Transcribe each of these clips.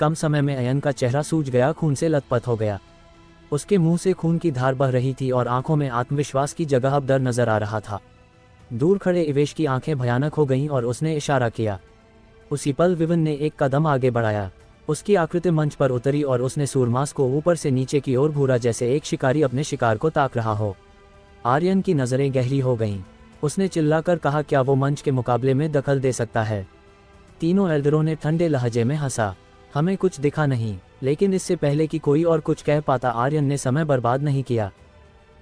कम समय में अयन का चेहरा सूज गया, खून से लथपथ हो गया। उसके मुंह से खून की धार बह रही थी और आंखों में आत्मविश्वास की जगह अब डर नजर आ रहा था। दूर खड़े इवेश की आंखें भयानक हो गईं और उसने इशारा किया। उसी पल विवन ने एक कदम आगे बढ़ाया। उसकी आकृति मंच पर उतरी और उसने सूरमास को ऊपर से नीचे की ओर घूरा, जैसे एक शिकारी अपने शिकार को ताक रहा हो। आर्यन की नज़रें गहरी हो गईं। उसने चिल्लाकर कहा, क्या वो मंच के मुकाबले में दखल दे सकता है? तीनों एल्डरों ने ठंडे लहजे में हंसा। हमें कुछ दिखा नहीं, लेकिन इससे पहले कि कोई और कुछ कह पाता आर्यन ने समय बर्बाद नहीं किया।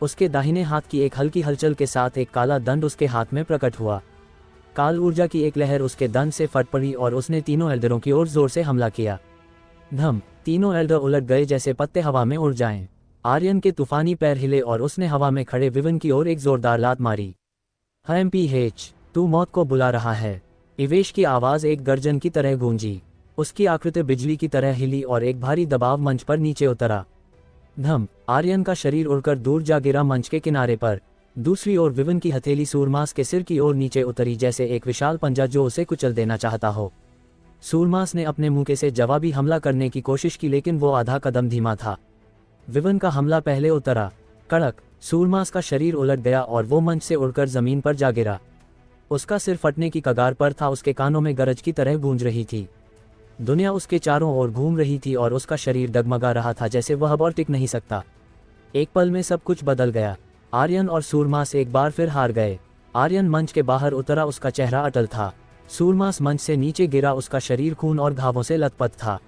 उसके दाहिने हाथ की एक हल्की हलचल के साथ एक काला दंड उसके हाथ में प्रकट हुआ। काल ऊर्जा की एक लहर उसके दंड से फट पड़ी और उसने तीनों एल्डरों की ओर जोर से हमला किया। धम! तीनों एल्डर उलट गए जैसे पत्ते हवा में उड़ जाएं। आर्यन के तूफानी पैर हिले और उसने हवा में खड़े विवन की ओर एक जोरदार लात मारी। HMPH, तू मौत को बुला रहा है। इवेश की आवाज़ एक गर्जन की तरह गूंजी। उसकी आकृति बिजली की तरह हिली और एक भारी दबाव मंच पर नीचे उतरा। धम! आर्यन का शरीर उड़कर दूर जा गिरा मंच के किनारे पर। दूसरी ओर विवन की हथेली सूरमास के सिर की ओर नीचे उतरी, जैसे एक विशाल पंजा जो उसे कुचल देना चाहता हो। सूरमास ने अपने मुंह से जवाबी हमला करने की कोशिश की, लेकिन वो आधा कदम धीमा था। विवन का हमला पहले उतरा। कड़क! सूरमास का शरीर उलट गया और वो मंच से उड़कर जमीन पर जा गिरा। उसका सिर फटने की कगार पर था। उसके कानों में गरज की तरह गूंज रही थी। दुनिया उसके चारों ओर घूम रही थी और उसका शरीर डगमगा रहा था, जैसे वह अब और टिक नहीं सकता। एक पल में सब कुछ बदल गया। आर्यन और सूरमास एक बार फिर हार गए। आर्यन मंच के बाहर उतरा, उसका चेहरा अटल था। सूरमास मंच से नीचे गिरा, उसका शरीर खून और घावों से लथपथ था।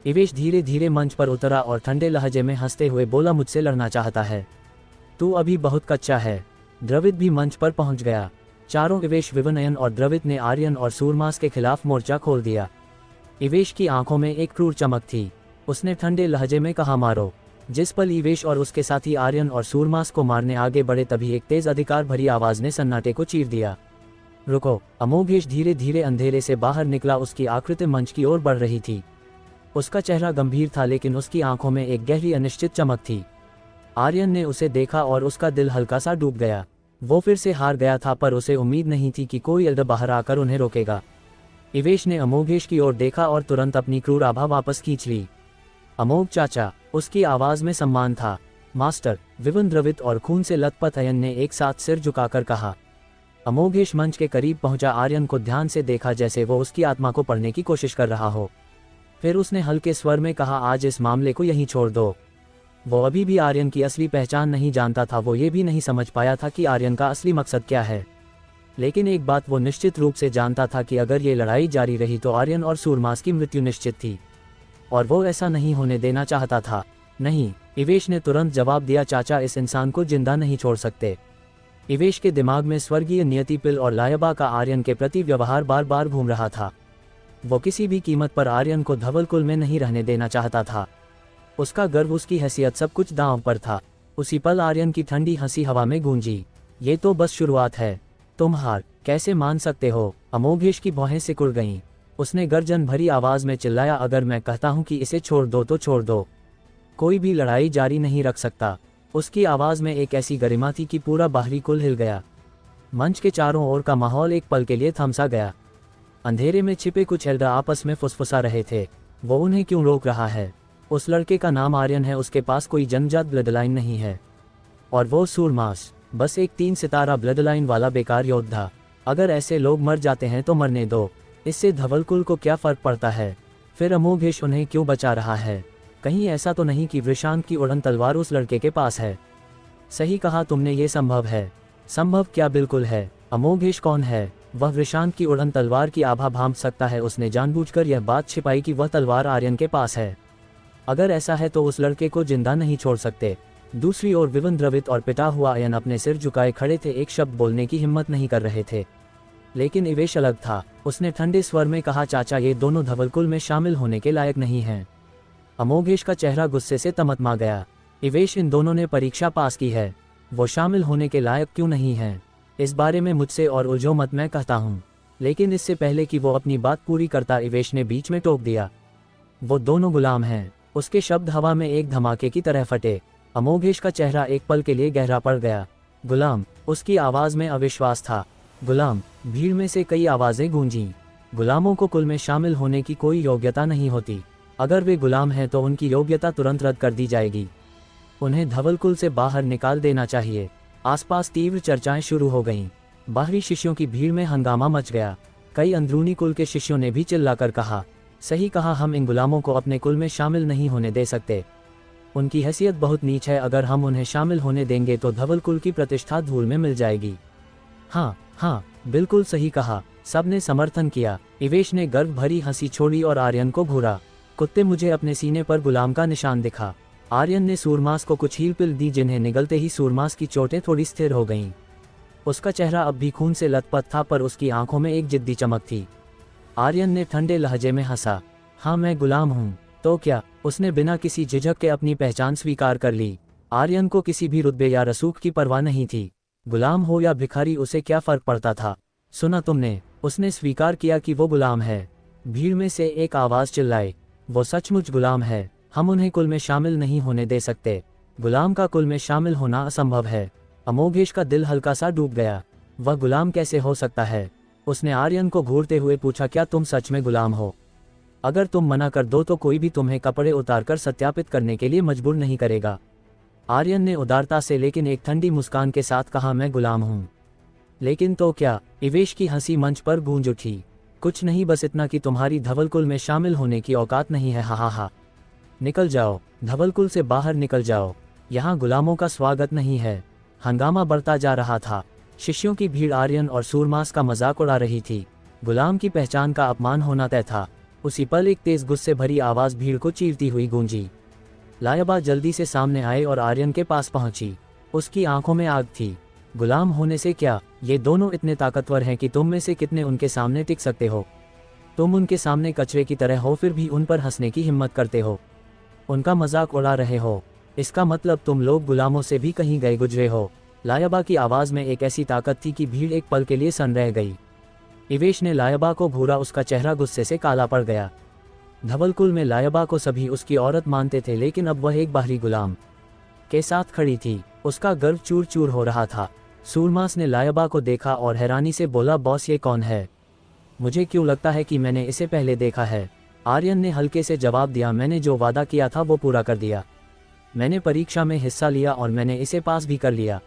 इवेश धीरे धीरे मंच पर उतरा और ठंडे लहजे में हंसते हुए बोला, मुझसे लड़ना चाहता है? तू अभी बहुत कच्चा है। द्रविड भी मंच पर पहुंच गया। चारों इवेश, विवन, अयन और द्रविड ने आर्यन और सूरमास के खिलाफ मोर्चा खोल दिया। इवेश की आंखों में एक क्रूर चमक थी। उसने ठंडे लहजे में कहा, मारो। जिस पल इवेश और उसके साथी आर्यन और सूरमास को मारने आगे बढ़े, तभी एक तेज अधिकार भरी आवाज ने सन्नाटे को चीर दिया। रुको! अमोघेश धीरे धीरे अंधेरे से बाहर निकला। उसकी आकृति मंच की ओर बढ़ रही थी। उसका चेहरा गंभीर था, लेकिन उसकी आंखों में एक गहरी अनिश्चित चमक थी। आर्यन ने उसे देखा और उसका दिल हल्का सा डूब गया। वो फिर से हार गया था, पर उसे उम्मीद नहीं थी कि कोई एल्डर बाहर आकर उन्हें रोकेगा। इवेश ने अमोघेश की ओर देखा और तुरंत अपनी क्रूर आभा वापस खींच ली। अमोघ चाचा! उसकी आवाज में सम्मान था। मास्टर! विवन, द्रविड और खून से लथपथ अयन ने एक साथ सिर झुकाकर कहा। अमोघेश मंच के करीब पहुंचा। आर्यन को ध्यान से देखा, जैसे वो उसकी आत्मा को पढ़ने की कोशिश कर रहा हो। फिर उसने हल्के स्वर में कहा, आज इस मामले को यहीं छोड़ दो। वो अभी भी आर्यन की असली पहचान नहीं जानता था। वो ये भी नहीं समझ पाया था कि आर्यन का असली मकसद क्या है। लेकिन एक बात वो निश्चित रूप से जानता था कि अगर ये लड़ाई जारी रही तो आर्यन और सूरमास की मृत्यु निश्चित थी, और वो ऐसा नहीं होने देना चाहता था। नहीं! इवेश ने तुरंत जवाब दिया, चाचा, इस इंसान को जिंदा नहीं छोड़ सकते। इवेश के दिमाग में स्वर्गीय नियति पिल और लायबा का आर्यन के प्रति व्यवहार बार बार घूम रहा था। वो किसी भी कीमत पर आर्यन को धवलकुल में नहीं रहने देना चाहता था। उसका गर्व, उसकी हैसियत, सब कुछ दांव पर था। उसी पल आर्यन की ठंडी हंसी हवा में गूंजी। ये तो बस शुरुआत है। तुम हार कैसे मान सकते हो? अमोघेश की भौहें सिकुड़ गईं। उसने गर्जन भरी आवाज में चिल्लाया, अगर मैं कहता हूं कि इसे छोड़ दो तो छोड़ दो। कोई भी लड़ाई जारी नहीं रख सकता। उसकी आवाज में एक ऐसी गरिमा थी कि पूरा बाहरी कुल हिल गया। मंच के चारों ओर का माहौल एक पल के लिए थम सा गया। अंधेरे में छिपे कुछ एल्डर आपस में फुसफुसा रहे थे। वो उन्हें क्यों रोक रहा है? उस लड़के का नाम आर्यन है, उसके पास कोई जन्मजात ब्लडलाइन नहीं है। और वो सूरमास, बस एक 3 सितारा ब्लडलाइन वाला बेकार योद्धा। अगर ऐसे लोग मर जाते हैं तो मरने दो, इससे धवलकुल को क्या फर्क पड़ता है? फिर अमोघेश उन्हें क्यों बचा रहा है? कहीं ऐसा तो नहीं कि वृषांत की उड़न तलवार उस लड़के के पास है? सही कहा तुमने, ये संभव है। संभव क्या? बिल्कुल है। अमोघेश कौन है? वह वृषांत की उड़न तलवार की आभा भांप सकता है। उसने जानबूझकर यह बात छिपाई कि वह तलवार आर्यन के पास है। अगर ऐसा है तो उस लड़के को जिंदा नहीं छोड़ सकते। दूसरी ओर विवन, द्रविड और पिटा हुआ अयन अपने सिर झुकाए खड़े थे। एक शब्द बोलने की हिम्मत नहीं कर रहे थे। लेकिन इवेश अलग था। उसने ठंडे स्वर में कहा, चाचा, ये दोनों धवलकुल में शामिल होने के लायक नहीं हैं। अमोघेश का चेहरा गुस्से से तमतमा गया। इवेश, इन दोनों ने परीक्षा पास की है, वो शामिल होने के लायक क्यों नहीं हैं? इस बारे में मुझसे और उलझो मत, मैं कहता हूँ। लेकिन इससे पहले कि वो अपनी बात पूरी करता, इवेश ने बीच में टोक दिया, वो दोनों गुलाम हैं। उसके शब्द हवा में एक धमाके की तरह फटे। अमोघेश का चेहरा एक पल के लिए गहरा पड़ गया। गुलाम? उसकी आवाज में अविश्वास था। गुलाम? भीड़ में से कई आवाजें गूंजीं। गुलामों को कुल में शामिल होने की कोई योग्यता नहीं होती। अगर वे गुलाम हैं तो उनकी योग्यता तुरंत रद्द कर दी जाएगी। उन्हें धवलकुल से बाहर निकाल देना चाहिए। आसपास तीव्र चर्चाएं शुरू हो गईं। बाहरी शिष्यों की भीड़ में हंगामा मच गया। कई अंदरूनी कुल के शिष्यों ने भी चिल्लाकर कहा, सही कहा, हम इन गुलामों को अपने कुल में शामिल नहीं होने दे सकते। उनकी हैसियत बहुत नीच है, अगर हम उन्हें शामिल होने देंगे तो धवलकुल की प्रतिष्ठा धूल में मिल जाएगी। हाँ हाँ, बिल्कुल सही कहा, सब ने समर्थन किया। इवेश ने गर्व भरी हंसी छोड़ी और आर्यन को घूरा। कुत्ते, मुझे अपने सीने पर गुलाम का निशान दिखा। आर्यन ने सूरमास को कुछ हील पिल दी, जिन्हें निगलते ही सूरमास की चोटें थोड़ी स्थिर हो गईं। उसका चेहरा अब भी खून से लथपथ था, पर उसकी आंखों में एक जिद्दी चमक थी। आर्यन ने ठंडे लहजे में हंसा, हाँ मैं गुलाम हूँ, तो क्या? उसने बिना किसी झिझक के अपनी पहचान स्वीकार कर ली। आर्यन को किसी भी रुतबे या रसूख की परवाह नहीं थी। गुलाम हो या भिखारी, उसे क्या फर्क पड़ता था। सुना तुमने? उसने स्वीकार किया कि वो गुलाम है। भीड़ में से एक आवाज चिल्लाई, वो सचमुच गुलाम है, हम उन्हें कुल में शामिल नहीं होने दे सकते। गुलाम का कुल में शामिल होना असंभव है। अमोघेश का दिल हल्का सा डूब गया। वह गुलाम कैसे हो सकता है? उसने आर्यन को घूरते हुए पूछा, क्या तुम सच में गुलाम हो? अगर तुम मना कर दो तो कोई भी तुम्हें कपड़े उतारकर सत्यापित करने के लिए मजबूर नहीं करेगा। आर्यन ने उदारता से लेकिन एक ठंडी मुस्कान के साथ कहा, मैं गुलाम हूँ। लेकिन तो क्या? इवेश की हंसी मंच पर गूंज उठी। कुछ नहीं, बस इतना कि तुम्हारी धवलकुल में शामिल होने की औकात नहीं है। हा हा हा, निकल जाओ, धवलकुल से बाहर निकल जाओ, यहाँ गुलामों का स्वागत नहीं है। हंगामा बढ़ता जा रहा था। शिष्यों की भीड़ आर्यन और सूरमास का मजाक उड़ा रही थी। गुलाम की पहचान का अपमान होना तय था। उसी पल एक तेज गुस्से भरी आवाज भीड़ को चीरती हुई गूंजी। लायबा जल्दी से सामने आए और आर्यन के पास पहुंची। उसकी आंखों में आग थी। गुलाम होने से क्या? ये दोनों इतने ताकतवर हैं कि तुम में से कितने उनके सामने टिक सकते हो? तुम उनके सामने कचरे की तरह हो, फिर भी उन पर हंसने की हिम्मत करते हो। उनका मजाक उड़ा रहे हो। इसका मतलब तुम लोग गुलामों से भी कहीं गए गुजरे हो। लायबा की आवाज में एक ऐसी ताकत थी कि भीड़ एक पल के लिए सन रह गई। इवेश ने लायबा को घूरा, उसका चेहरा गुस्से से काला पड़ गया। धवलकुल में लायबा को सभी उसकी औरत मानते थे, लेकिन अब वह एक बाहरी गुलाम के साथ खड़ी थी। उसका गर्व चूर चूर हो रहा था। सूरमास ने लायबा को देखा और हैरानी से बोला, बॉस ये कौन है? मुझे क्यों लगता है कि मैंने इसे पहले देखा है। आर्यन ने हल्के से जवाब दिया, मैंने जो वादा किया था वो पूरा कर दिया। मैंने परीक्षा में हिस्सा लिया और मैंने इसे पास भी कर लिया।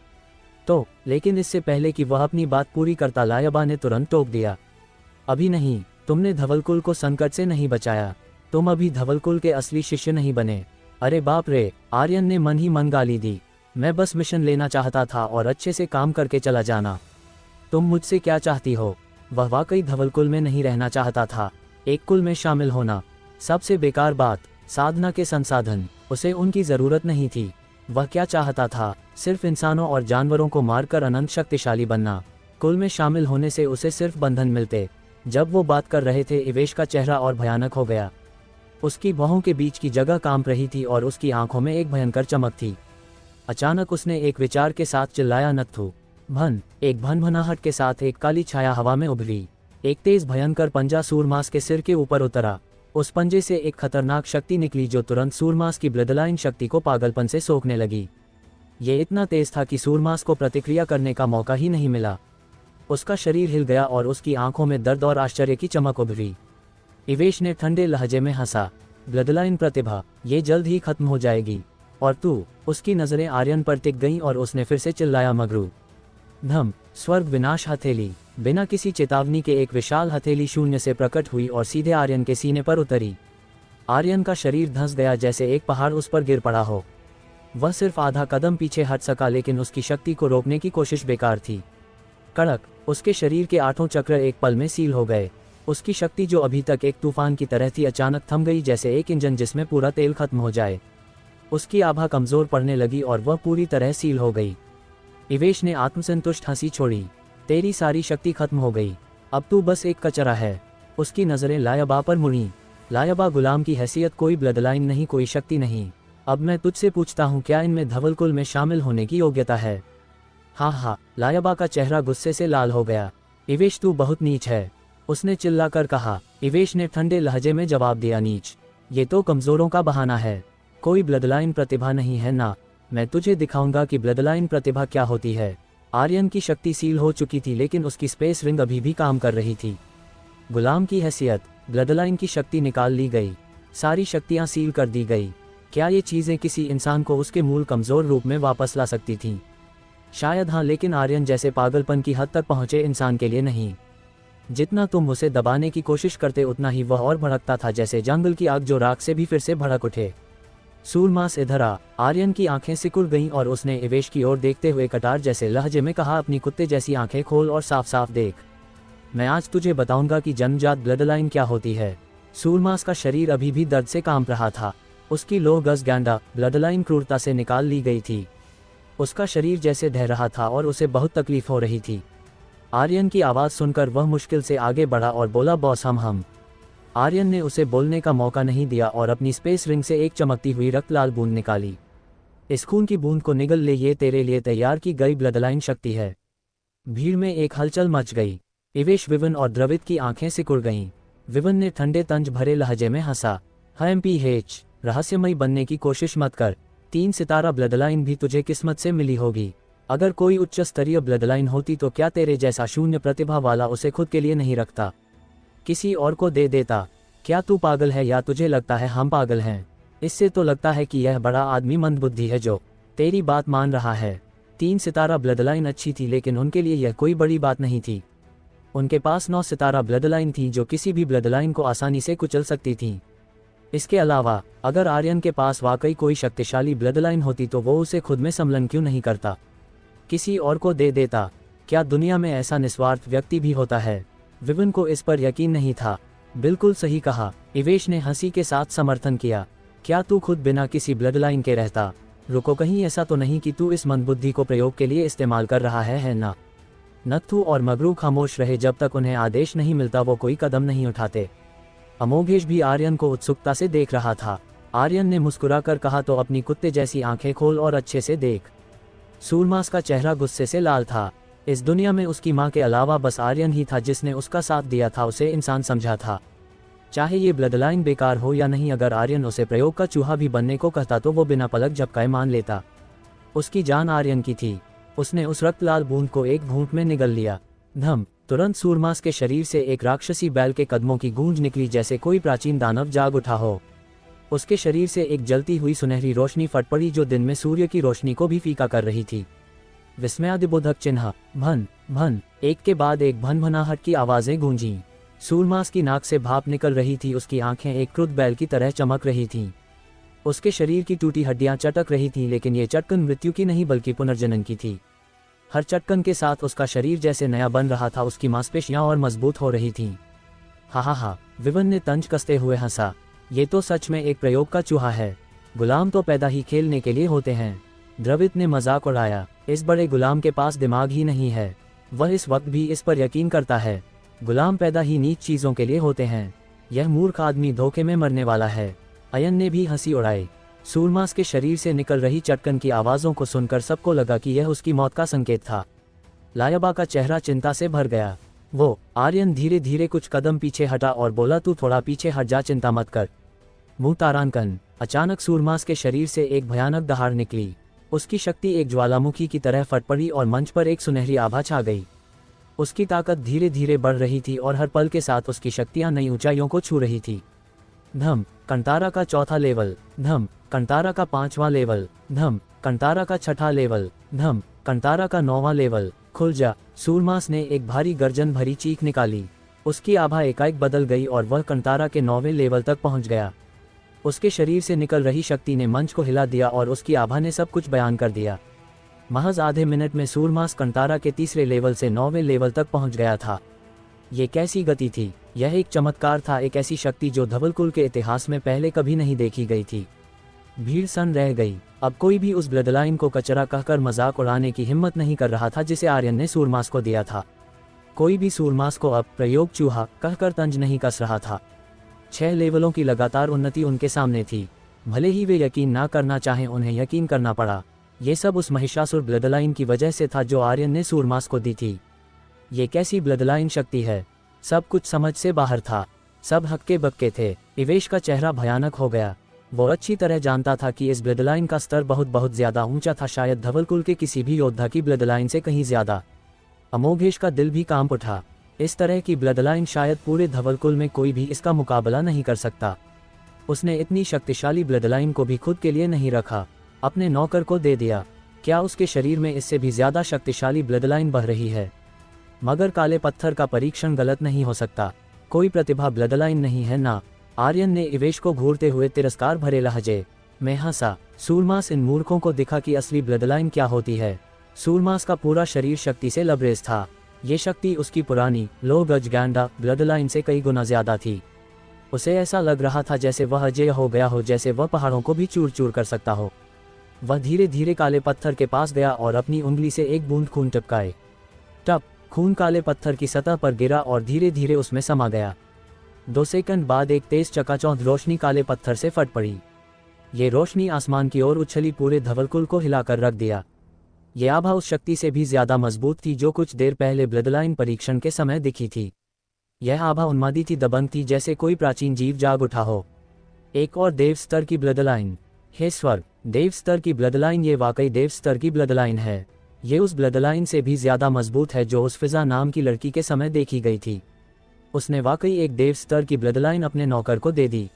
तो लेकिन इससे पहले कि वह अपनी बात पूरी करता, लायबा ने तुरंत टोक दिया, अभी नहीं, तुमने धवलकुल को संकट से नहीं बचाया। तुम अभी धवलकुल के असली शिष्य नहीं बने। अरे बाप रे, आर्यन ने मन ही मन गाली दी। मैं बस मिशन लेना चाहता था और अच्छे से काम करके चला जाना। तुम मुझसे क्या चाहती हो? वह वाकई धवलकुल में नहीं रहना चाहता था। एक कुल में शामिल होना सबसे बेकार बात। साधना के संसाधन, उसे उनकी जरूरत नहीं थी। वह क्या चाहता था? सिर्फ इंसानों और जानवरों को मारकर अनंत शक्तिशाली बनना। कुल में शामिल होने से उसे सिर्फ बंधन मिलते। जब वो बात कर रहे थे, इवेश का चेहरा और भयानक हो गया। उसकी बाहों के बीच की जगह कांप रही थी और उसकी आंखों में एक भयंकर चमक थी। अचानक उसने एक विचार के साथ चिल्लाया, नत्थु। भन, एक भनभनाहट के साथ एक काली छाया हवा में उभरी। एक तेज भयंकर पंजा सूरमास के सिर के ऊपर उतरा। उस पंजे से एक खतरनाक शक्ति निकली जो तुरंत सूरमास की ब्लडलाइन शक्ति को पागलपन से सोखने लगी। ये इतना तेज था कि सूरमास को प्रतिक्रिया करने का मौका ही नहीं मिला। उसका शरीर हिल गया और उसकी आंखों में दर्द और आश्चर्य की चमक उभरी। इवेश ने ठंडे लहजे में हंसा, ब्लडलाइन प्रतिभा, ये जल्द ही खत्म हो जाएगी। और तू? उसकी नजरें आर्यन पर टिक गईं और उसने फिर से चिल्लाया, मगरू। धम, स्वर्ग विनाश हथेली। बिना किसी चेतावनी के एक विशाल हथेली शून्य से प्रकट हुई और सीधे आर्यन के सीने पर उतरी। आर्यन का शरीर धंस गया, जैसे एक पहाड़ उस पर गिर पड़ा हो। वह सिर्फ आधा कदम पीछे हट सका, लेकिन उसकी शक्ति को रोकने की कोशिश बेकार थी। कड़क, उसके शरीर के 8 चक्र एक पल में सील हो गए। उसकी शक्ति जो अभी तक एक तूफान की तरह थी, अचानक थम गई, जैसे एक इंजन जिसमें पूरा तेल खत्म हो जाए। उसकी आभा कमजोर पड़ने लगी और वह पूरी तरह सील हो गई। इवेश ने आत्मसंतुष्ट हंसी छोड़ी, तेरी सारी शक्ति खत्म हो गई, अब तू बस एक कचरा है। उसकी नजरें लायबा पर मुड़ी। लायबा, गुलाम की हैसियत, कोई ब्लडलाइन नहीं, कोई शक्ति नहीं। अब मैं तुझसे पूछता हूँ, क्या इनमें धवलकुल में शामिल होने की योग्यता है? हाँ हाँ, लायबा का चेहरा गुस्से से लाल हो गया। इवेश, तू बहुत नीच है, उसने चिल्लाकर कहा। इवेश ने ठंडे लहजे में जवाब दिया, नीच? ये तो कमजोरों का बहाना है। कोई ब्लडलाइन प्रतिभा नहीं है ना। मैं तुझे दिखाऊंगा कि ब्लडलाइन प्रतिभा क्या होती है। आर्यन की शक्ति सील हो चुकी थी, लेकिन उसकी स्पेस रिंग अभी भी काम कर रही थी। गुलाम की हैसियत, ब्लडलाइन की शक्ति निकाल ली गई। सारी शक्तियां सील कर दी गई। क्या ये चीज़ें किसी इंसान को उसके मूल कमज़ोर रूप में वापस ला सकती थीं? शायद हाँ, लेकिन आर्यन जैसे पागलपन की हद तक पहुँचे इंसान के लिए नहीं। जितना तुम उसे दबाने की कोशिश करते उतना ही वह और भड़कता था, जैसे जंगल की आग जो राख से भी फिर से भड़क उठे। सूरमास इधर आ। आर्यन की आंखें सिकुड़ गईं और उसने इवेश की ओर देखते हुए कटार जैसे लहजे में कहा, अपनी कुत्ते जैसी आंखें खोल और साफ साफ देख। मैं आज तुझे बताऊंगा कि जन्मजात ब्लडलाइन क्या होती है। सूरमास का शरीर अभी भी दर्द से कांप रहा था। उसकी लो गज गैंडा ब्लडलाइन क्रूरता से निकाल ली गई थी। उसका शरीर जैसे ढह रहा था और उसे बहुत तकलीफ हो रही थी। आर्यन की आवाज़ सुनकर वह मुश्किल से आगे बढ़ा और बोला, बॉस हम। आर्यन ने उसे बोलने का मौका नहीं दिया और अपनी स्पेस रिंग से एक चमकती हुई रक्त लाल बूंद निकाली। इस खून की बूंद को निगल ले, ये तेरे लिए तैयार की गई ब्लडलाइन शक्ति है। भीड़ में एक हलचल मच गई। इवेश, विवन और द्रवित की आंखें सिकुड़ गईं। विवन ने ठंडे तंज भरे लहजे में हंसा, MP-H, रहस्यमयी बनने की कोशिश मत कर। 3 सितारा ब्लडलाइन भी तुझे किस्मत से मिली होगी। अगर कोई उच्च स्तरीय ब्लडलाइन होती तो क्या तेरे जैसा शून्य प्रतिभा वाला उसे खुद के लिए नहीं रखता, किसी और को दे देता? क्या तू पागल है या तुझे लगता है हम पागल हैं? इससे तो लगता है कि यह बड़ा आदमी मंदबुद्धि है जो तेरी बात मान रहा है। 3 सितारा ब्लडलाइन अच्छी थी, लेकिन उनके लिए यह कोई बड़ी बात नहीं थी। उनके पास 9 सितारा ब्लडलाइन थी जो किसी भी ब्लडलाइन को आसानी से कुचल सकती थी। इसके अलावा अगर आर्यन के पास वाकई कोई शक्तिशाली ब्लडलाइन होती तो वो उसे खुद में सम्मिलन क्यों नहीं करता, किसी और को दे देता? क्या दुनिया में ऐसा निस्वार्थ व्यक्ति भी होता है? विवन को इस पर यकीन नहीं था। बिल्कुल सही कहा, इवेश ने हंसी के साथ समर्थन किया। क्या तू खुद बिना किसी ब्लडलाइन के रहता? रुको, कहीं ऐसा तो नहीं कि तू इस मंदबुद्धि को प्रयोग के लिए इस्तेमाल कर रहा है ना? नत्थु और मगरू खामोश रहे। जब तक उन्हें आदेश नहीं मिलता वो कोई कदम नहीं उठाते। अमोघेश भी आर्यन को उत्सुकता से देख रहा था। आर्यन ने मुस्कुराकर कहा, तो अपनी कुत्ते जैसी आंखें खोल और अच्छे से देख। सूरमास का चेहरा गुस्से से लाल था। इस दुनिया में उसकी मां के अलावा बस आर्यन ही था जिसने उसका साथ दिया था, उसे इंसान समझा था। चाहे ये ब्लडलाइन बेकार हो या नहीं, अगर आर्यन उसे प्रयोग का चूहा भी बनने को कहता तो वो बिना पलक झपकाए मान लेता। उसकी जान आर्यन की थी। उसने उस रक्त लाल बूंद को एक घूंट में निगल लिया। धम! तुरंत सूरमास के शरीर से एक राक्षसी बैल के कदमों की गूंज निकली, जैसे कोई प्राचीन दानव जाग उठा हो। उसके शरीर से एक जलती हुई सुनहरी रोशनी फट पड़ी जो दिन में सूर्य की रोशनी को भी फीका कर रही थी। विस्मयादिबोधक चिन्ह, भन भन, एक के बाद एक भन-भनाहट की आवाजें गूंजीं। सूरमास की नाक से भाप निकल रही थी। उसकी आंखें एक क्रुद्ध बैल की तरह चमक रही थीं। उसके शरीर की टूटी हड्डियां चटक रही थीं, लेकिन ये चटकन मृत्यु की नहीं बल्कि पुनर्जनन की थी। हर चटकन के साथ उसका शरीर जैसे नया बन रहा था। उसकी मांसपेशियां और मजबूत हो रही थीं। हा हा हा, विवन ने तंज कसते हुए हंसा। ये तो सच में एक प्रयोग का चूहा है। गुलाम तो पैदा ही खेलने के लिए होते हैं। द्रवित ने मजाक उड़ाया। इस बड़े गुलाम के पास दिमाग ही नहीं है। वह इस वक्त भी इस पर यकीन करता है। गुलाम पैदा ही नीच चीजों के लिए होते हैं। यह मूर्ख आदमी धोखे में मरने वाला है। अयन ने भी हंसी उड़ाई। सूरमास के शरीर से निकल रही चटकन की आवाज़ों को सुनकर सबको लगा कि यह उसकी मौत का संकेत था। लायबा का चेहरा चिंता से भर गया। वो आर्यन धीरे धीरे कुछ कदम पीछे हटा और बोला, तू थोड़ा पीछे हट जा, चिंता मत कर। मुंह तारानकन। अचानक सूरमास के शरीर से एक भयानक दहाड़ निकली। उसकी शक्ति एक ज्वालामुखी की तरह फट पड़ी और मंच पर एक सुनहरी आभा छा गई। उसकी ताकत धीरे धीरे बढ़ रही थी और हर पल के साथ उसकी शक्तियां नई ऊंचाइयों को छू रही थी। धम! कंतारा का 4था लेवल। धम! कंतारा का 5वां लेवल। धम! कंतारा का 6ठा लेवल। धम! कंतारा का 9वां लेवल। खुल जा! सूरमास ने एक भारी गर्जन भरी चीख निकाली। उसकी आभा एकाएक बदल गई और वह कंतारा के 9वें लेवल तक पहुंच गया। उसके शरीर से निकल रही शक्ति ने मंच को हिला दिया और उसकी आभा ने सब कुछ बयान कर दिया। महज आधे मिनट में सूरमास कंतारा के 3रे लेवल से 9वें लेवल तक पहुंच गया था। ये कैसी गति थी! यह एक चमत्कार था, एक ऐसी शक्ति जो धवलकुल के इतिहास में पहले कभी नहीं देखी गई थी। भीड़ सन रह गई। अब कोई भी उस ब्लडलाइन को कचरा कहकर मजाक उड़ाने की हिम्मत नहीं कर रहा था जिसे आर्यन ने सूरमास को दिया था। कोई भी सूरमास को अब प्रयोग चूहा कहकर तंज नहीं कस रहा था। 6 लेवलों की लगातार उन्नति उनके सामने थी। भले ही वे यकीन ना करना चाहें, उन्हें यकीन करना पड़ा। ये सब उस महिषासुर ब्लडलाइन की वजह से था जो आर्यन ने सूरमास को दी थी। ये कैसी ब्लडलाइन शक्ति है! सब कुछ समझ से बाहर था। सब हक्के बक्के थे। इवेश का चेहरा भयानक हो गया। वो अच्छी तरह जानता था कि इस ब्लडलाइन का स्तर बहुत बहुत ज्यादा ऊंचा था, शायद धवलकुल के किसी भी योद्धा की ब्लडलाइन से कहीं ज्यादा। अमोघेश का दिल भी कांप उठा। इस तरह की ब्लडलाइन शायद पूरे धवलकुल में कोई भी इसका मुकाबला नहीं कर सकता। उसने इतनी शक्तिशाली ब्लडलाइन को भी खुद के लिए नहीं रखा, अपने नौकर को दे दिया। क्या उसके शरीर में इससे भी ज्यादा शक्तिशाली ब्लडलाइन बह रही है? मगर काले पत्थर का परीक्षण गलत नहीं हो सकता, कोई प्रतिभा ब्लडलाइन नहीं है ना? आर्यन ने इवेश को घूरते हुए तिरस्कार भरे लहजे में हंसा। सूरमास इन मूर्खों को दिखा कि असली ब्लडलाइन क्या होती है। सूरमास का पूरा शरीर शक्ति से लबरेज था। ये शक्ति उसकी पुरानी लोगजगैंडा ब्लडलाइन से कई गुना ज्यादा थी। उसे ऐसा लग रहा था जैसे वह अजेय हो गया हो, जैसे वह पहाड़ों को भी चूर चूर कर सकता हो। वह धीरे धीरे काले पत्थर के पास गया और अपनी उंगली से एक बूंद खून टपकाए। टप, खून काले पत्थर की सतह पर गिरा और धीरे धीरे उसमें समा गया। 2 सेकंड बाद एक तेज चकाचौंध रोशनी काले पत्थर से फट पड़ी। ये रोशनी आसमान की ओर उछली, पूरे धवलकुल को हिलाकर रख दिया। ये आभा उस शक्ति से भी ज्यादा मजबूत थी जो कुछ देर पहले ब्लडलाइन परीक्षण के समय दिखी थी। यह आभा उन्मादी थी, दबंग थी, जैसे कोई प्राचीन जीव जाग उठा हो। एक और देव स्तर की ब्लडलाइन। हे स्वर्ग, देव स्तर की ब्लडलाइन! ये वाकई देव स्तर की ब्लडलाइन है। ये उस ब्लडलाइन से भी ज्यादा मजबूत है जो उस फिजा नाम की लड़की के समय देखी गई थी। उसने वाकई एक देव स्तर की ब्लडलाइन अपने नौकर को दे दी।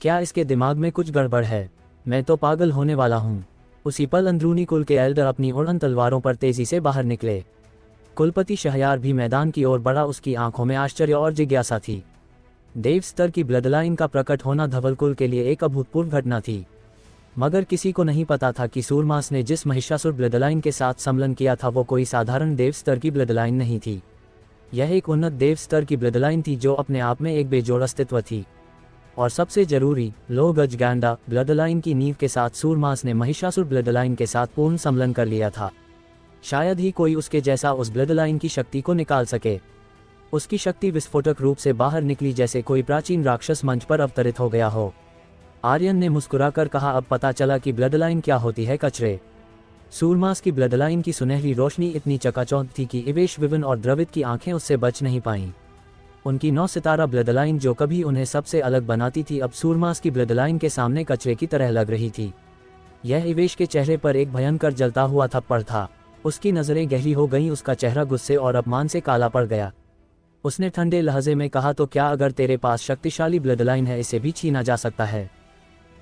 क्या इसके दिमाग में कुछ गड़बड़ है? मैं तो पागल होने वाला हूँ। उसी पल अंदरूनी कुल के एल्डर अपनी उड़न तलवारों पर तेजी से बाहर निकले। कुलपति शहरयार भी मैदान की ओर बढ़ा, उसकी आंखों में आश्चर्य और जिज्ञासा थी। देव स्तर की ब्लडलाइन का प्रकट होना धवलकुल के लिए एक अभूतपूर्व घटना थी। मगर किसी को नहीं पता था कि सूरमास ने जिस महिषासुर ब्लडलाइन के साथ सम्मिलन किया था वो कोई साधारण देव स्तर की ब्लडलाइन नहीं थी। यह एक उन्नत देव स्तर की ब्लडलाइन थी जो अपने आप में एक बेजोड़ अस्तित्व थी। और सबसे जरूरी, लोगजगैंडा ब्लडलाइन की नींव के साथ सूरमास ने महिषासुर ब्लडलाइन के साथ पूर्ण सम्मिलन कर लिया था। शायद ही कोई उसके जैसा उस ब्लडलाइन की शक्ति को निकाल सके। उसकी शक्ति विस्फोटक रूप से बाहर निकली, जैसे कोई प्राचीन राक्षस मंच पर अवतरित हो गया हो। आर्यन ने मुस्कुराकर कहा, अब पता चला कि ब्लडलाइन क्या होती है कचरे। सूरमास की ब्लडलाइन की सुनहरी रोशनी इतनी चकाचौंध थी कि इवेश, विवन और द्रवित की आंखें उससे बच नहीं पाईं। उनकी 9 सितारा ब्लडलाइन जो कभी उन्हें सबसे अलग बनाती थी, अब सूरमास की ब्लडलाइन के सामने कचरे की तरह लग रही थी। यह इवेश के चेहरे पर एक भयंकर जलता हुआ थप्पड़ था। उसकी नजरें गहरी हो गईं, उसका चेहरा गुस्से और अपमान से काला पड़ गया। उसने ठंडे लहजे में कहा, तो क्या अगर तेरे पास शक्तिशाली ब्लडलाइन है, इसे भी छीना जा सकता है?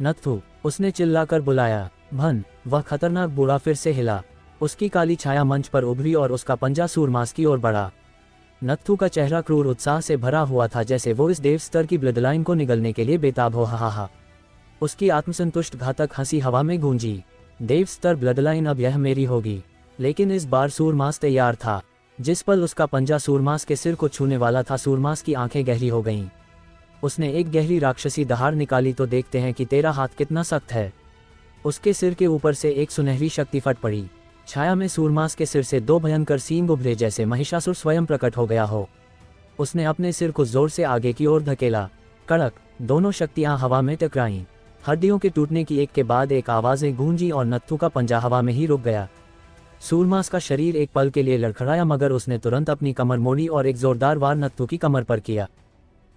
नत्थु, उसने चिल्लाकर बुलाया। भन, वह खतरनाक बूढ़ा फिर से हिला। उसकी काली छाया मंच पर उभरी और उसका पंजा सूरमास की ओर बढ़ा। नत्थु का चेहरा क्रूर उत्साह से भरा हुआ था, जैसे वो इस देव स्तर की ब्लडलाइन को निगलने के लिए बेताब हो। हा। उसकी आत्मसंतुष्ट घातक हंसी हवा में गूंजी। देव स्तर ब्लडलाइन, अब यह मेरी होगी। लेकिन इस बार सूरमास तैयार था। जिस पल उसका पंजा सूरमास के सिर को छूने वाला था, सूरमास की आंखें गहरी हो गईं। उसने एक गहरी राक्षसी दहाड़ निकाली, तो देखते हैं कि तेरा हाथ कितना सख्त है। उसके सिर के ऊपर से एक सुनहरी शक्ति फट पड़ी। छाया में सूरमास के सिर से 2 भयंकर सींग उभरे, जैसे महिषासुर स्वयं प्रकट हो गया हो। उसने अपने सिर को जोर से आगे की ओर धकेला। कड़क, दोनों शक्तियां हवा में टकराईं। हड्डियों के टूटने की एक के बाद एक आवाजें गूंजी और नत्थु का पंजा हवा में ही रुक गया। सूरमास का शरीर एक पल के लिए लड़खड़ाया, मगर उसने तुरंत अपनी कमर मोड़ी और एक जोरदार वार नत्थु की कमर पर किया।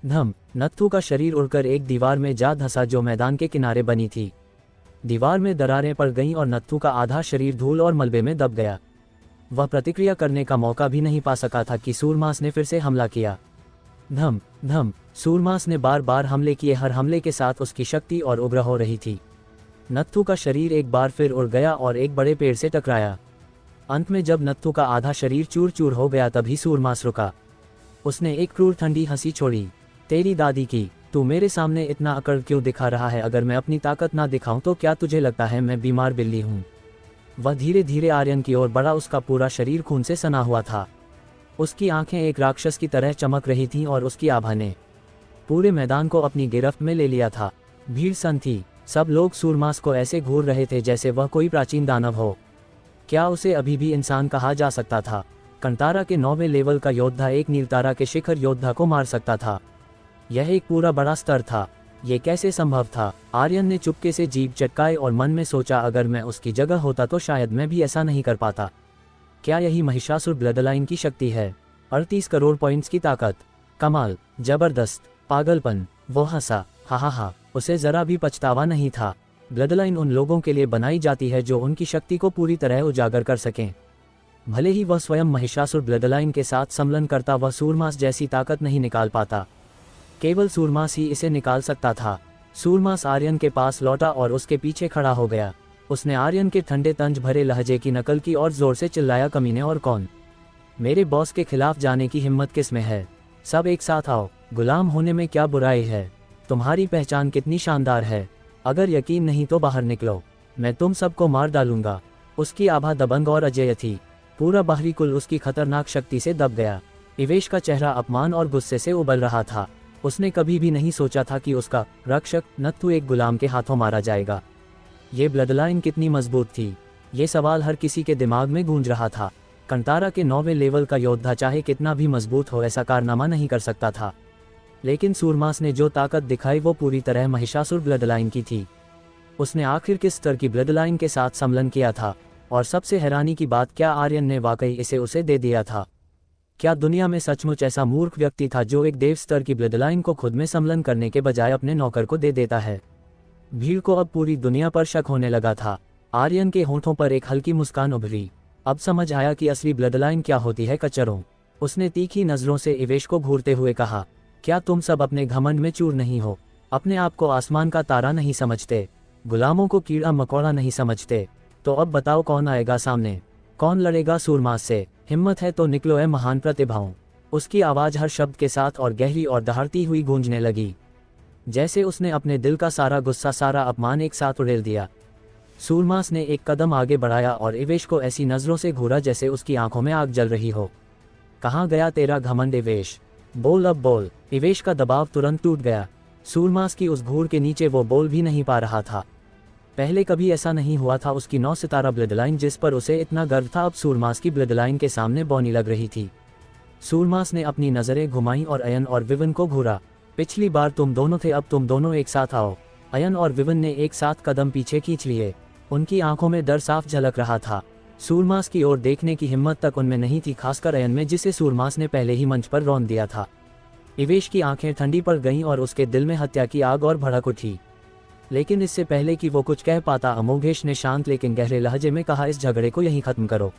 धम, नत्थु का शरीर उड़कर एक दीवार में जा धंसा जो मैदान के किनारे बनी थी। दीवार में दरारें पड़ गईं और नत्थु का आधा शरीर धूल और मलबे में दब गया। वह प्रतिक्रिया करने का मौका भी नहीं पा सका था कि सूरमास ने फिर से हमला किया। धम धम, सूरमास ने बार बार हमले किए, हर हमले के साथ उसकी शक्ति और उग्र हो रही थी। नत्थु का शरीर एक बार फिर उड़ गया और एक बड़े पेड़ से टकराया। अंत में जब नत्थु का आधा शरीर चूर चूर हो गया, तभी सूरमास रुका। उसने एक क्रूर ठंडी हंसी छोड़ी। तेरी दादी की, तू मेरे सामने इतना अकड़ क्यों दिखा रहा है? अगर मैं अपनी ताकत ना दिखाऊं तो क्या तुझे लगता है मैं बीमार बिल्ली हूं? वह धीरे धीरे आर्यन की ओर बढ़ा। उसका पूरा शरीर खून से सना हुआ था। उसकी आंखें एक राक्षस की तरह चमक रही थीं और उसकी आभा ने पूरे मैदान को अपनी गिरफ्त में ले लिया था। भीड़ सन थी। सब लोग सूरमास को ऐसे घूर रहे थे जैसे वह कोई प्राचीन दानव हो। क्या उसे अभी भी इंसान कहा जा सकता था? कंतारा के 9वें लेवल का योद्धा एक नीलतारा के शिखर योद्धा को मार सकता था। यह एक पूरा बड़ा स्तर था। ये कैसे संभव था? आर्यन ने चुपके से जीभ चटकाई और मन में सोचा, अगर मैं उसकी जगह होता तो शायद मैं भी ऐसा नहीं कर पाता। क्या यही महिषासुर ब्लडलाइन की शक्ति है? 38 करोड़ पॉइंट्स की ताकत, कमाल, जबरदस्त, पागलपन। वो हंसा। हा, उसे जरा भी पछतावा नहीं था। ब्लडलाइन उन लोगों के लिए बनाई जाती है जो उनकी शक्ति को पूरी तरह उजागर कर सकें। भले ही वह स्वयं महिषासुर ब्लडलाइन के साथ सम्मिलन करता, वह सूरमास जैसी ताकत नहीं निकाल पाता। केवल सूरमास ही इसे निकाल सकता था। सूरमास आर्यन के पास लौटा और उसके पीछे खड़ा हो गया। उसने आर्यन के ठंडे तंज भरे लहजे की नकल की और जोर से चिल्लाया, कमीने और कौन? मेरे बॉस के खिलाफ जाने की हिम्मत किस में है? सब एक साथ आओ। गुलाम होने में क्या बुराई है? तुम्हारी पहचान कितनी शानदार है। अगर यकीन नहीं तो बाहर निकलो, मैं तुम सबको मार डालूंगा। उसकी आभा दबंग और अजेय थी। पूरा बाहरी कुल उसकी खतरनाक शक्ति से दब गया। इवेश का चेहरा अपमान और गुस्से से उबल रहा था। उसने कभी भी नहीं सोचा था कि उसका रक्षक नत्थु एक गुलाम के हाथों मारा जाएगा। ये ब्लडलाइन कितनी मजबूत थी, ये सवाल हर किसी के दिमाग में गूंज रहा था। कंतारा के 9वें लेवल का योद्धा चाहे कितना भी मजबूत हो ऐसा कारनामा नहीं कर सकता था। लेकिन सूरमास ने जो ताकत दिखाई वो पूरी तरह महिषासुर ब्लडलाइन की थी। उसने आखिर किस स्तर की ब्लडलाइन के साथ सम्मिलन किया था, और सबसे हैरानी की बात, क्या आर्यन ने वाकई इसे उसे दे दिया था? क्या दुनिया में सचमुच ऐसा मूर्ख व्यक्ति था जो एक देव स्तर की ब्लडलाइन को खुद में सम्मिलन करने के बजाय अपने नौकर को दे देता है? भीड़ को अब पूरी दुनिया पर शक होने लगा था। आर्यन के होठों पर एक हल्की मुस्कान उभरी। अब समझ आया कि असली ब्लडलाइन क्या होती है, कचरों। उसने तीखी नजरों से इवेश को घूरते हुए कहा, क्या तुम सब अपने घमंड में चूर नहीं हो? अपने आप को आसमान का तारा नहीं समझते? गुलामों को कीड़ा मकोड़ा नहीं समझते? तो अब बताओ कौन आएगा सामने? कौन लड़ेगा सूरमास से? हिम्मत है तो निकलो ए महान प्रतिभाओं। उसकी आवाज हर शब्द के साथ और गहरी और दहाड़ती हुई गूंजने लगी, जैसे उसने अपने दिल का सारा गुस्सा, सारा अपमान एक साथ उड़ेल दिया। सूरमास ने एक कदम आगे बढ़ाया और इवेश को ऐसी नजरों से घूरा जैसे उसकी आंखों में आग जल रही हो। कहाँ गया तेरा घमंड इवेश? बोल, अब बोल। इवेश का दबाव तुरंत टूट गया। सूरमास की उस घूर के नीचे वो बोल भी नहीं पा रहा था। पहले कभी ऐसा नहीं हुआ था। उसकी 9 सितारा ब्लडलाइन जिस पर उसे इतना गर्व था, अब सूरमास की ब्लडलाइन के सामने बौनी लग रही थी। सूरमास ने अपनी नजरें घुमाई और अयन और विवन को घूरा। पिछली बार तुम दोनों थे, अब तुम दोनों एक साथ आओ। अयन और विवन ने एक साथ कदम पीछे खींच लिए। उनकी आंखों में डर साफ झलक रहा था। सूरमास की ओर देखने की हिम्मत तक उनमें नहीं थी, खासकर अयन में, जिसे सूरमास ने पहले ही मंच पर रौंद दिया था। इवेश की आंखें ठंडी पड़ गईं और उसके दिल में हत्या की आग और भड़क उठी। लेकिन इससे पहले कि वो कुछ कह पाता, अमोघेश ने शांत लेकिन गहरे लहजे में कहा, इस झगड़े को यहीं खत्म करो,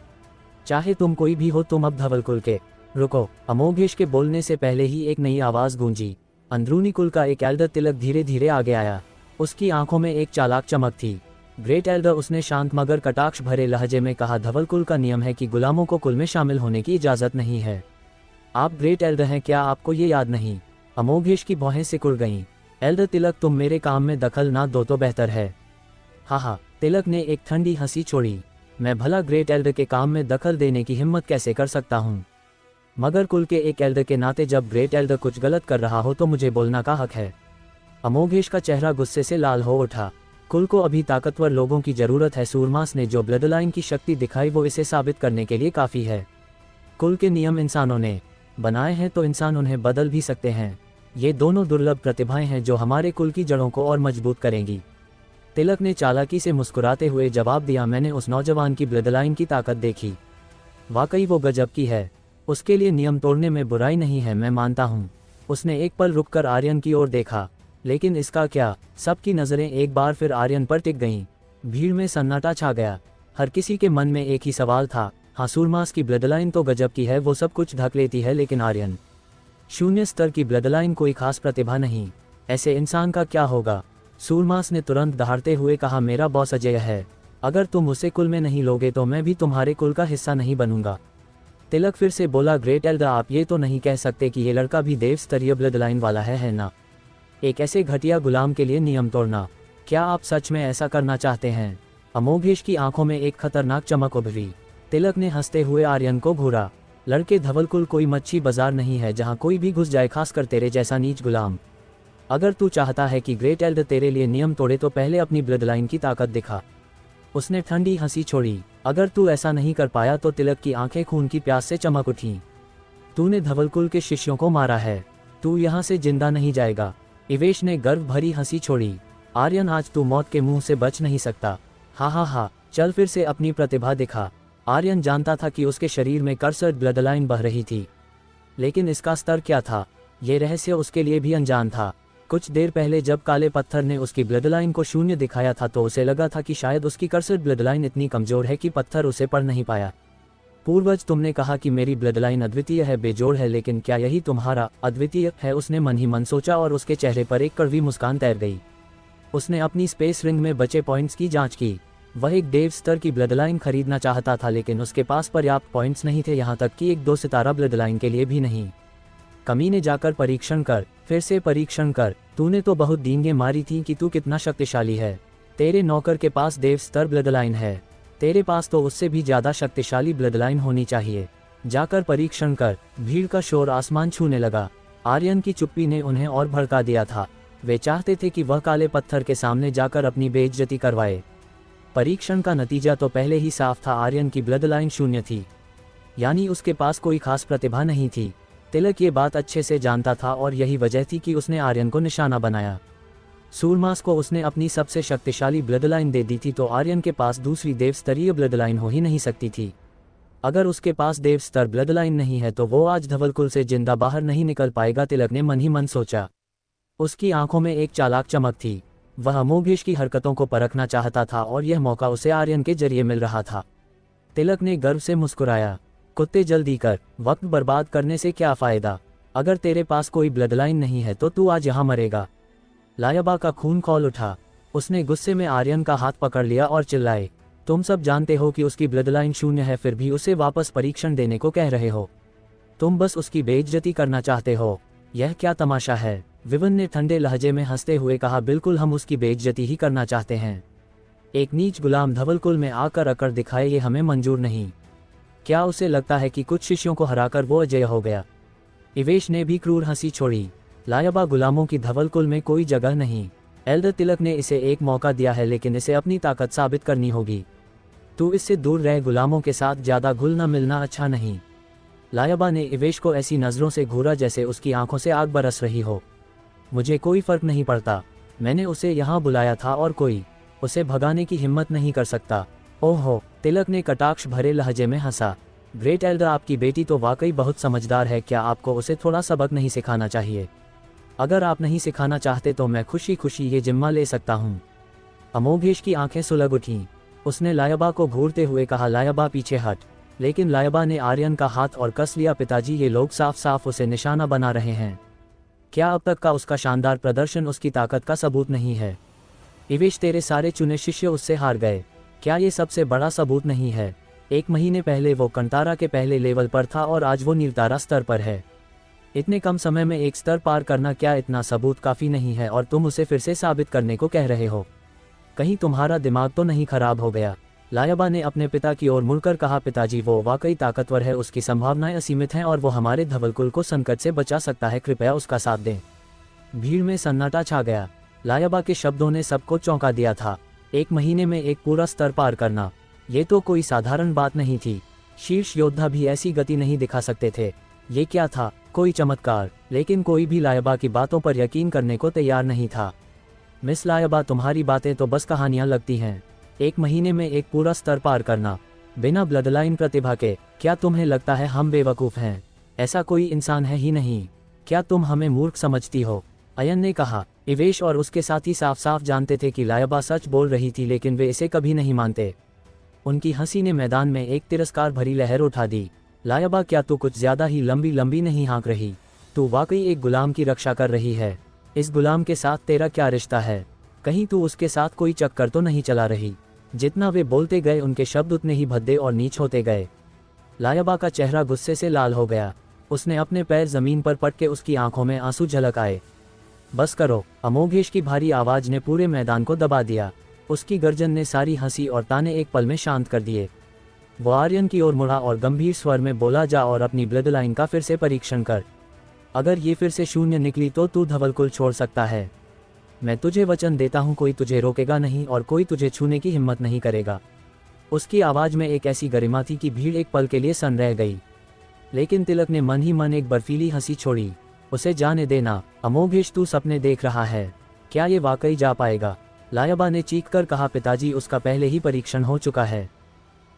चाहे तुम कोई भी हो, तुम अब धवलकुल के। रुको। अमोघेश के बोलने से पहले ही एक नई आवाज गूंजी। अंदरूनी कुल का एक एल्डर तिलक धीरे धीरे आगे आया। उसकी आंखों में एक चालाक चमक थी। ग्रेट एल्डर, उसने शांत मगर कटाक्ष भरे लहजे में कहा, धवलकुल का नियम है कि गुलामों को कुल में शामिल होने की इजाजत नहीं है। आप ग्रेट एल्डर हैं, क्या आपको ये याद नहीं? अमोघेश की भौहें सिकुड़ गईं। एल्डर तिलक, तुम मेरे काम में दखल ना दो तो बेहतर है। हा, तिलक ने एक ठंडी हंसी छोड़ी। मैं भला ग्रेट एल्डर के काम में दखल देने की हिम्मत कैसे कर सकता हूँ? मगर कुल के एक एल्डर के नाते जब ग्रेट एल्डर कुछ गलत कर रहा हो तो मुझे बोलना का हक है। अमोघेश का चेहरा गुस्से से लाल हो उठा। कुल को अभी ताकतवर लोगों की जरूरत है। सूरमास ने जो ब्लडलाइन की शक्ति दिखाई वो इसे साबित करने के लिए काफी है। कुल के नियम इंसानों ने बनाए हैं तो इंसान उन्हें बदल भी सकते हैं। ये दोनों दुर्लभ प्रतिभाएं हैं जो हमारे कुल की जड़ों को और मजबूत करेंगी। तिलक ने चालाकी से मुस्कुराते हुए जवाब दिया, मैंने उस नौजवान की ब्लडलाइन की ताकत देखी, वाकई वो गजब की है। उसके लिए नियम तोड़ने में बुराई नहीं है, मैं मानता हूँ। उसने एक पल रुककर आर्यन की ओर देखा, लेकिन इसका क्या? सबकी नज़रें एक बार फिर आर्यन पर टिक गईं। भीड़ में सन्नाटा छा गया। हर किसी के मन में एक ही सवाल था, हाँ, सूरमास की ब्लडलाइन तो गजब की है, वो सब कुछ ढक लेती है, लेकिन आर्यन? शून्य स्तर की ब्लडलाइन, कोई खास प्रतिभा नहीं। ऐसे इंसान का क्या होगा? सूरमास ने तुरंत दहाड़ते हुए कहा, मेरा बॉस अजेय है। अगर तुम उसे कुल में नहीं लोगे तो मैं भी तुम्हारे कुल का हिस्सा नहीं बनूंगा। तिलक फिर से बोला, ग्रेट एल्डर, आप ये तो नहीं कह सकते कि ये लड़का भी देव स्तरीय ब्लडलाइन वाला है ना? एक ऐसे घटिया गुलाम के लिए नियम तोड़ना, क्या आप सच में ऐसा करना चाहते हैं? अमोघेश की आंखों में एक खतरनाक चमक उभरी। तिलक ने हंसते हुए आर्यन को घूरा, लड़के, धवलकुल कोई मच्छी बाजार नहीं है जहां कोई भी घुस जाए, खासकर तेरे जैसा नीच गुलाम। अगर तू चाहता है कि ग्रेट एल्डर तेरे लिए नियम तोड़े तो पहले अपनी ब्लडलाइन की ताकत दिखा। उसने ठंडी हंसी छोड़ी। अगर तू ऐसा नहीं कर पाया तो तिलक की आंखें खून की प्यास से चमक उठीं। तूने धवलकुल के शिष्यों को मारा है, तू यहाँ से जिंदा नहीं जाएगा। इवेश ने गर्व भरी हंसी छोड़ी। आर्यन, आज तू मौत के मुंह से बच नहीं सकता। हा, चल फिर से अपनी प्रतिभा दिखा। आर्यन जानता था कि उसके शरीर में कर्सर ब्लडलाइन बह रही थी, लेकिन इसका स्तर क्या था, ये रहस्य उसके लिए भी अनजान था। कुछ देर पहले जब काले पत्थर ने उसकी ब्लडलाइन को शून्य दिखाया था तो उसे लगा था कि शायद उसकी कर्सर ब्लडलाइन इतनी कमजोर है कि पत्थर उसे पढ़ नहीं पाया। पूर्वज, तुमने कहा कि मेरी ब्लडलाइन अद्वितीय है, बेजोड़ है, लेकिन क्या यही तुम्हारा अद्वितीय है? उसने मन ही मन सोचा और उसके चेहरे पर एक कड़वी मुस्कान तैर गई। उसने अपनी स्पेस रिंग में बचे पॉइंट्स की जांच की। वह एक देव स्तर की ब्लड लाइन खरीदना चाहता था, लेकिन उसके पास पर्याप्त पॉइंट्स नहीं थे, यहाँ तक कि एक 2 सितारा ब्लड लाइन के लिए भी नहीं। कमीने, जाकर परीक्षण कर, फिर से परीक्षण कर। तूने तो बहुत डींगे मारी थी कि तू कितना शक्तिशाली है। तेरे नौकर के पास देव स्तर ब्लड लाइन है, तेरे पास तो उससे भी ज्यादा शक्तिशाली ब्लड लाइन होनी चाहिए। जाकर परीक्षण कर। भीड़ का शोर आसमान छूने लगा। आर्यन की चुप्पी ने उन्हें और भड़का दिया था। वे चाहते थे कि वह काले पत्थर के सामने जाकर अपनी बेइज्जती करवाए। परीक्षण का नतीजा तो पहले ही साफ था, आर्यन की ब्लड लाइन शून्य थी, यानी उसके पास कोई खास प्रतिभा नहीं थी। तिलक ये बात अच्छे से जानता था और यही वजह थी कि उसने आर्यन को निशाना बनाया। सूरमास को उसने अपनी सबसे शक्तिशाली ब्लड लाइन दे दी थी, तो आर्यन के पास दूसरी देव स्तरीय ब्लड लाइन हो ही नहीं सकती थी। अगर उसके पास देव स्तर ब्लड लाइन नहीं है तो वो आज धवलकुल से जिंदा बाहर नहीं निकल पाएगा, तिलक ने मन ही मन सोचा। उसकी आंखों में एक चालाक चमक थी। वह अमोघेश की हरकतों को परखना चाहता था और यह मौका उसे आर्यन के जरिए मिल रहा था। तिलक ने गर्व से मुस्कुराया। कुत्ते, जल्दी कर, वक्त बर्बाद करने से क्या फायदा। अगर तेरे पास कोई ब्लड लाइन नहीं है तो तू आज यहाँ मरेगा। लायबा का खून खौल उठा। उसने गुस्से में आर्यन का हाथ पकड़ लिया और चिल्लाए, तुम सब जानते हो कि उसकी ब्लड लाइन शून्य है, फिर भी उसे वापस परीक्षण देने को कह रहे हो। तुम बस उसकी बेइज्जती करना चाहते हो। यह क्या तमाशा है। विवन ने ठंडे लहजे में हंसते हुए कहा, बिल्कुल, हम उसकी बेइज्जती ही करना चाहते हैं। एक नीच गुलाम धवलकुल में आकर अकड़ दिखाए, ये हमें मंजूर नहीं। क्या उसे लगता है कि कुछ शिष्यों को हराकर वो अजय हो गया। इवेश ने भी क्रूर हंसी छोड़ी। लायबा, गुलामों की धवलकुल में कोई जगह नहीं। एल्डर तिलक ने इसे एक मौका दिया है, लेकिन इसे अपनी ताकत साबित करनी होगी। तू इससे दूर रह, गुलामों के साथ ज्यादा घुलना मिलना अच्छा नहीं। लायबा ने इवेश को ऐसी नजरों से घूरा जैसे उसकी आंखों से आग बरस रही हो। मुझे कोई फर्क नहीं पड़ता। मैंने उसे यहाँ बुलाया था और कोई उसे भगाने की हिम्मत नहीं कर सकता। ओहो, तिलक ने कटाक्ष भरे लहजे में हंसा। ग्रेट एल्डर, आपकी बेटी तो वाकई बहुत समझदार है। क्या आपको उसे थोड़ा सबक नहीं सिखाना चाहिए। अगर आप नहीं सिखाना चाहते तो मैं खुशी खुशी ये जिम्मा ले सकता हूँ। अमोघेश की आंखें सुलग उठीं। उसने लायबा को घूरते हुए कहा, लायबा पीछे हट। लेकिन लायबा ने आर्यन का हाथ और कस लिया। पिताजी, ये लोग साफ साफ उसे निशाना बना रहे हैं। क्या अब तक का उसका शानदार प्रदर्शन उसकी ताकत का सबूत नहीं है। इवेश, तेरे सारे चुने शिष्य उससे हार गए। क्या ये सबसे बड़ा सबूत नहीं है। 1 महीने पहले वो कंतारा के पहले लेवल पर था और आज वो नीलतारा स्तर पर है। इतने कम समय में एक स्तर पार करना, क्या इतना सबूत काफी नहीं है और तुम उसे फिर से साबित करने को कह रहे हो। कहीं तुम्हारा दिमाग तो नहीं खराब हो गया। लायबा ने अपने पिता की ओर मुड़कर कहा, पिताजी, वो वाकई ताकतवर है, उसकी संभावनाएं असीमित हैं और वो हमारे धवलकुल को संकट से बचा सकता है, कृपया उसका साथ दें। भीड़ में सन्नाटा छा गया। लायबा के शब्दों ने सबको चौंका दिया था। 1 महीने में एक पूरा स्तर पार करना, ये तो कोई साधारण बात नहीं थी। शीर्ष योद्धा भी ऐसी गति नहीं दिखा सकते थे। ये क्या था, कोई चमत्कार। लेकिन कोई भी लायबा की बातों पर यकीन करने को तैयार नहीं था। मिस लायबा, तुम्हारी बातें तो बस कहानियां लगती हैं। 1 महीने में एक पूरा स्तर पार करना, बिना ब्लड लाइन प्रतिभा के। क्या तुम्हें लगता है हम बेवकूफ़ हैं। ऐसा कोई इंसान है ही नहीं। क्या तुम हमें मूर्ख समझती हो। अयन ने कहा। इवेश और उसके साथी साफ साफ जानते थे कि लायबा सच बोल रही थी, लेकिन वे इसे कभी नहीं मानते। उनकी हंसी ने मैदान में एक तिरस्कार भरी लहर उठा दी। लायबा, क्या तू कुछ ज्यादा ही लंबी लंबी नहीं हाँक रही। तू वाकई एक गुलाम की रक्षा कर रही है। इस गुलाम के साथ तेरा क्या रिश्ता है। कहीं तू उसके साथ कोई चक्कर तो नहीं चला रही। जितना वे बोलते गए उनके शब्द उतने ही भद्दे और नीच होते गए। लायबा का चेहरा गुस्से से लाल हो गया। उसने अपने पैर जमीन पर पटके उसकी आंखों में आंसू झलक आए। बस करो। अमोघेश की भारी आवाज ने पूरे मैदान को दबा दिया। उसकी गर्जन ने सारी हंसी और ताने एक पल में शांत कर दिए। वो आर्यन की ओर मुड़ा और गंभीर स्वर में बोला, जा और अपनी ब्लड लाइन का फिर से परीक्षण कर। अगर ये फिर से शून्य निकली तो तू धवलकुल छोड़ सकता है। मैं तुझे वचन देता हूँ, कोई तुझे रोकेगा नहीं और कोई तुझे छूने की हिम्मत नहीं करेगा। उसकी आवाज में एक ऐसी गरिमा थी कि भीड़ एक पल के लिए सन रह गई। लेकिन तिलक ने मन ही मन एक बर्फीली हंसी छोड़ी। उसे जाने देना। अमोघेश, तू सपने देख रहा है। क्या ये वाकई जा पाएगा। लायबा ने चीख कर कहा, पिताजी, उसका पहले ही परीक्षण हो चुका है।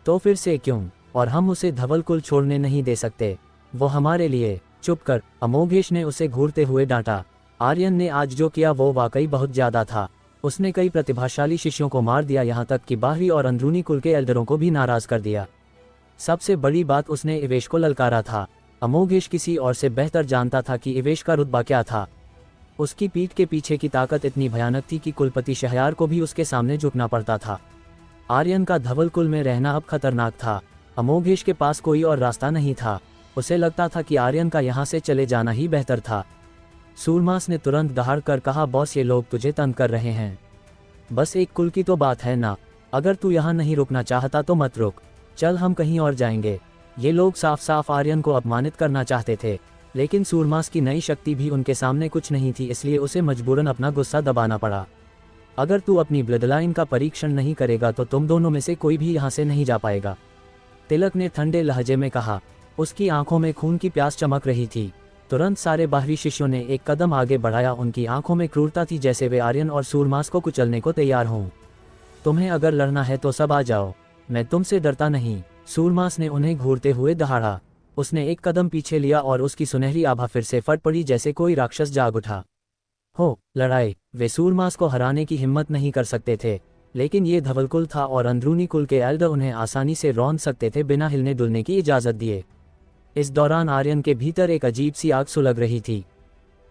तो फिर से क्यों। और हम उसे धवलकुल छोड़ने नहीं दे सकते। वो हमारे लिए। चुप कर। अमोघेश ने उसे घूरते हुए डांटा। आर्यन ने आज जो किया वो वाकई बहुत ज्यादा था। उसने कई प्रतिभाशाली शिष्यों को मार दिया, यहाँ तक कि बाहरी और अंदरूनी कुल के एल्डरों को भी नाराज कर दिया। सबसे बड़ी बात, उसने इवेश को ललकारा था। अमोघेश किसी और से बेहतर जानता था कि इवेश का रुतबा क्या था। उसकी पीठ के पीछे की ताकत इतनी भयानक थी कि कुलपति शहरयार को भी उसके सामने झुकना पड़ता था। आर्यन का धवलकुल में रहना अब खतरनाक था। अमोघेश के पास कोई और रास्ता नहीं था। उसे लगता था कि आर्यन का यहाँ से चले जाना ही बेहतर था। सूरमास ने तुरंत दहाड़ कर कहा, बॉस ये लोग तुझे तंग कर रहे हैं। बस एक कुल की तो बात है ना, अगर तू यहाँ नहीं रुकना चाहता तो मत रुक, चल हम कहीं और जाएंगे। ये लोग साफ साफ आर्यन को अपमानित करना चाहते थे, लेकिन सूरमास की नई शक्ति भी उनके सामने कुछ नहीं थी, इसलिए उसे मजबूरन अपना गुस्सा दबाना पड़ा। अगर तू अपनी ब्लडलाइन का परीक्षण नहीं करेगा तो तुम दोनों में से कोई भी यहाँ से नहीं जा पाएगा, तिलक ने ठंडे लहजे में कहा। उसकी आंखों में खून की प्यास चमक रही थी। तुरंत सारे बाहरी शिष्यों ने एक कदम आगे बढ़ाया। उनकी आंखों में क्रूरता थी, जैसे वे आर्यन और सूरमास को कुचलने को तैयार हों। तुम्हें अगर लड़ना है तो सब आ जाओ, मैं तुमसे डरता नहीं। सूरमास ने उन्हें घूरते हुए दहाड़ा। उसने एक कदम पीछे लिया और उसकी सुनहरी आभा फिर से फट पड़ी, जैसे कोई राक्षस जाग उठा हो। लड़ाई। वे सूरमास को हराने की हिम्मत नहीं कर सकते थे, लेकिन ये धवलकुल था और अंदरूनी कुल के एल्डर उन्हें आसानी से रौंद सकते थे बिना हिलने डुलने की इजाज़त दिए। इस दौरान आर्यन के भीतर एक अजीब सी आग सुलग रही थी।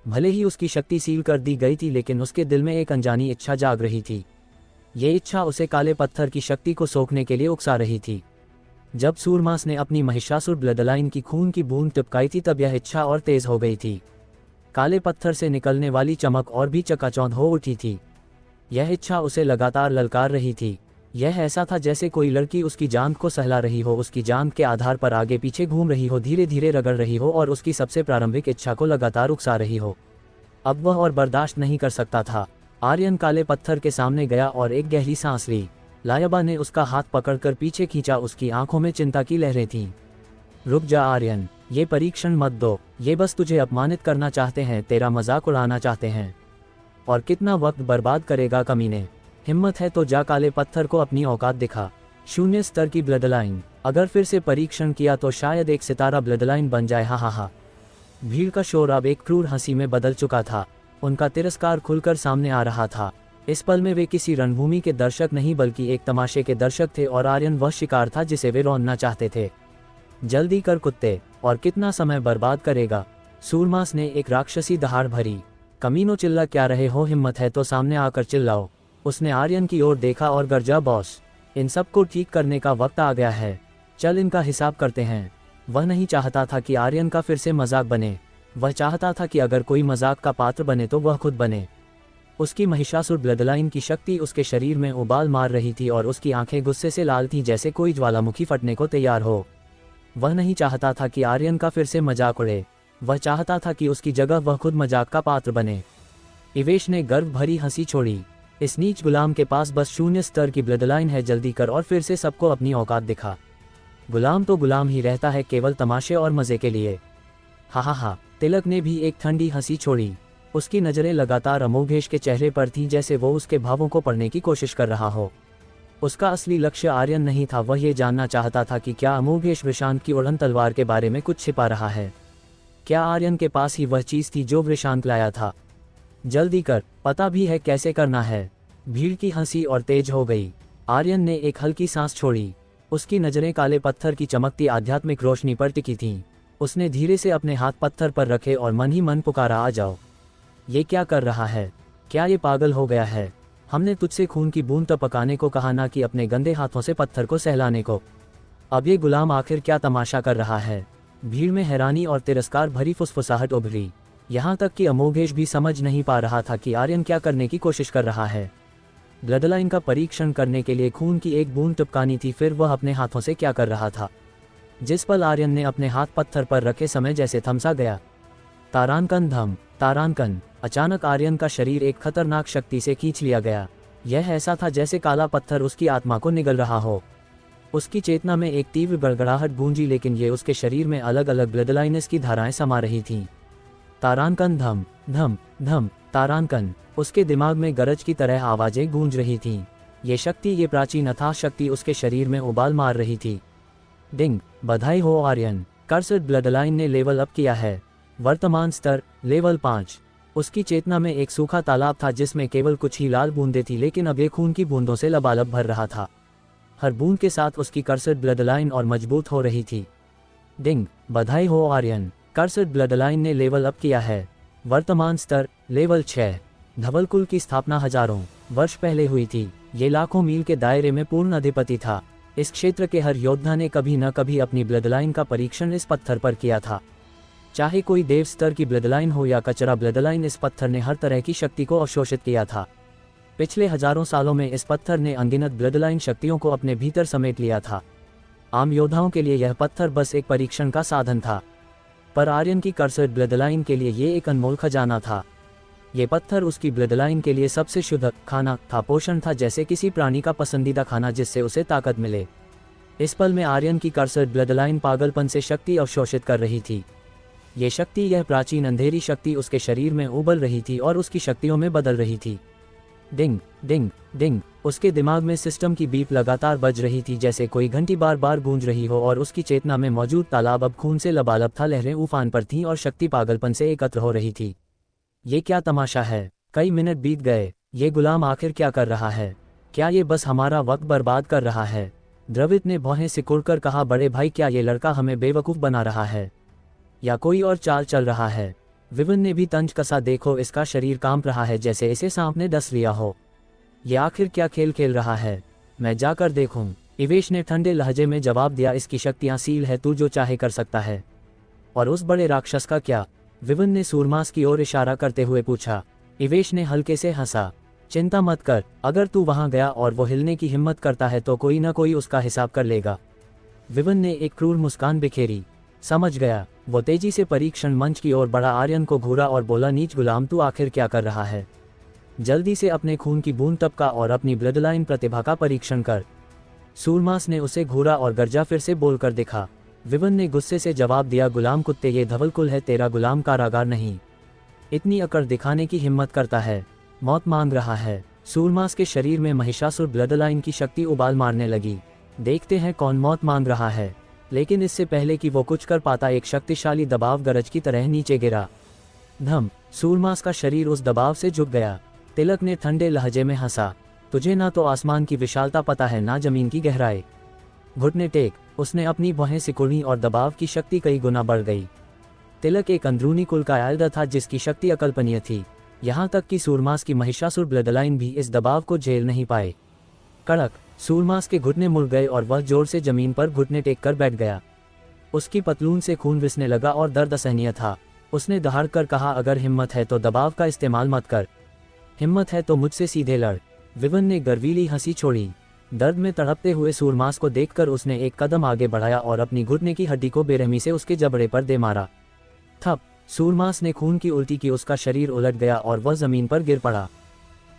भले ही उसकी शक्ति सील कर दी गई थी, लेकिन उसके दिल में एक अनजानी इच्छा जाग रही थी। ये इच्छा उसे काले पत्थर की शक्ति को सोखने के लिए उकसा रही थी। जब सूरमास ने अपनी महिषासुर ब्लडलाइन की खून की बूंद टिपकाई थी, तब यह इच्छा और तेज हो गई थी। काले पत्थर से निकलने वाली चमक और भी चकाचौंध हो उठी थी। यह इच्छा उसे लगातार ललकार रही थी। यह ऐसा था जैसे कोई लड़की उसकी जांघ को सहला रही हो, उसकी जांघ के आधार पर आगे पीछे घूम रही हो, धीरे धीरे रगड़ रही हो और उसकी सबसे प्रारंभिक इच्छा को लगातार उकसा रही हो। अब वह और बर्दाश्त नहीं कर सकता था। आर्यन काले पत्थर के सामने गया और एक गहरी सांस ली। लायबा ने उसका हाथ पकड़कर पीछे खींचा। उसकी आंखों में चिंता की लहरें थीं। रुक जा आर्यन, ये परीक्षण मत दो। ये बस तुझे अपमानित करना चाहते हैं, तेरा मजाक उड़ाना चाहते हैं। और कितना वक्त बर्बाद करेगा कमीने। हिम्मत है तो जा काले पत्थर को अपनी औकात दिखा। 0 स्तर की ब्लडलाइन, अगर फिर से परीक्षण किया तो शायद एक सितारा ब्लडलाइन बन जाए। हा हा हा। भीड़ का शोर अब एक क्रूर हंसी में बदल चुका था। उनका तिरस्कार खुलकर सामने आ रहा था। इस पल में वे किसी रणभूमि के दर्शक नहीं बल्कि एक तमाशे के दर्शक थे, और आर्यन वह शिकार था जिसे वे रौंदना चाहते थे। जल्दी कर कुत्ते, और कितना समय बर्बाद करेगा। सूरमास ने एक राक्षसी दहाड़ भरी। कमीनो चिल्ला क्या रहे हो, हिम्मत है तो सामने आकर चिल्लाओ। उसने आर्यन की ओर देखा और गरजा, बॉस इन सब को ठीक करने का वक्त आ गया है, चल इनका हिसाब करते हैं। वह नहीं चाहता था कि आर्यन का फिर से मजाक बने। वह चाहता था कि अगर कोई मजाक का पात्र बने तो वह खुद बने। उसकी महिषासुर ब्लडलाइन की शक्ति उसके शरीर में उबाल मार रही थी और उसकी आंखें गुस्से से लाल थीं, जैसे कोई ज्वालामुखी फटने को तैयार हो। वह नहीं चाहता था कि आर्यन का फिर से मजाक उड़े। वह चाहता था कि उसकी जगह वह खुद मजाक का पात्र बने। इवेश ने गर्व भरी हंसी छोड़ी। इस नीच गुलाम के पास बस 0 स्तर की ब्लडलाइन है, जल्दी कर और फिर से सबको अपनी औकात दिखा। गुलाम तो गुलाम ही रहता है, केवल तमाशे और मजे के लिए। हा हा हा। तिलक ने भी एक ठंडी हंसी छोड़ी। उसकी नज़रें लगातार अमोघेश के चेहरे पर थीं, जैसे वो उसके भावों को पढ़ने की कोशिश कर रहा हो। उसका असली लक्ष्य आर्यन नहीं था। वह ये जानना चाहता था कि क्या अमोघेश वृषांत की उड़न तलवार के बारे में कुछ छिपा रहा है। क्या आर्यन के पास ही वह चीज़ थी जो वृषांत लाया था। जल्दी कर, पता भी है कैसे करना है। भीड़ की हंसी और तेज हो गई। आर्यन ने एक हल्की सांस छोड़ी। उसकी नज़रें काले पत्थर की चमकती आध्यात्मिक रोशनी पर टिकी थीं। उसने धीरे से अपने हाथ पत्थर पर रखे और मन ही मन पुकारा, आ जाओ। ये क्या कर रहा है? क्या ये पागल हो गया है? हमने तुझसे खून की बूंद टपकाने को कहा, ना कि अपने गंदे हाथों से पत्थर को सहलाने को। अब ये गुलाम आखिर क्या तमाशा कर रहा है? भीड़ में हैरानी और तिरस्कार भरी फुसफुसाहट उभरी। यहाँ तक कि अमोघेश भी समझ नहीं पा रहा था कि आर्यन क्या करने की कोशिश कर रहा है। ब्लडलाइन का परीक्षण करने के लिए खून की एक बूंद टपकानी थी, फिर वह अपने हाथों से क्या कर रहा था? जिस पल आर्यन ने अपने हाथ पत्थर पर रखे, समय जैसे थमसा गया। तारांकन धम तारांकन। अचानक आर्यन का शरीर एक खतरनाक शक्ति से खींच लिया गया। यह ऐसा था जैसे काला पत्थर उसकी आत्मा को निगल रहा हो। उसकी चेतना में एक तीव्र गड़गड़ाहट गूंजी, लेकिन ये उसके शरीर में अलग अलग ब्लडलाइन्स की धाराएं समा रही थीं। तारांकन धम धम धम तारांकन। उसके दिमाग में गरज की तरह आवाजें गूंज रही थीं। ये शक्ति, ये प्राचीन अथाह शक्ति उसके शरीर में उबाल मार रही थी। डिंग, बधाई हो आर्यन, कर्सड ब्लडलाइन ने लेवल अप किया है। वर्तमान स्तर लेवल 5। उसकी चेतना में एक सूखा तालाब था जिसमें केवल कुछ ही लाल बूंदें थी, लेकिन अब ये खून की बूंदों से लबालब भर रहा था। हर बूंद के साथ उसकी कर्सड ब्लडलाइन और मजबूत हो रही थी। डिंग, बधाई हो आर्यन, कर्सड ब्लडलाइन ने लेवल अप किया है। वर्तमान स्तर लेवल 6। धवलकुल की स्थापना हजारों वर्ष पहले हुई थी। ये लाखों मील के दायरे में पूर्ण अधिपति था। इस क्षेत्र के हर योद्धा ने कभी न कभी अपनी ब्लडलाइन का परीक्षण इस पत्थर पर किया था। चाहे कोई देव स्तर की ब्लडलाइन हो या कचरा ब्लडलाइन, इस पत्थर ने हर तरह की शक्ति को अवशोषित किया था। पिछले हजारों सालों में इस पत्थर ने अनगिनत ब्लडलाइन शक्तियों को अपने भीतर समेट लिया था। आम योद्धाओं के लिए यह पत्थर बस एक परीक्षण का साधन था, पर आर्यन की कर्सर ब्लडलाइन के लिए ये एक अनमोल खजाना था। ये पत्थर उसकी ब्लडलाइन के लिए सबसे शुद्ध खाना था, पोषण था, जैसे किसी प्राणी का पसंदीदा खाना जिससे उसे ताकत मिले। इस पल में आर्यन की कर्सर ब्लडलाइन पागलपन से शक्ति अवशोषित कर रही थी। ये शक्ति, यह प्राचीन अंधेरी शक्ति उसके शरीर में उबल रही थी और उसकी शक्तियों में बदल रही थी। डिंग डिंग डिंग, उसके दिमाग में सिस्टम की बीप लगातार बज रही थी, जैसे कोई घंटी बार बार गूंज रही हो, और उसकी चेतना में मौजूद तालाब अब खून से लबालब था। लहरें उफान पर थीं और शक्ति पागलपन से एकत्र हो रही थी। ये क्या तमाशा है? कई मिनट बीत गए। ये गुलाम आखिर क्या कर रहा है? क्या ये बस हमारा वक्त बर्बाद कर रहा है? द्रविड ने भौहें सिकुड़कर कहा, बड़े भाई, क्या ये लड़का हमें बेवकूफ़ बना रहा है या कोई और चाल चल रहा है? विवन ने भी तंज कसा, देखो, इसका शरीर कांप रहा है जैसे इसे सांप ने डस लिया हो। ये आखिर क्या खेल खेल रहा है? मैं जाकर देखूं। इवेश ने ठंडे लहजे में जवाब दिया, इसकी शक्तियां सील है, तू जो चाहे कर सकता है। और उस बड़े राक्षस का क्या? विवन ने सूरमास की ओर इशारा करते हुए पूछा। इवेश ने हल्के से हंसा, चिंता मत कर, अगर तू वहां गया और वो हिलने की हिम्मत करता है तो कोई ना कोई उसका हिसाब कर लेगा। विवन ने एक क्रूर मुस्कान बिखेरी। समझ गया। वो तेजी से परीक्षण मंच की ओर बढ़ा, आर्यन को घूरा और बोला, नीच गुलाम, तू आखिर क्या कर रहा है? जल्दी से अपने खून की बूंद टपका और अपनी ब्लडलाइन प्रतिभा का परीक्षण कर। सूरमास ने उसे घूरा और गर्जा फिर से बोलकर दिखा। विवन ने गुस्से से जवाब दिया, गुलाम कुत्ते, ये धवलकुल है, तेरा गुलाम कारागार नहीं। इतनी अकड़ दिखाने की हिम्मत करता है, मौत मांग रहा है। सूरमास के शरीर में महिषासुर ब्लडलाइन की शक्ति उबाल मारने लगी। देखते हैं कौन मौत मांग रहा है। लेकिन इससे पहले कि वो कुछ कर पाता, एक शक्तिशाली दबाव गरज की तरह नीचे गिरा। धम, सूरमास का शरीर उस दबाव से झुक गया। तिलक ने ठंडे लहजे में हंसा, तुझे ना तो आसमान की विशालता पता है, ना जमीन की गहराई। घुटने टेक। उसने अपनी भौहें सिकुड़ी और दबाव की शक्ति कई गुना बढ़ गई। तिलक एक अंदरूनी कुल का आयदा था जिसकी शक्ति अकल्पनीय थी। यहाँ तक कि सूरमास की महिषासुर ब्लडलाइन भी इस दबाव को झेल नहीं पाए। कड़क। सूरमास के घुटने मुड़ गए और वह जोर से जमीन पर घुटने टेक कर बैठ गया। उसकी पतलून से खून रिसने लगा और दर्द असहनीय था। उसने दहाड़ कर कहा, अगर हिम्मत है तो दबाव का इस्तेमाल मत कर, हिम्मत है तो मुझसे सीधे लड़। विवन ने गर्वीली हंसी छोड़ी। दर्द में तड़पते हुए सूरमास को देखकर उसने एक कदम आगे बढ़ाया और अपनी घुटने की हड्डी को बेरहमी से उसके जबड़े पर दे मारा। थप। सूरमास ने खून की उल्टी की, उसका शरीर उलट गया और वह जमीन पर गिर पड़ा।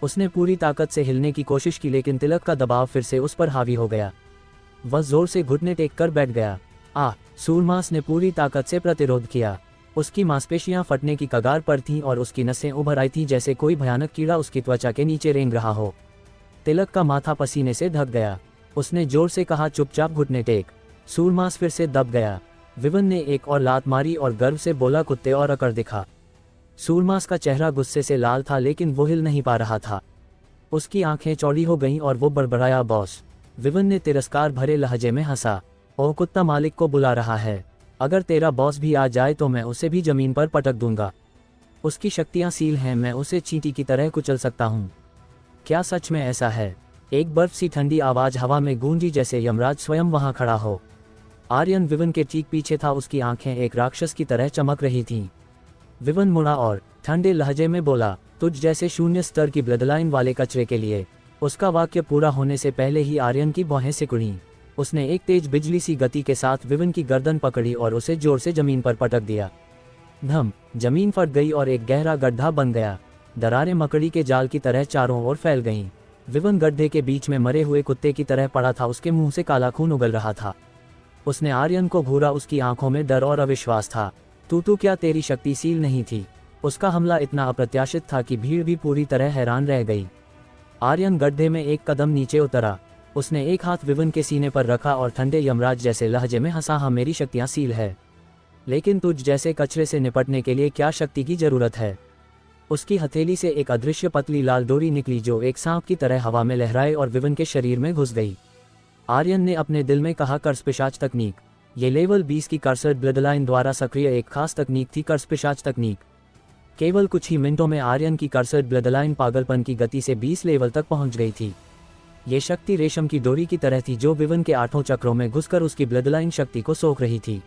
उसने पूरी ताकत से हिलने की कोशिश की, लेकिन तिलक का दबाव फिर से उस पर हावी हो गया। वह जोर से घुटने टेक कर बैठ गया। सूरमास ने पूरी ताकत से प्रतिरोध किया। उसकी मांसपेशियां फटने की कगार पर थीं और उसकी नसें उभर आई थीं, जैसे कोई भयानक कीड़ा उसकी त्वचा के नीचे रेंग रहा हो। तिलक का माथा पसीने से ढक गया। उसने जोर से कहा, चुपचाप घुटने टेक। सूरमास फिर से दब गया। विवन ने एक और लात मारी और गर्व से बोला, कुत्ते, और अकड़ दिखा। सूरमास का चेहरा गुस्से से लाल था, लेकिन वो हिल नहीं पा रहा था। उसकी आंखें चौड़ी हो गईं और वो बड़बड़ाया, बॉस। विवन ने तिरस्कार भरे लहजे में हंसा, ओ कुत्ता, मालिक को बुला रहा है। अगर तेरा बॉस भी आ जाए तो मैं उसे भी जमीन पर पटक दूंगा। उसकी शक्तियां सील हैं, मैं उसे चींटी की तरह कुचल सकता हूँ। क्या सच में ऐसा है? एक बर्फ सी ठंडी आवाज हवा में गूंजी, जैसे यमराज स्वयं वहां खड़ा हो। आर्यन विवन के ठीक पीछे था। उसकी आंखें एक राक्षस की तरह चमक रही थीं। विवन मुड़ा और ठंडे लहजे में बोला, तुझ जैसे शून्य स्तर की ब्लडलाइन वाले कचरे के लिए। उसका वाक्य पूरा होने से पहले ही आर्यन की भौहें सिकुड़ीं। उसने एक तेज बिजली सी गति के साथ विवन की गर्दन पकड़ी और उसे जोर से जमीन पर पटक दिया। धम। जमीन फट गई और एक गहरा गड्ढा बन गया। दरारें मकड़ी के जाल की तरह चारों ओर फैल गईं। विवन गड्ढे के बीच में मरे हुए कुत्ते की तरह पड़ा था। उसके मुंह से काला खून उगल रहा था। उसने आर्यन को घूरा। उसकी आंखों में डर और अविश्वास था। तू क्या तेरी शक्ति सील नहीं थी? उसका हमला इतना अप्रत्याशित था कि भीड़ भी पूरी तरह हैरान रह गई। आर्यन गड्ढे में एक कदम नीचे उतरा। उसने एक हाथ विवन के सीने पर रखा और ठंडे यमराज जैसे लहजे में हंसा, हाँ, मेरी शक्तियां सील है, लेकिन तुझ जैसे कचरे से निपटने के लिए क्या शक्ति की जरूरत है? उसकी हथेली से एक अदृश्य पतली लाल डोरी निकली जो एक सांप की तरह हवा में लहराए और विवन के शरीर में घुस गई। आर्यन ने अपने दिल में कहा, कर्स पिशाच तकनीक। ये लेवल 20 की कर्सर ब्लडलाइन द्वारा सक्रिय एक खास तकनीक थी, कर्स पिशाच तकनीक। केवल कुछ ही मिनटों में आर्यन की कर्सर ब्लडलाइन पागलपन की गति से 20 लेवल तक पहुंच गई थी। ये शक्ति रेशम की डोरी की तरह थी जो विवन के 8 चक्रों में घुसकर उसकी ब्लडलाइन शक्ति को सोख रही थी।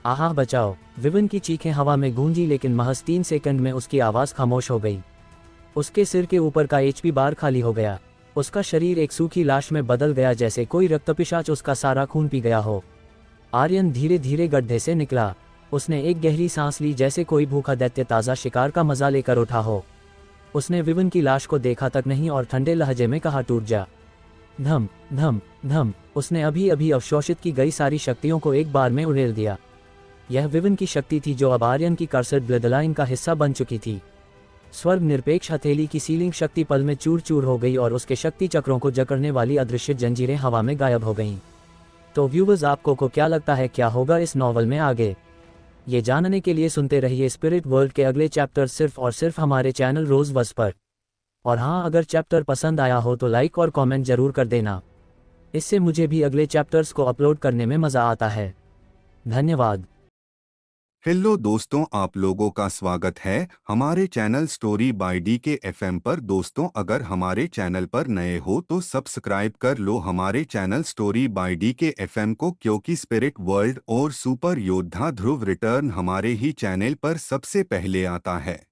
आहा बचाओ! विवन की चीखें हवा में गूंजी, लेकिन महज 3 सेकंड में उसकी आवाज़ खामोश हो गई। उसके सिर के ऊपर का HP बार खाली हो गया। उसका शरीर एक सूखी लाश में बदल गया, जैसे कोई रक्तपिशाच उसका सारा खून पी गया हो। आर्यन धीरे धीरे गड्ढे से निकला। उसने एक गहरी सांस ली, जैसे कोई भूखा दैत्य ताज़ा शिकार का मजा लेकर उठा हो। उसने विवन की लाश को देखा तक नहीं और ठंडे लहजे में कहा, टूट जा। धम धम धम। उसने अभी अभी अवशोषित की गई सारी शक्तियों को एक बार में उड़ेल दिया। यह विवन की शक्ति थी जो अब आर्यन की कर्सर ब्लडलाइन का हिस्सा बन चुकी थी। स्वर्ग निरपेक्ष हथेली की सीलिंग शक्ति पल में चूर चूर हो गई और उसके शक्ति चक्रों को जकड़ने वाली अदृश्य जंजीरें हवा में गायब हो गईं। तो व्यूवर्स, आपको को क्या लगता है क्या होगा इस नॉवल में आगे? ये जानने के लिए सुनते रहिए स्पिरिट वर्ल्ड के अगले चैप्टर सिर्फ और सिर्फ हमारे चैनल रोज बस पर। और हाँ, अगर चैप्टर पसंद आया हो तो लाइक और कमेंट जरूर कर देना। इससे मुझे भी अगले चैप्टर्स को अपलोड करने में मज़ा आता है। धन्यवाद। हेलो दोस्तों, आप लोगों का स्वागत है हमारे channel story by DK FM पर। दोस्तों, अगर हमारे चैनल पर नए हो तो सब्सक्राइब कर लो हमारे channel story by DK FM को, क्योंकि स्पिरिट वर्ल्ड और सुपर योद्धा ध्रुव रिटर्न हमारे ही चैनल पर सबसे पहले आता है।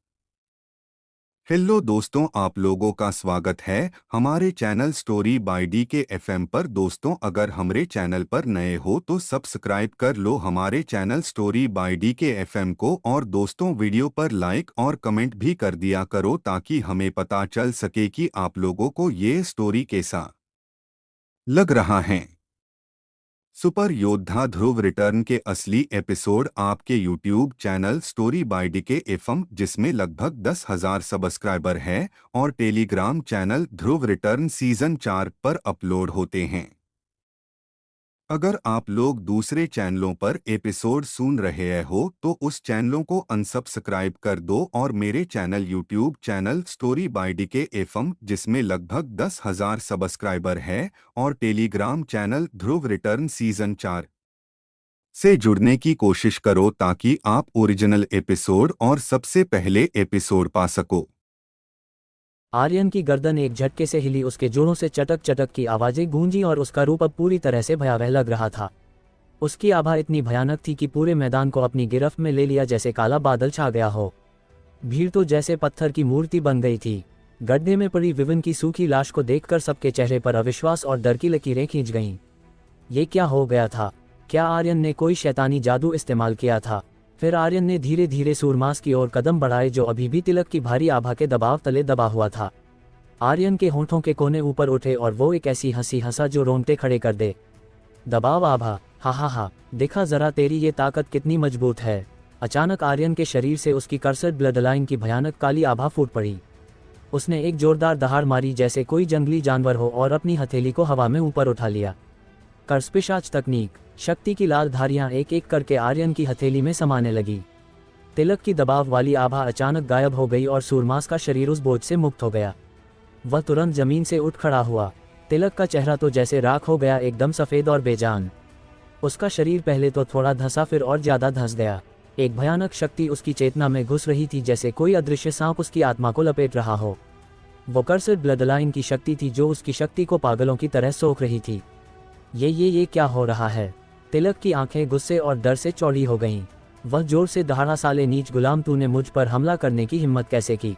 हेलो दोस्तों, आप लोगों का स्वागत है हमारे channel story by DK FM पर। दोस्तों, अगर हमारे चैनल पर नए हो तो सब्सक्राइब कर लो हमारे channel story by DK FM को, और दोस्तों वीडियो पर लाइक और कमेंट भी कर दिया करो ताकि हमें पता चल सके कि आप लोगों को ये स्टोरी कैसा लग रहा है। सुपर योद्धा ध्रुव रिटर्न के असली एपिसोड आपके YouTube channel story by DK FM, जिसमें लगभग 10,000 सब्सक्राइबर हैं, और टेलीग्राम चैनल ध्रुव रिटर्न सीजन 4 पर अपलोड होते हैं। अगर आप लोग दूसरे चैनलों पर एपिसोड सुन रहे हो तो उस चैनलों को अनसब्सक्राइब कर दो और मेरे channel YouTube channel story by DK FM, जिसमें लगभग 10,000 सब्सक्राइबर है, और टेलीग्राम चैनल ध्रुव रिटर्न सीजन 4 से जुड़ने की कोशिश करो ताकि आप ओरिजिनल एपिसोड और सबसे पहले एपिसोड पा सको। आर्यन की गर्दन एक झटके से हिली, उसके जोड़ों से चटक चटक की आवाजें गूंजी और उसका रूप अब पूरी तरह से भयावह लग रहा था। उसकी आभा इतनी भयानक थी कि पूरे मैदान को अपनी गिरफ्त में ले लिया, जैसे काला बादल छा गया हो। भीड़ तो जैसे पत्थर की मूर्ति बन गई थी। गड्ढे में पड़ी विवन की सूखी लाश को देखकर सबके चेहरे पर अविश्वास और डर की लकीरें खींच गईं। ये क्या हो गया था? क्या आर्यन ने कोई शैतानी जादू इस्तेमाल किया था? फिर आर्यन ने धीरे धीरे सूरमास की ओर कदम बढ़ाए, जो अभी भी तिलक की भारी आभा के दबाव तले दबा हुआ था। आर्यन के होंठों के कोने ऊपर उठे और वो एक ऐसी हंसी हंसा जो रोंगटे खड़े कर दे। दबाव आभा, हा हा हा, देखा जरा तेरी ये ताकत कितनी मजबूत है। अचानक आर्यन के शरीर से उसकी कर्सर ब्लडलाइन की भयानक काली आभा फूट पड़ी। उसने एक जोरदार दहाड़ मारी, जैसे कोई जंगली जानवर हो, और अपनी हथेली को हवा में ऊपर उठा लिया। कर्सपिशाच तकनीक। शक्ति की लाल धारियां एक एक करके आर्यन की हथेली में समाने लगी। तिलक की दबाव वाली आभा अचानक गायब हो गई और सूरमास का शरीर उस बोझ से मुक्त हो गया। वह तुरंत जमीन से उठ खड़ा हुआ। तिलक का चेहरा तो जैसे राख हो गया, एकदम सफ़ेद और बेजान। उसका शरीर पहले तो थोड़ा धंसा, फिर और ज़्यादा धंस गया। एक भयानक शक्ति उसकी चेतना में घुस रही थी, जैसे कोई अदृश्य सांप उसकी आत्मा को लपेट रहा हो। वो कर्सर ब्लडलाइन की शक्ति थी जो उसकी शक्ति को पागलों की तरह सोख रही थी। ये क्या हो रहा है? तिलक की आंखें गुस्से और डर से चौड़ी हो गईं। वह जोर से दहाड़ा, साले नीच गुलाम, तूने मुझ पर हमला करने की हिम्मत कैसे की?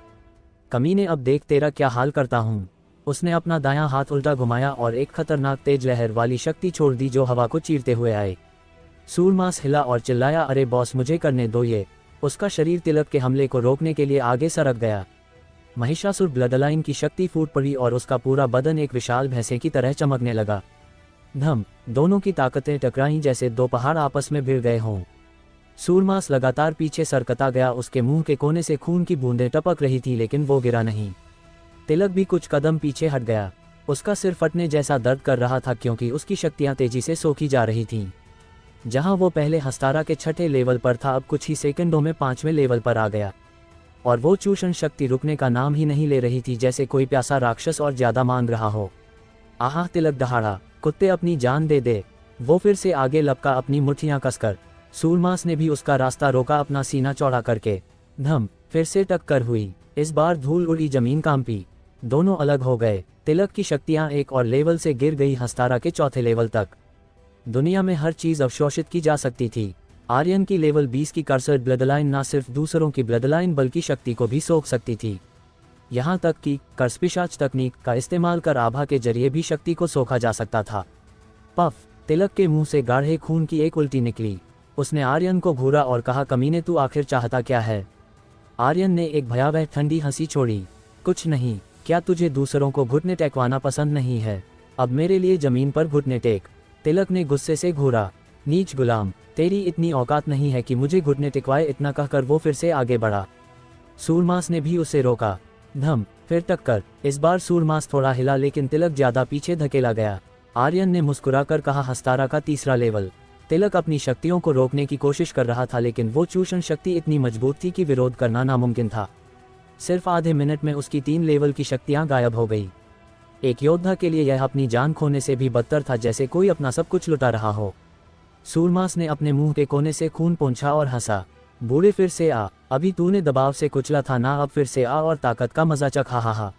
कमीने, अब देख तेरा क्या हाल करता हूँ। उसने अपना दायां हाथ उल्टा घुमाया और एक खतरनाक तेज लहर वाली शक्ति छोड़ दी जो हवा को चीरते हुए आए। सूरमास हिला और चिल्लाया, अरे बॉस, मुझे करने दो ये। उसका शरीर तिलक के हमले को रोकने के लिए आगे सरक गया। महिषासुर ब्लडलाइन की शक्ति फूट पड़ी और उसका पूरा बदन एक विशाल भैंसे की तरह चमकने लगा। धम, दोनों की ताकतें टकराईं जैसे दो पहाड़ आपस में भिड़ गए हों। सूरमास लगातार पीछे सरकता गया। उसके मुंह के कोने से खून की बूंदें टपक रही थी, लेकिन वो गिरा नहीं। तिलक भी कुछ कदम पीछे हट गया। उसका सिर फटने जैसा दर्द कर रहा था, क्योंकि उसकी शक्तियां तेजी से सोखी जा रही थीं। जहां वो पहले हस्तारा के 6ठे लेवल पर था, अब कुछ ही सेकंडों में 5वें लेवल पर आ गया। और वो चूषण शक्ति रुकने का नाम ही नहीं ले रही थी, जैसे कोई प्यासा राक्षस और ज्यादा मांग रहा हो। आहा, तिलक दहाड़ा, कुत्ते अपनी जान दे दे। वो फिर से आगे लपका, अपनी मुट्ठियां कसकर। सूरमास ने भी उसका रास्ता रोका, अपना सीना चौड़ा करके। धम, फिर से टक्कर हुई। इस बार धूल उड़ी, जमीन कांपी। दोनों अलग हो गए। तिलक की शक्तियां एक और लेवल से गिर गई हस्तारा के चौथे लेवल तक। दुनिया में हर चीज अवशोषित की जा सकती थी। आर्यन की लेवल 20 की कर्सर ब्लडलाइन न सिर्फ दूसरों की ब्लडलाइन बल्कि शक्ति को भी सोख सकती थी। यहाँ तक कि कर्सपिशाच तकनीक का इस्तेमाल कर आभा के जरिए भी शक्ति को सोखा जा सकता था। पफ, तिलक के मुंह से गाढ़े खून की एक उल्टी निकली। उसने आर्यन को घूरा और कहा, कमीने, तू आखिर चाहता क्या है? आर्यन ने एक भयावह ठंडी हंसी छोड़ी। कुछ नहीं। क्या तुझे दूसरों को घुटने टेकवाना पसंद नहीं है? अब मेरे लिए जमीन पर घुटने टेक। तिलक ने गुस्से से घूरा। नीच गुलाम, तेरी इतनी औकात नहीं है कि मुझे घुटने टिकवाए। इतना कहकर वो फिर से आगे बढ़ा। सूरमास ने भी उसे रोका। धम, फिर टक्कर। इस बार सूरमास थोड़ा हिला लेकिन तिलक ज्यादा पीछे धकेला गया। आर्यन ने मुस्कुराकर कहा, हस्तारा का तीसरा लेवल। तिलक अपनी शक्तियों को रोकने की कोशिश कर रहा था लेकिन वो चूषण शक्ति इतनी मजबूत थी कि विरोध करना नामुमकिन था। सिर्फ आधे मिनट में उसकी 3 लेवल की शक्तियां गायब हो गई। एक योद्धा के लिए यह अपनी जान खोने से भी बदतर था, जैसे कोई अपना सब कुछ लुटा रहा हो। सूरमास ने अपने मुंह के कोने से खून पोंछा और हंसा। बूढ़े, फिर से आ। अभी तूने दबाव से कुचला था ना, अब फिर से आ और ताकत का मजा चख। हा।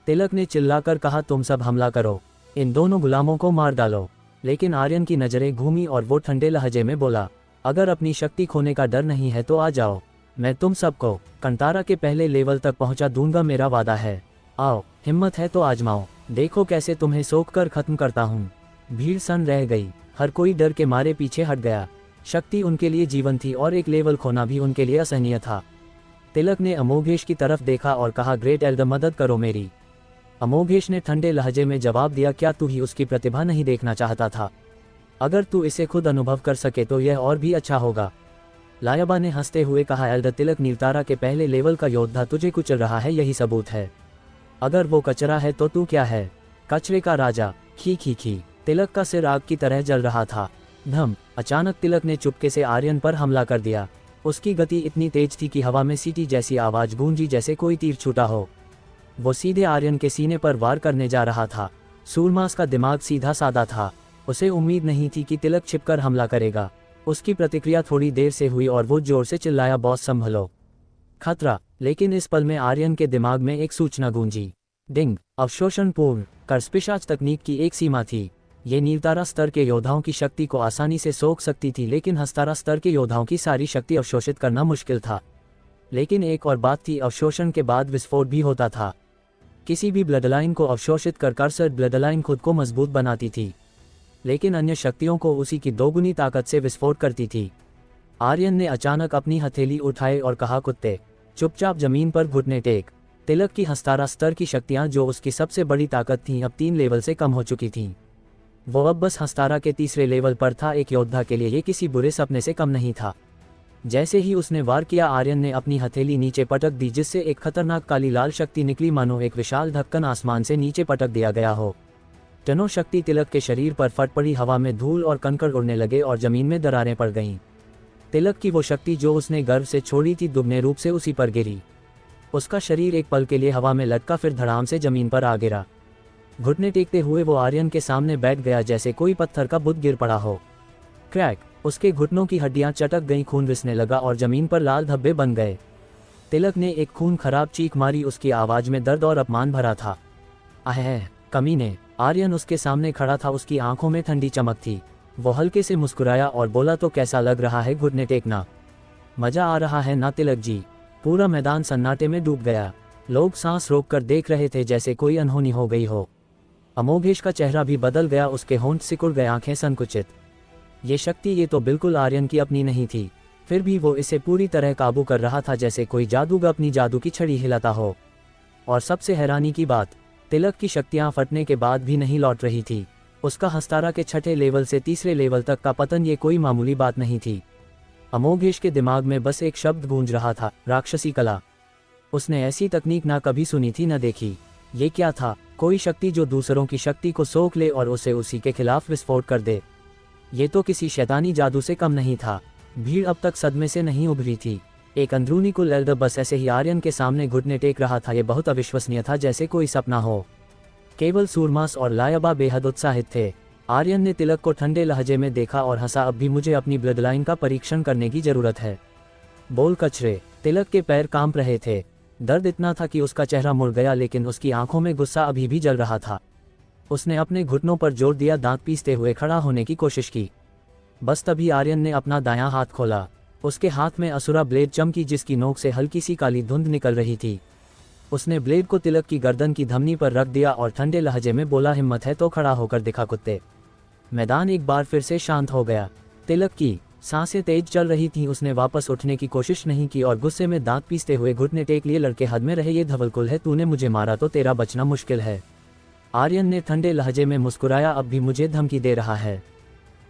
तिलक ने चिल्लाकर कहा, तुम सब हमला करो, इन दोनों गुलामों को मार डालो। लेकिन आर्यन की नजरें घूमी और वो ठंडे लहजे में बोला, अगर अपनी शक्ति खोने का डर नहीं है तो आ जाओ। मैं तुम सबको कंतारा के पहले लेवल तक पहुंचा दूंगा, मेरा वादा है। आओ, हिम्मत है तो आजमाओ, देखो कैसे तुम्हें सोख कर खत्म करता हूँ। भीड़ सन रह गई। हर कोई डर के मारे पीछे हट गया। शक्ति उनके लिए जीवन थी और एक लेवल खोना भी उनके लिए असहनीय था। तिलक ने अमोघेश की तरफ देखा और कहा, ग्रेट एल्डर, मदद करो मेरी। अमोघेश ने ठंडे लहजे में जवाब दिया, क्या तू ही उसकी प्रतिभा नहीं देखना चाहता था? अगर तू इसे खुद अनुभव कर सके तो यह और भी अच्छा होगा। लायबा ने हंसते हुए कहा, एल्डर तिलक, नीलतारा के पहले लेवल का योद्धा तुझे कुचल रहा है, यही सबूत है। अगर वो कचरा है तो तू क्या है? कचरे का राजा। खी। तिलक का सिर आग की तरह जल रहा था। धम, अचानक तिलक ने चुपके से आर्यन पर हमला कर दिया। उसकी गति इतनी तेज थी कि हवा में सीटी जैसी आवाज गूंजी, जैसे कोई तीर छूटा हो। वो सीधे आर्यन के सीने पर वार करने जा रहा था। सूरमास का दिमाग सीधा साधा था। उसे उम्मीद नहीं थी कि तिलक छिपकर हमला करेगा। उसकी प्रतिक्रिया थोड़ी देर से हुई और वो जोर से चिल्लाया, बॉस संभलो, खतरा। लेकिन इस पल में आर्यन के दिमाग में एक सूचना गूंजी। डिंग, अवशोषण पूर्ण। कर्सपिशाच तकनीक की एक सीमा थी। ये नीलतारा स्तर के योद्धाओं की शक्ति को आसानी से सोख सकती थी, लेकिन हस्तारा स्तर के योद्धाओं की सारी शक्ति अवशोषित करना मुश्किल था। लेकिन एक और बात थी, अवशोषण के बाद विस्फोट भी होता था। किसी भी ब्लडलाइन को अवशोषित कर कर्सर ब्लडलाइन खुद को मजबूत बनाती थी, लेकिन अन्य शक्तियों को उसी की दोगुनी ताकत से विस्फोट करती थी। आर्यन ने अचानक अपनी हथेली उठाई और कहा, कुत्ते, चुपचाप जमीन पर घुटने टेक। तिलक की हस्तारा स्तर की शक्तियां, जो उसकी सबसे बड़ी ताकत थीं, अब 3 लेवल से कम हो चुकी थीं। वो अब बस हस्तारा के तीसरे लेवल पर था। एक योद्धा के लिए ये किसी बुरे सपने से कम नहीं था। जैसे ही उसने वार किया, आर्यन ने अपनी हथेली नीचे पटक दी, जिससे एक खतरनाक काली लाल शक्ति निकली, मानो एक विशाल ढक्कन आसमान से नीचे पटक दिया गया हो। टनों शक्ति तिलक के शरीर पर फट पड़ी। हवा में धूल और कंकड़ उड़ने लगे और जमीन में दरारें पड़ गईं। तिलक की वो शक्ति जो उसने गर्भ से छोड़ी थी, दुगने रूप से उसी पर गिरी। उसका शरीर एक पल के लिए हवा में लटका, फिर धड़ाम से जमीन पर आ गिरा। घुटने टेकते हुए वो आर्यन के सामने बैठ गया, जैसे कोई पत्थर का बुत गिर पड़ा हो। क्रैक, उसके घुटनों की हड्डियां चटक गईं, खून रिसने लगा और जमीन पर लाल धब्बे बन गए। तिलक ने एक खून खराब चीख मारी। उसकी आवाज में दर्द और अपमान भरा था। अह, कमीने। आर्यन उसके सामने खड़ा था। उसकी आंखों में ठंडी चमक थी। वो हल्के से मुस्कुराया और बोला, तो कैसा लग रहा है घुटने टेकना? मजा आ रहा है ना तिलक जी? पूरा मैदान सन्नाटे में डूब गया। लोग सांस रोककर देख रहे थे, जैसे कोई अनहोनी हो गई हो। अमोघेश का चेहरा भी बदल गया। उसके होंठ सिकुड़ गए, आंखें संकुचित। ये शक्ति, ये तो बिल्कुल आर्यन की अपनी नहीं थी। फिर भी वो इसे पूरी तरह काबू कर रहा था, जैसे कोई जादूगर अपनी जादू की छड़ी हिलाता हो। और सबसे हैरानी की बात, तिलक की शक्तियां फटने के बाद भी नहीं लौट रही थी। उसका हस्तारा के छठे लेवल से तीसरे लेवल तक का पतन, ये कोई मामूली बात नहीं थी। अमोघेश के दिमाग में बस एक शब्द गूंज रहा था, राक्षसी कला। उसने ऐसी तकनीक ना कभी सुनी थी, न देखी। ये क्या था? कोई शक्ति जो दूसरों की शक्ति को सोख ले और उसे उसी के खिलाफ विस्फोट कर दे। ये तो किसी शैतानी जादू से कम नहीं था। भीड़ अब तक सदमे से नहीं उभरी थी। एक अंदरूनी कुल एल्डर बस ऐसे ही आर्यन के सामने घुटने टेक रहा था। ये बहुत अविश्वसनीय था, जैसे कोई सपना हो। केवल सूरमास और लायबा बेहद उत्साहित थे। आर्यन ने तिलक को ठंडे लहजे में देखा और हंसा, अब भी मुझे अपनी ब्लडलाइन का परीक्षण करने की जरूरत है। बोल कचरे। तिलक के पैर कांप रहे थे। दर्द इतना था कि उसका चेहरा मुड़ गया, लेकिन उसकी आंखों में गुस्सा अभी भी जल रहा था। उसने अपने घुटनों पर जोर दिया, दांत पीसते हुए खड़ा होने की कोशिश की। बस तभी आर्यन ने अपना दायां हाथ खोला। उसके हाथ में असुरा ब्लेड चमकी, जिसकी नोक से हल्की सी काली धुंध निकल रही थी। उसने ब्लेड को तिलक की गर्दन की धमनी पर रख दिया और ठंडे लहजे में बोला, हिम्मत है तो खड़ा होकर दिखा कुत्ते। मैदान एक बार फिर से शांत हो गया। तिलक की सांसें तेज चल रही थीं। उसने वापस उठने की कोशिश नहीं की और गुस्से में दांत पीसते हुए घुटने टेक लिए, लड़के हद में रहे, ये धवलकुल है, तूने मुझे मारा तो तेरा बचना मुश्किल है। आर्यन ने ठंडे लहजे में मुस्कुराया, अब भी मुझे धमकी दे रहा है।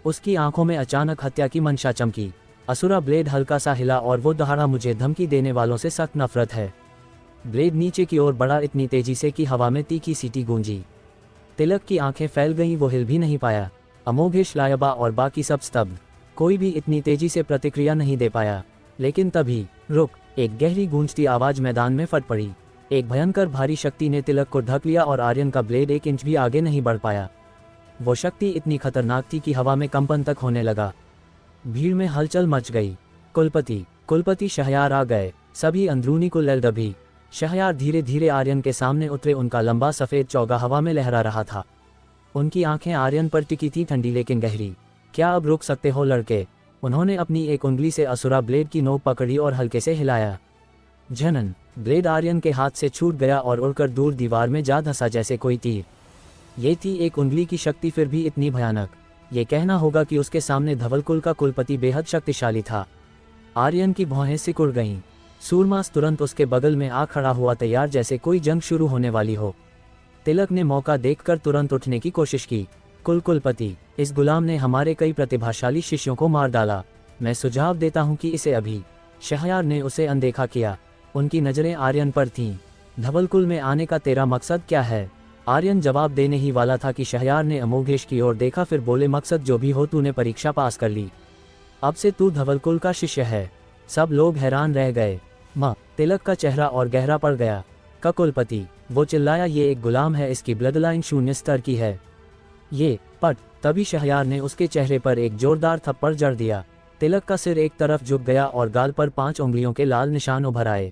उसकी आंखों में अचानक हत्या की मंशा चमकी। असुरा ब्लेड हल्का सा हिला और वो दहाड़ा, मुझे धमकी देने वालों से सख्त नफरत है। ब्लेड नीचे की ओर बढ़ा, इतनी तेजी से कि हवा में तीखी सीटी गूंजी। तिलक की आंखें फैल गईं, वो हिल भी नहीं पाया। अमोघेश, लायबा और बाकी सब स्तब्ध। कोई भी इतनी तेजी से प्रतिक्रिया नहीं दे पाया। लेकिन तभी रुक, एक गहरी गूंजती आवाज मैदान में फट पड़ी। एक भयंकर भारी शक्ति ने तिलक को ढक लिया और आर्यन का ब्लेड 1 इंच भी आगे नहीं बढ़ पाया। वो शक्ति इतनी खतरनाक थी कि हवा में कंपन तक होने लगा। भीड़ में हलचल मच गई। कुलपति शहयार आ गए। सभी अंदरूनी कुल दबी। शहयार धीरे धीरे आर्यन के सामने उतरे। उनका लंबा सफेद चौगा हवा में लहरा रहा था। उनकी आंखें आर्यन पर टिकी थी, ठंडी लेकिन गहरी। क्या अब रुक सकते हो लड़के? उन्होंने अपनी एक उंगली से असुरा ब्लेड की नोक पकड़ी और हल्के से हिलाया। झनन, ब्लेड आर्यन के हाथ से छूट गया और उड़कर दूर दीवार में जा धंसा जैसे कोई तीर। ये थी एक उंगली की शक्ति, फिर भी इतनी भयानक। ये कहना होगा कि उसके सामने धवलकुल का कुलपति बेहद शक्तिशाली था। आर्यन की भौहें सिकुड़ गईं। सूरमास तुरंत उसके बगल में आ खड़ा हुआ, तैयार जैसे कोई जंग शुरू होने वाली हो। तिलक ने मौका देखकर तुरंत उठने की कोशिश की। कुलपति, इस गुलाम ने हमारे कई प्रतिभाशाली शिष्यों को मार डाला। मैं सुझाव देता हूं कि इसे अभी। शहयार ने उसे अनदेखा किया। उनकी नजरें आर्यन पर थीं। धवलकुल में आने का तेरा मकसद क्या है? आर्यन जवाब देने ही वाला था कि शहयार ने अमोघेश की ओर देखा, फिर बोले, मकसद जो भी हो, तूने परीक्षा पास कर ली। अब से तू धवलकुल का शिष्य है। सब लोग हैरान रह गए। तिलक का चेहरा और गहरा पड़ गया। कुलपति, वो चिल्लाया, ये एक गुलाम है, इसकी ब्लडलाइन 0 स्तर की है। ये पट। तभी शहयार ने उसके चेहरे पर एक जोरदार थप्पड़ जड़ दिया। तिलक का सिर एक तरफ झुक गया और गाल पर 5 उंगलियों के लाल निशान उभर आए।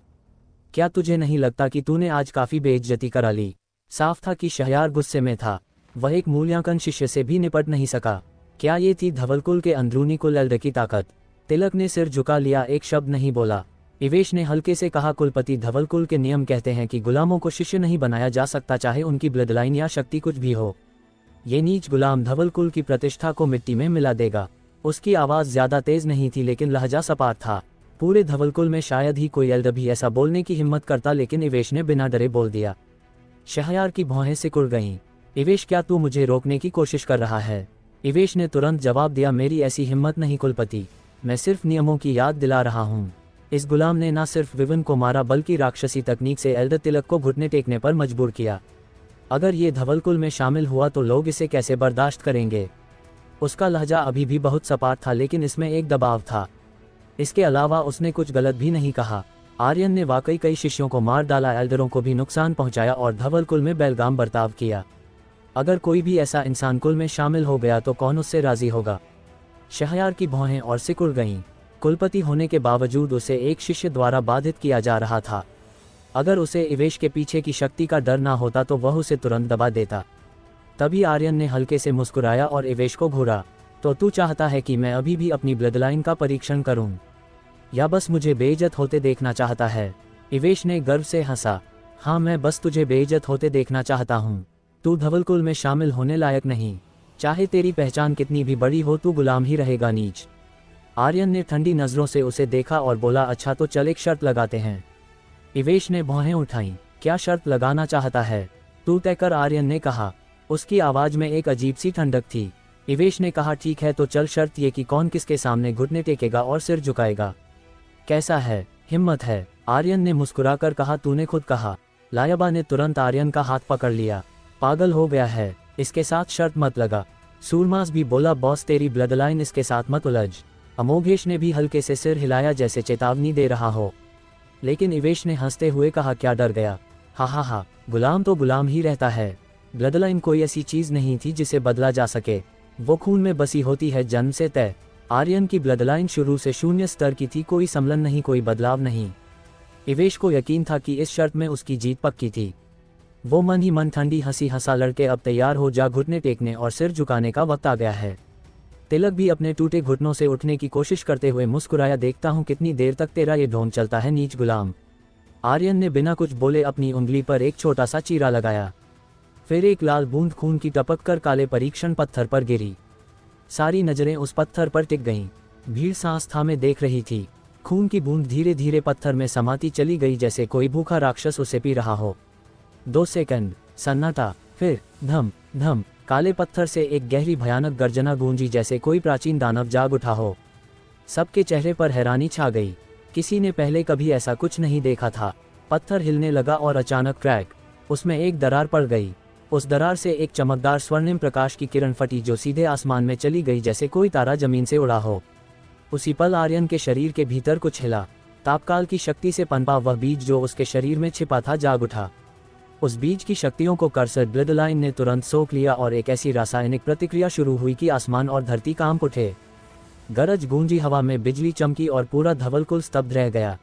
क्या तुझे नहीं लगता कि तूने आज काफी बेइज्जती करा ली? साफ था कि शहयार गुस्से में था। वह एक मूल्यांकन शिष्य से भी निपट नहीं सका। क्या ये थी धवलकुल के अंदरूनी कुल की ताकत? तिलक ने सिर झुका लिया, एक शब्द नहीं बोला। इवेश ने हल्के से कहा, कुलपति, धवलकुल के नियम कहते हैं कि गुलामों को शिष्य नहीं बनाया जा सकता, चाहे उनकी ब्लडलाइन या शक्ति कुछ भी हो। ये नीच गुलाम धवलकुल की प्रतिष्ठा को मिट्टी में मिला देगा। उसकी आवाज़ ज्यादा तेज नहीं थी, लेकिन लहजा सपाट था। पूरे धवलकुल में शायद ही कोई एल्ड भी ऐसा बोलने की हिम्मत करता, लेकिन इवेश ने बिना डरे बोल दिया। शहयार की भौहें सिकुड़ गईं। इवेश, क्या तू मुझे रोकने की कोशिश कर रहा है? इवेश ने तुरंत जवाब दिया, मेरी ऐसी हिम्मत नहीं कुलपति, मैं सिर्फ नियमों की याद दिला रहा हूँ। इस गुलाम ने न सिर्फ विवन को मारा, बल्कि राक्षसी तकनीक से एल्डर तिलक को घुटने टेकने पर मजबूर किया। अगर ये धवलकुल में शामिल हुआ तो लोग इसे कैसे बर्दाश्त करेंगे? उसका लहजा अभी भी बहुत सपाट था, लेकिन इसमें एक दबाव था। इसके अलावा उसने कुछ गलत भी नहीं कहा। आर्यन ने वाकई कई शिष्यों को मार डाला, एल्डरों को भी नुकसान पहुंचाया और धवलकुल में बेलगाम बर्ताव किया। अगर कोई भी ऐसा इंसान कुल में शामिल हो गया तो कौन उससे राजी होगा? शहयार की भौहें और सिकुड़ गईं। कुलपति होने के बावजूद उसे एक शिष्य द्वारा बाधित किया जा रहा था। अगर उसे इवेश के पीछे की शक्ति का डर ना होता तो वह उसे तुरंत दबा देता। तभी आर्यन ने हल्के से मुस्कुराया और इवेश को घूरा। तो तू चाहता है कि मैं अभी भी अपनी ब्लडलाइन का परीक्षण करूं, या बस मुझे बेइज्जत होते देखना चाहता है? इवेश ने गर्व से हंसा। हाँ, मैं बस तुझे बेइज्जत होते देखना चाहता हूँ। तू धवलकुल में शामिल होने लायक नहीं। चाहे तेरी पहचान कितनी भी बड़ी हो, तू गुलाम ही रहेगा, नीच। आर्यन ने ठंडी नजरों से उसे देखा और बोला, अच्छा तो चल एक शर्त लगाते हैं। इवेश ने भौहें उठाईं। क्या शर्त लगाना चाहता है? तू तय कर, आर्यन ने कहा। उसकी आवाज में एक अजीब सी ठंडक थी। इवेश ने कहा, ठीक है तो चल, शर्त ये कि कौन किसके सामने घुटने टेकेगा और सिर झुकाएगा। कैसा है? हिम्मत है? आर्यन ने मुस्कुराकर कहा। तूने खुद कहा। लायबा ने तुरंत आर्यन का हाथ पकड़ लिया। पागल हो गया है? इसके साथ शर्त मत लगा। सूरमास भी बोला, बॉस तेरी ब्लडलाइन, इसके साथ मत उलझ। अमोघेश ने भी हल्के से सिर हिलाया, जैसे चेतावनी दे रहा हो। लेकिन इवेश ने हंसते हुए कहा, क्या डर गया? हा, गुलाम तो गुलाम ही रहता है। ब्लडलाइन कोई ऐसी चीज नहीं थी जिसे बदला जा सके। वो खून में बसी होती है, जन्म से तय। आर्यन की ब्लड लाइन शुरू से शून्य स्तर की थी, कोई सम्लन नहीं, कोई बदलाव नहीं। इवेश को यकीन था कि इस शर्त में उसकी जीत पक्की थी। वो मन ही मन ठंडी हंसी हंसा, लड़के अब तैयार हो जा, घुटने टेकने और सिर झुकाने का वक्त आ गया है। तिलक भी अपने टूटे घुटनों से उठने की कोशिश करते हुए मुस्कुराया, देखता हूँ कितनी देर तक तेरा ये ढोंग चलता है नीच गुलाम। आर्यन ने बिना कुछ बोले अपनी उंगली पर एक छोटा सा चीरा लगाया। फिर एक लाल बूंद खून की टपक कर काले परीक्षण पत्थर पर गिरी। सारी नजरें उस पत्थर पर टिक गईं। भीड़ सांस थामे देख रही थी। खून की बूंद धीरे धीरे पत्थर में समाती चली गई, जैसे कोई भूखा राक्षस उसे पी रहा हो। 2 सेकंड सन्नाटा, फिर धम धम, काले पत्थर से एक गहरी भयानक गर्जना गूंजी, जैसे कोई प्राचीन दानव जाग उठा हो। सबके चेहरे पर हैरानी छा गई। किसी ने पहले कभी ऐसा कुछ नहीं देखा था। पत्थर हिलने लगा और अचानक क्रैक, उसमें एक दरार पड़ गई। उस दरार से एक चमकदार स्वर्णिम प्रकाश की किरण फटी, जो सीधे आसमान में चली गई, जैसे कोई तारा जमीन से उड़ा हो। उसी पल आर्यन के शरीर के भीतर कुछ हिला। तापकाल की शक्ति से पनपा वह बीज जो उसके शरीर में छिपा था जाग उठा। उस बीज की शक्तियों को कर्सर ब्लड लाइन ने तुरंत सोख लिया और एक ऐसी रासायनिक प्रतिक्रिया शुरू हुई कि आसमान और धरती कांप उठे। गरज गूंजी, हवा में बिजली चमकी और पूरा धवलकुल स्तब्ध रह गया।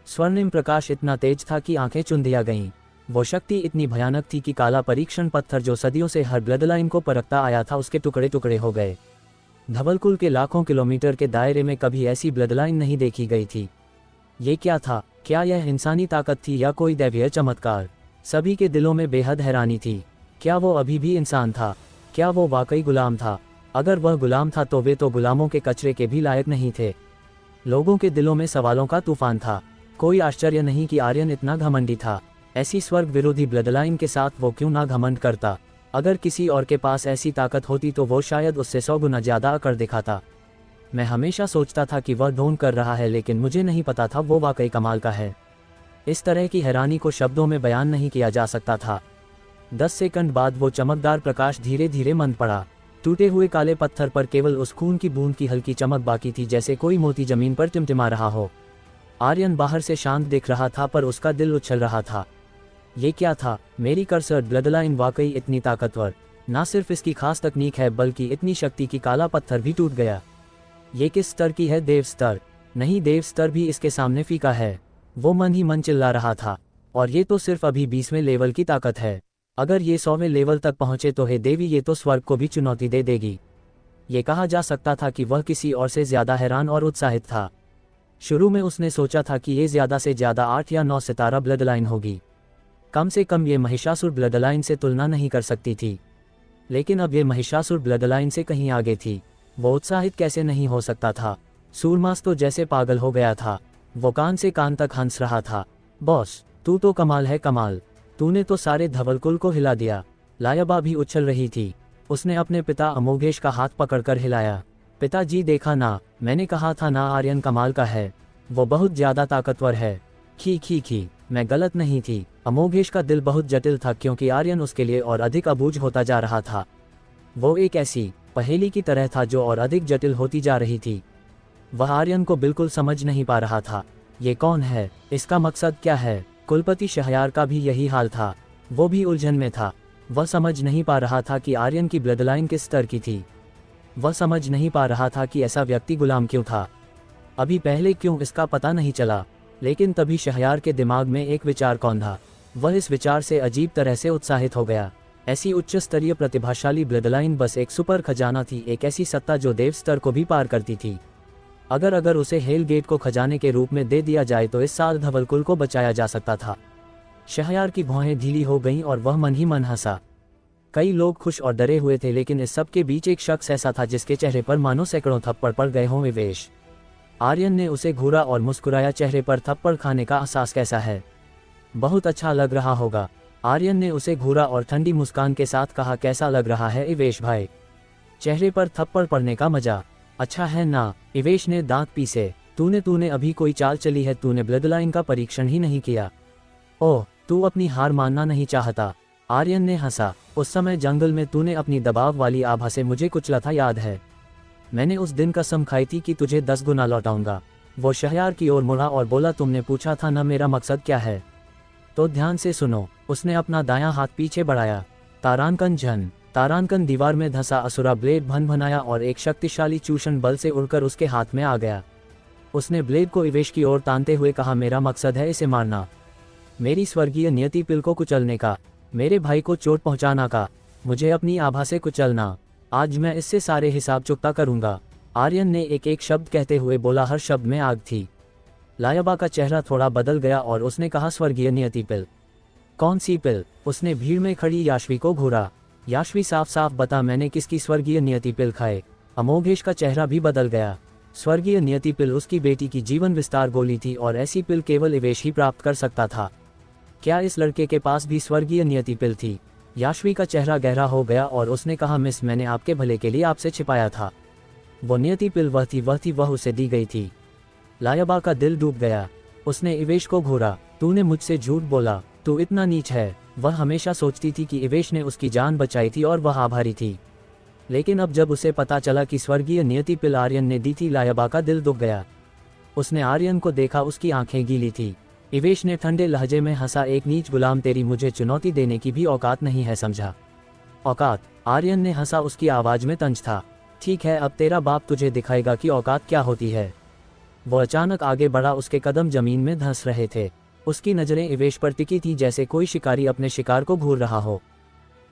स्वर्णिम प्रकाश इतना तेज था कि आंखें चुंधिया गईं। वो शक्ति इतनी भयानक थी कि काला परीक्षण पत्थर जो सदियों से हर ब्लड लाइन को परखता आया था, उसके टुकड़े टुकड़े हो गए। धवलकुल के लाखों किलोमीटर के दायरे में कभी ऐसी ब्लड लाइन नहीं देखी गई थी। ये क्या था? क्या यह इंसानी ताकत थी या कोई दैवीय चमत्कार? सभी के दिलों में बेहद हैरानी थी। क्या वो अभी भी इंसान था? क्या वो वाकई गुलाम था? अगर वह गुलाम था तो वे तो गुलामों के कचरे के भी लायक नहीं थे। लोगों के दिलों में सवालों का तूफान था। कोई आश्चर्य नहीं कि आर्यन इतना घमंडी था। ऐसी स्वर्ग विरोधी ब्लड लाइन के साथ वो क्यों ना घमंड करता? अगर किसी और के पास ऐसी ताकत होती तो वो शायद उससे 100 गुना ज्यादा कर दिखाता। मैं हमेशा सोचता था कि वह ढोंग कर रहा है, लेकिन मुझे नहीं पता था वो वाकई कमाल का है। इस तरह की हैरानी को शब्दों में बयान नहीं किया जा सकता था। 10 सेकंड बाद वो चमकदार प्रकाश धीरे धीरे मंद पड़ा। टूटे हुए काले पत्थर पर केवल उस खून की बूंद की हल्की चमक बाकी थी, जैसे कोई मोती जमीन पर टिमटिमा रहा हो। आर्यन बाहर से शांत दिख रहा था, पर उसका दिल उछल रहा था। ये क्या था? मेरी कर्सर ब्लड लाइन वाकई इतनी ताकतवर? ना सिर्फ इसकी खास तकनीक है, बल्कि इतनी शक्ति की काला पत्थर भी टूट गया। ये किस स्तर की है? देव स्तर? नहीं, देव स्तर भी इसके सामने फीका है। वो मन ही मन चिल्ला रहा था। और ये तो सिर्फ अभी 20वें लेवल की ताकत है। अगर ये 100वें लेवल तक पहुंचे तो हे देवी, ये तो स्वर्ग को भी चुनौती दे देगी। ये कहा जा सकता था कि वह किसी और से ज्यादा हैरान और उत्साहित था। शुरू में उसने सोचा था कि ये ज्यादा से ज्यादा 8 या 9 सितारा ब्लड लाइन होगी। कम से कम ये महिषासुर ब्लड लाइन से तुलना नहीं कर सकती थी। लेकिन अब ये महिषासुर ब्लड लाइन से कहीं आगे थी। वो उत्साहित कैसे नहीं हो सकता था? सूरमास तो जैसे पागल हो गया था। वो कान से कान तक हंस रहा था। बॉस, तू तो कमाल है, कमाल। तूने तो सारे धवलकुल को हिला दिया। लायबा भी उछल रही थी। उसने अपने पिता अमोघेश का हाथ पकड़कर हिलाया। पिताजी, देखा ना, मैंने कहा था ना, आर्यन कमाल का है। वो बहुत ज्यादा ताकतवर है। खी, मैं गलत नहीं थी। अमोघेश का दिल बहुत जटिल था, क्योंकि आर्यन उसके लिए और अधिक अबूझ होता जा रहा था। वो एक ऐसी पहेली की तरह था जो और अधिक जटिल होती जा रही थी। वह आर्यन को बिल्कुल समझ नहीं पा रहा था। ये कौन है? इसका मकसद क्या है? कुलपति शहयार का भी यही हाल था। वो भी उलझन में था। वह समझ नहीं पा रहा था कि आर्यन की ब्लड लाइन किस स्तर की थी। वह समझ नहीं पा रहा था कि ऐसा व्यक्ति गुलाम क्यों था। अभी पहले क्यों इसका पता नहीं चला। लेकिन तभी शहयार के दिमाग में एक विचार कौंधा। वह इस विचार से अजीब तरह से उत्साहित हो गया। ऐसी उच्च स्तरीय प्रतिभाशाली ब्लड लाइन बस एक सुपर खजाना थी, एक ऐसी सत्ता जो देव स्तर को भी पार करती थी। अगर उसे हेल गेट को खजाने के रूप में दे दिया जाए तो इस साल धवलकुल को बचाया जा सकता था। शहयार की भौहें ढीली हो गईं और वह मन ही मन हंसा। कई लोग खुश और डरे हुए थे, लेकिन इस सब के बीच एक शख्स ऐसा था जिसके चेहरे पर मानो सैकड़ों थप्पड़ पड़ गए हों। विवेश। आर्यन ने उसे घूरा और मुस्कुराया। चेहरे पर थप्पड़ खाने का एहसास कैसा है? बहुत अच्छा लग रहा होगा। आर्यन ने उसे घूरा और ठंडी मुस्कान के साथ कहा, कैसा लग रहा है इवेश भाई? चेहरे पर थप्पड़ पड़ने का मजा अच्छा है ना? इवेश ने दांत पीसे। तूने अभी कोई चाल चली है? तूने ब्लड लाइन का परीक्षण ही नहीं किया। ओह, तू अपनी हार मानना नहीं चाहता? आर्यन ने हंसा। उस समय जंगल में तूने अपनी दबाव वाली आभा से मुझे कुचला था, याद है? मैंने उस दिन कसम खाई थी कि तुझे 10 गुना लौटाऊंगा। वो शहयार की ओर मुड़ा और बोला, तुमने पूछा था ना मेरा मकसद क्या है? तो ध्यान से सुनो। उसने अपना दायां हाथ पीछे बढ़ाया। तारांकन झन। तारांकन दीवार में धंसा असुरा ब्लेड भनभनाया और एक शक्तिशाली चूषण बल से उड़कर उसके हाथ में आ गया। उसने ब्लेड को इवेश की ओर तानते हुए कहा, मेरा मकसद है इसे मारना, मेरी स्वर्गीय नियति पिल को कुचलने का, मेरे भाई को चोट पहुंचाना का, मुझे अपनी आभा से कुचलना। आज मैं इससे सारे हिसाब चुकता करूंगा। आर्यन ने एक एक शब्द कहते हुए बोला, हर शब्द में आग थी। लायबा का चेहरा थोड़ा बदल गया और उसने कहा, स्वर्गीय नियति पिल? कौन सी पिल? उसने भीड़ में खड़ी याशवी को घूरा। याशवी, साफ साफ बता, मैंने किसकी स्वर्गीय नियति पिल खाए? अमोघेश का चेहरा भी बदल गया। स्वर्गीय नियति पिल उसकी बेटी की जीवन विस्तार गोली थी और ऐसी पिल केवल इवेश ही प्राप्त कर सकता था। क्या इस लड़के के पास भी स्वर्गीय नियति पिल थी? याशवी का चेहरा गहरा हो गया और उसने कहा, मिस, मैंने आपके भले के लिए आपसे छिपाया था। वो नियति पिल वह थी, वह उसे दी गई थी। लायबा का दिल डूब गया। उसने इवेश को घूरा। तूने मुझसे झूठ बोला, तू इतना नीच है। वह हमेशा सोचती थी कि इवेश ने उसकी जान बचाई थी और वह आभारी थी, लेकिन अब जब उसे पता चला कि स्वर्गीय नियति पिल आर्यन ने दी थी, लायबा का दिल दुख गया। उसने आर्यन को देखा, उसकी आंखें गीली थी। इवेश ने ठंडे लहजे में हंसा, एक नीच गुलाम, तेरी मुझे चुनौती देने की भी औकात नहीं है, समझा? औकात? आर्यन ने हंसा, उसकी आवाज में तंज था। ठीक है, अब तेरा बाप तुझे दिखाएगा कि औकात क्या होती है। वो अचानक आगे बढ़ा, उसके कदम जमीन में धंस रहे थे। उसकी नजरें इवेश पर टिकी थी, जैसे कोई शिकारी अपने शिकार को घूर रहा हो।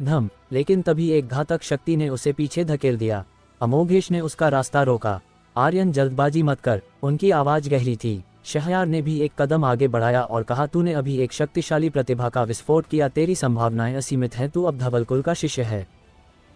धम! लेकिन तभी एक घातक शक्ति ने उसे पीछे धकेल दिया। अमोघेश ने उसका रास्ता रोका। आर्यन, जल्दबाजी मत कर। उनकी आवाज गहरी थी। शहयार ने भी एक कदम आगे बढ़ाया और कहा, तूने अभी एक शक्तिशाली प्रतिभा का विस्फोट किया, तेरी संभावनाएं असीमित हैं, तू अब धवलकुल का शिष्य है।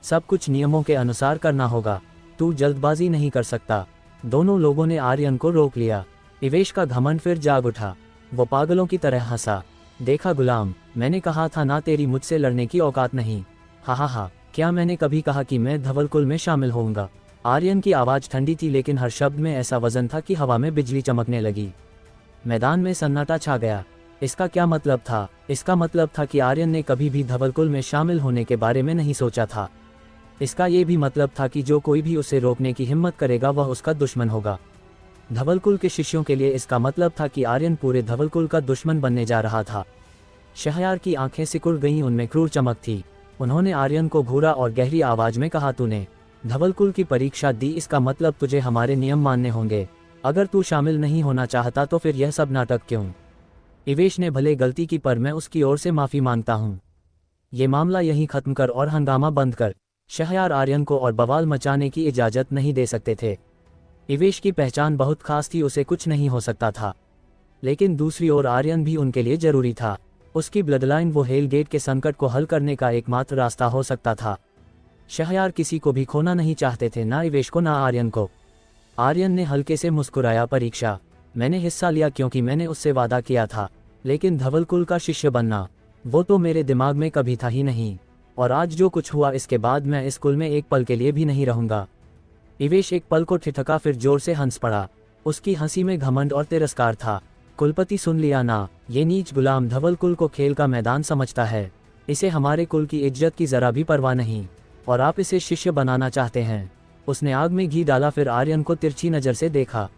सब कुछ नियमों के अनुसार करना होगा, तू जल्दबाजी नहीं कर सकता। दोनों लोगों ने आर्यन को रोक लिया। इवेश का घमंड फिर जाग उठा। वो पागलों की तरह हंसा। देखा गुलाम, मैंने कहा था ना, तेरी मुझसे लड़ने की औकात नहीं। हा, क्या मैंने कभी कहा कि मैं धवलकुल में शामिल होऊंगा? आर्यन की आवाज ठंडी थी, लेकिन हर शब्द में ऐसा वजन था कि हवा में बिजली चमकने लगी। मैदान में सन्नाटा छा गया। इसका क्या मतलब था? इसका मतलब था कि आर्यन ने कभी भी धवलकुल में शामिल होने के बारे में नहीं सोचा था। इसका ये भी मतलब था कि जो कोई भी उसे रोकने की हिम्मत करेगा वह उसका दुश्मन होगा। धवलकुल के शिष्यों के लिए इसका मतलब था कि आर्यन पूरे धवलकुल का दुश्मन बनने जा रहा था। शहयार की आंखें सिकुड़ गईं, उनमें क्रूर चमक थी। उन्होंने आर्यन को घूरा और गहरी आवाज में कहा, तूने धवलकुल की परीक्षा दी, इसका मतलब तुझे हमारे नियम मानने होंगे। अगर तू शामिल नहीं होना चाहता तो फिर यह सब नाटक क्यों? इवेश ने भले गलती की, पर मैं उसकी ओर से माफी मांगता हूँ। ये मामला यहीं खत्म कर और हंगामा बंद कर। शहयार आर्यन को और बवाल मचाने की इजाजत नहीं दे सकते थे। इवेश की पहचान बहुत खास थी, उसे कुछ नहीं हो सकता था, लेकिन दूसरी ओर आर्यन भी उनके लिए जरूरी था। उसकी ब्लडलाइन वो हेलगेट के संकट को हल करने का एकमात्र रास्ता हो सकता था। शहयार किसी को भी खोना नहीं चाहते थे, ना इवेश को ना आर्यन को। आर्यन ने हल्के से मुस्कुराया, परीक्षा मैंने हिस्सा लिया क्योंकि मैंने उससे वादा किया था, लेकिन धवलकुल का शिष्य बनना वो तो मेरे दिमाग में कभी था ही नहीं। और आज जो कुछ हुआ, इसके बाद मैं इस कुल में एक पल के लिए भी नहीं रहूंगा। इवेश एक पल को ठिठका, फिर जोर से हंस पड़ा। उसकी हंसी में घमंड और तिरस्कार था। कुलपति, सुन लिया ना, ये नीच गुलाम धवलकुल को खेल का मैदान समझता है। इसे हमारे कुल की इज्जत की जरा भी परवाह नहीं, और आप इसे शिष्य बनाना चाहते हैं। उसने आग में घी डाला, फिर आर्यन को तिरछी नजर से देखा।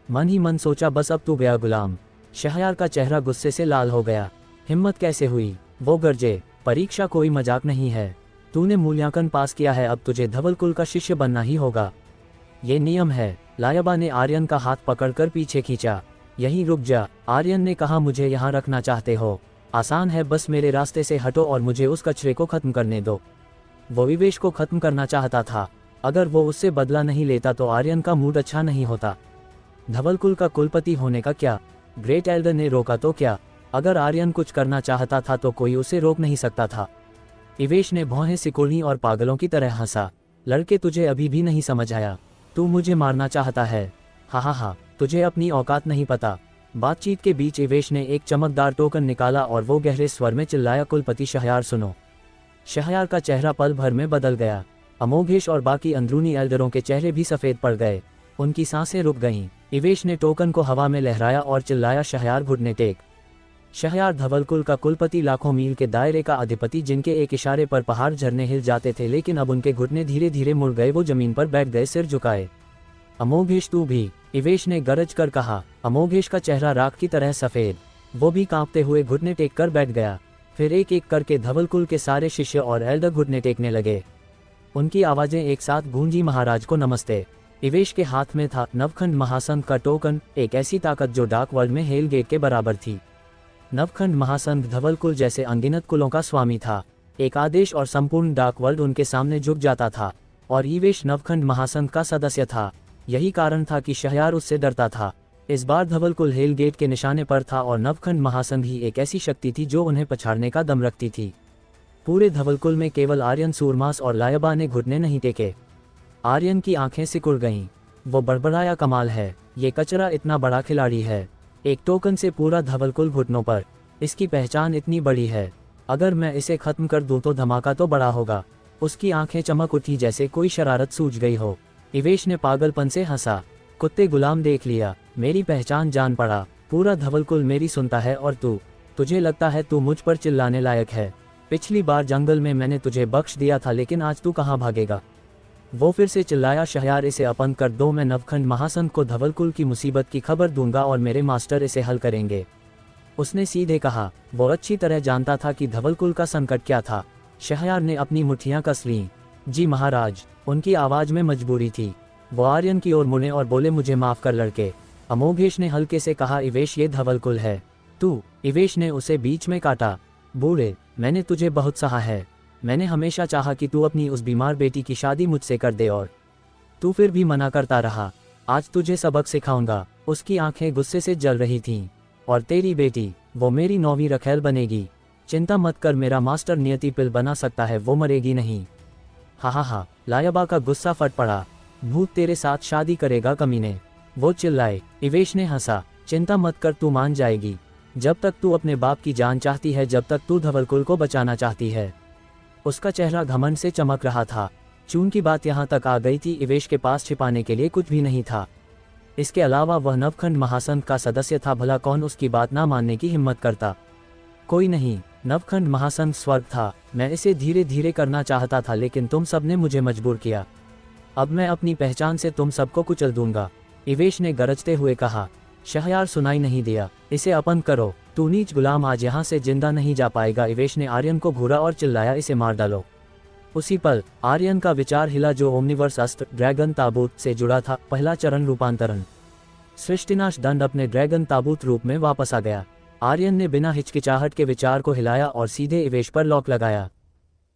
मन ही मन सोचा, बस अब तू गया गुलाम। शहयार का चेहरा गुस्से से लाल हो गया। हिम्मत कैसे हुई? वो गरजे, परीक्षा कोई मजाक नहीं है। तूने मूल्यांकन पास किया है, अब तुझे धवलकुल का शिष्य बनना ही होगा। ये नियम है। लायबा ने आर्यन का हाथ पकड़कर पीछे खींचा। यहीं रुक जा, आर्यन ने कहा, मुझे यहाँ रखना चाहते हो? आसान है, बस मेरे रास्ते से हटो और मुझे उस कचरे को खत्म करने दो। वो इवेश को खत्म करना चाहता था। अगर वो उससे बदला नहीं लेता तो आर्यन का मूड अच्छा नहीं होता। धवलकुल का कुलपति होने का क्या? ग्रेट एल्डर ने रोका तो क्या? अगर आर्यन कुछ करना चाहता था तो कोई उसे रोक नहीं सकता था। इवेश ने भौहें सिकुड़ी और पागलों की तरह हंसा। लड़के, तुझे अभी भी नहीं समझ आया? तू मुझे मारना चाहता है? हा, तुझे अपनी औकात नहीं पता। बातचीत के बीच इवेश ने एक चमकदार टोकन निकाला और वो गहरे स्वर में चिल्लाया, कुलपति शहयार सुनो। शहयार का चेहरा पल भर में बदल गया। अमोघेश और बाकी अंदरूनी एल्डरों के चेहरे भी सफेद पड़ गए। उनकी सांसें रुक गईं। इवेश ने टोकन को हवा में लहराया और चिल्लाया, शहयार घुटने टेक। शहयार धवलकुल का कुलपति, लाखों मील के दायरे का अधिपति, जिनके एक इशारे पर पहाड़ झरने हिल जाते थे, लेकिन अब उनके घुटने धीरे धीरे मुड़ गए। वो जमीन पर बैठ गए, सिर झुकाए। अमोघेश, तू भी? इवेश ने गरज कर कहा। अमोघेश का चेहरा राख की तरह सफेद। वो भी कांपते हुए घुटने टेक कर बैठ गया। फिर एक एक करके धवलकुल के सारे शिष्य और एल्डर घुटने टेकने लगे। उनकी आवाजें एक साथ गूंजी, महाराज को नमस्ते। इवेश के हाथ में था नवखंड महासंघ का टोकन, एक ऐसी ताकत जो डार्क वर्ल्ड में हेल गेट के बराबर थी। नवखंड महासंघ धवलकुल जैसे अनगिनत कुलों का स्वामी था। एक आदेश और संपूर्ण डार्क वर्ल्ड उनके सामने झुक जाता था, और इवेश नवखंड महासंघ का सदस्य था। यही कारण था कि शहरयार उससे डरता था। इस बार धवलकुल हेल गेट के निशाने पर था और नवखंड महासंघ ही एक ऐसी शक्ति थी जो उन्हें पछाड़ने का दम रखती थी। पूरे धवलकुल में केवल आर्यन, सूरमास और लायबा ने घुटने नहीं टेके। आर्यन की आंखें सिकुड़ गईं। वो बड़बड़ाया, कमाल है, ये कचरा इतना बड़ा खिलाड़ी है। एक टोकन से पूरा धवलकुल घुटनों पर, इसकी पहचान इतनी बड़ी है। अगर मैं इसे खत्म कर दूं तो धमाका तो बड़ा होगा। उसकी आंखें चमक उठी जैसे कोई शरारत सूझ गई हो। इवेश ने पागलपन से हंसा, कुत्ते गुलाम देख लिया, मेरी पहचान जान पड़ा। पूरा धवलकुल मेरी सुनता है और तुझे लगता है तू मुझ पर चिल्लाने लायक है। पिछली बार जंगल में मैंने तुझे बख्श दिया था, लेकिन आज तू कहाँ भागेगा। वो फिर से चिल्लाया, शहरयार इसे अपन कर दो, मैं नवखंड महासंघ को धवलकुल की मुसीबत की खबर दूंगा और मेरे मास्टर इसे हल करेंगे। उसने सीधे कहा। वो अच्छी तरह जानता था कि धवलकुल का संकट क्या था। शहरयार ने अपनी मुट्ठियां कस लीं। जी महाराज, उनकी आवाज में मजबूरी थी। वो आर्यन की ओर मुड़े और बोले, मुझे माफ कर लड़के। अमोघेश ने हल्के से कहा, इवेश ये धवलकुल है। तू, इवेश ने उसे बीच में काटा। बूढ़े, मैंने तुझे बहुत सहा है। मैंने हमेशा चाहा कि तू अपनी उस बीमार बेटी की शादी मुझसे कर दे और तू फिर भी मना करता रहा। आज तुझे सबक सिखाऊंगा। उसकी आंखें गुस्से से जल रही थीं। और तेरी बेटी, वो मेरी 9वीं रखैल बनेगी। चिंता मत कर, मेरा मास्टर नियति पिल बना सकता है, वो मरेगी नहीं। हा, लायबा का गुस्सा फट पड़ा। भूत तेरे साथ शादी करेगा कमीने, वो चिल्लाए। इवेश ने हंसा, चिंता मत कर, तू मान जाएगी। जब तक तू अपने बाप की जान चाहती है, जब तक तू धवलकुल को बचाना चाहती है। उसका चेहरा घमंड से चमक रहा था। चून की बात यहाँ तक आ गई थी, इवेश के पास छिपाने के लिए कुछ भी नहीं था। इसके अलावा वह नवखंड महासंघ का सदस्य था, भला कौन उसकी बात ना मानने की हिम्मत करता। कोई नहीं, नवखंड महासंघ स्वर्ग था। मैं इसे धीरे धीरे करना चाहता था, लेकिन तुम सबने मुझे मजबूर किया। अब मैं अपनी पहचान से तुम सबको कुचल दूंगा, इवेश ने गरजते हुए कहा। शहरयार सुनाई नहीं दिया। इसे अपन करो, तू नीच गुलाम आज यहाँ से जिंदा नहीं जा पाएगा। इवेश ने आर्यन को घूरा और चिल्लाया, इसे मार डालो। उसी पल आर्यन का विचार हिला जो ओमनिवर्स अस्त्र ड्रैगन ताबूत से जुड़ा था। पहला चरण, रूपांतरण। सृष्टिनाश दंड अपने ड्रैगन ताबूत रूप में वापस आ गया। आर्यन ने बिना हिचकिचाहट के विचार को हिलाया और सीधे इवेश पर लॉक लगाया।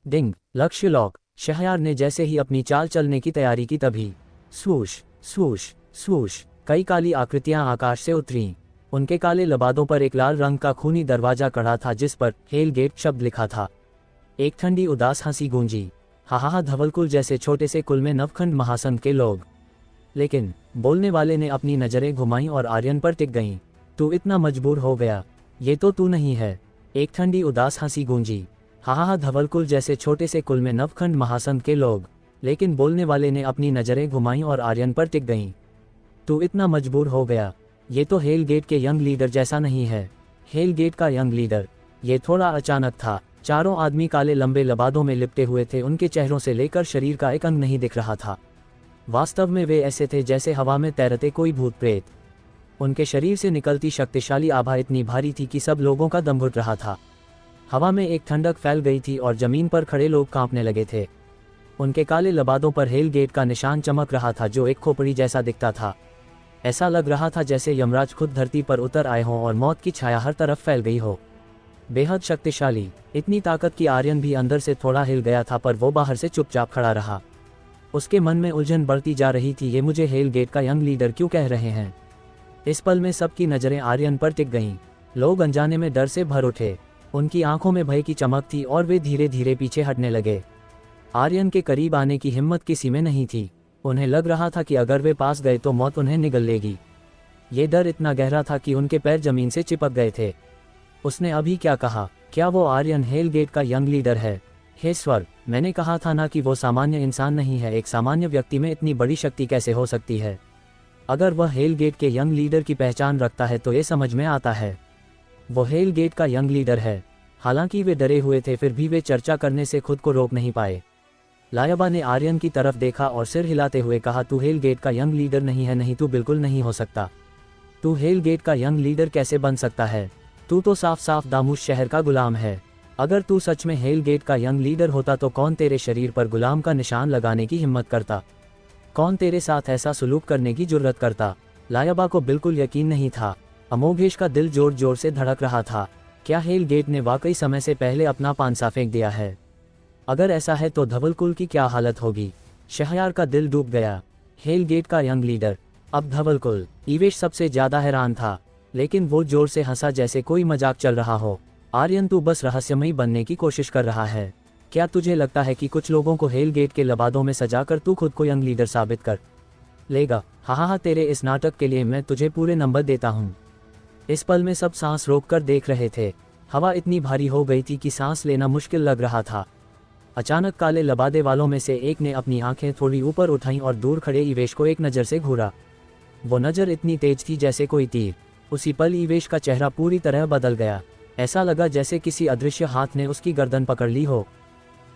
डिंग, लक्ष्य लॉक। शहरयार ने जैसे ही अपनी चाल चलने की तैयारी की, तभी स्वूश स्वूश स्वूश कई काली आकृतियां आकाश से उतरीं। उनके काले लबादों पर एक लाल रंग का खूनी दरवाजा खड़ा था, जिस पर हेल गेट शब्द लिखा था। एक ठंडी उदास हंसी गूंजी। हा, धवलकुल जैसे छोटे से कुल में नवखंड महासंघ के लोग। लेकिन बोलने वाले ने अपनी नजरें घुमाई और आर्यन पर टिक गईं। तू इतना मजबूर हो गया, ये तो तू नहीं है। एक ठंडी उदास हंसी गूंजी। हा, धवलकुल जैसे छोटे से कुल में नवखंड महासंघ के लोग। लेकिन बोलने वाले ने अपनी नजरें घुमाई और आर्यन पर टिक गईं। तू इतना मजबूर हो गया, ये तो हेल गेट के यंग लीडर जैसा नहीं है। हेल गेट का यंग लीडर, ये थोड़ा अचानक था। चारों आदमी काले लंबे लबादों में लिपटे हुए थे। उनके चेहरों से लेकर शरीर का एक अंग नहीं दिख रहा था। वास्तव में वे ऐसे थे जैसे हवा में तैरते कोई भूत प्रेत। उनके शरीर से निकलती शक्तिशाली आभा इतनी भारी थी कि सब लोगों का दम घुट रहा था। हवा में एक ठंडक फैल गई थी और जमीन पर खड़े लोग कांपने लगे थे। उनके काले लबादों पर हेल गेट का निशान चमक रहा था, जो एक खोपड़ी जैसा दिखता था। ऐसा लग रहा था जैसे यमराज खुद धरती पर उतर आए हों और मौत की छाया हर तरफ फैल गई हो। बेहद शक्तिशाली, इतनी ताकत कि आर्यन भी अंदर से थोड़ा हिल गया था, पर वो बाहर से चुपचाप खड़ा रहा। उसके मन में उलझन बढ़ती जा रही थी, ये मुझे हेल गेट का यंग लीडर क्यों कह रहे हैं। इस पल में सबकी नजरें आर्यन पर टिक गईं। लोग अनजाने में डर से भर उठे। उनकी आंखों में भय की चमक थी और वे धीरे धीरे पीछे हटने लगे। आर्यन के करीब आने की हिम्मत किसी में नहीं थी। उन्हें लग रहा था कि अगर वे पास गए तो मौत उन्हें निगल लेगी। ये डर इतना गहरा था कि उनके पैर जमीन से चिपक गए थे। उसने अभी क्या कहा? क्या वो आर्यन हेल गेट का यंग लीडर है? हे स्वर्ग, मैंने कहा था ना कि वो सामान्य इंसान नहीं है। एक सामान्य व्यक्ति में इतनी बड़ी शक्ति कैसे हो सकती है? अगर वह हेल गेट के यंग लीडर की पहचान रखता है तो ये समझ में आता है। वो हेल गेट का यंग लीडर है। हालांकि वे डरे हुए थे, फिर भी वे चर्चा करने से खुद को रोक नहीं पाए। लायबा ने आर्यन की तरफ देखा और सिर हिलाते हुए कहा, तू हेल गेट का यंग लीडर नहीं है। नहीं, तू बिल्कुल नहीं हो सकता। तू हेल गेट का यंग लीडर कैसे बन सकता है? तू तो साफ साफ दामूश शहर का गुलाम है। अगर तू सच में हेल गेट का यंग लीडर होता तो कौन तेरे शरीर पर गुलाम का निशान लगाने की हिम्मत करता? कौन तेरे साथ ऐसा सलूक करने की जुर्रत करता? लायबा को बिल्कुल यकीन नहीं था। अमोघेश का दिल जोर जोर से धड़क रहा था। क्या हेल गेट ने वाकई समय से पहले अपना पांसा फेंक दिया है? अगर ऐसा है तो धवलकुल की क्या हालत होगी? शहरयार का दिल डूब गया। हेल गेट का यंग लीडर, अब धवलकुल। ईवेश सबसे ज्यादा हैरान था, लेकिन वो जोर से हंसा जैसे कोई मजाक चल रहा हो। आर्यन, तू बस रहस्यमयी बनने की कोशिश कर रहा है। क्या तुझे लगता है कि कुछ लोगों को हेल गेट के लबादों में सजाकर तू खुद को यंग लीडर साबित कर लेगा? हाँ, तेरे इस नाटक के लिए मैं तुझे पूरे नंबर देता हूँ। इस पल में सब सांस रोककर देख रहे थे। हवा इतनी भारी हो गई थी कि सांस लेना मुश्किल लग रहा था। अचानक काले लबादे वालों में से एक ने अपनी आंखें थोड़ी ऊपर उठाईं और दूर खड़े ईवेश को एक नज़र से घूरा। वो नज़र इतनी तेज थी जैसे कोई तीर। उसी पल ईवेश का चेहरा पूरी तरह बदल गया। ऐसा लगा जैसे किसी अदृश्य हाथ ने उसकी गर्दन पकड़ ली हो।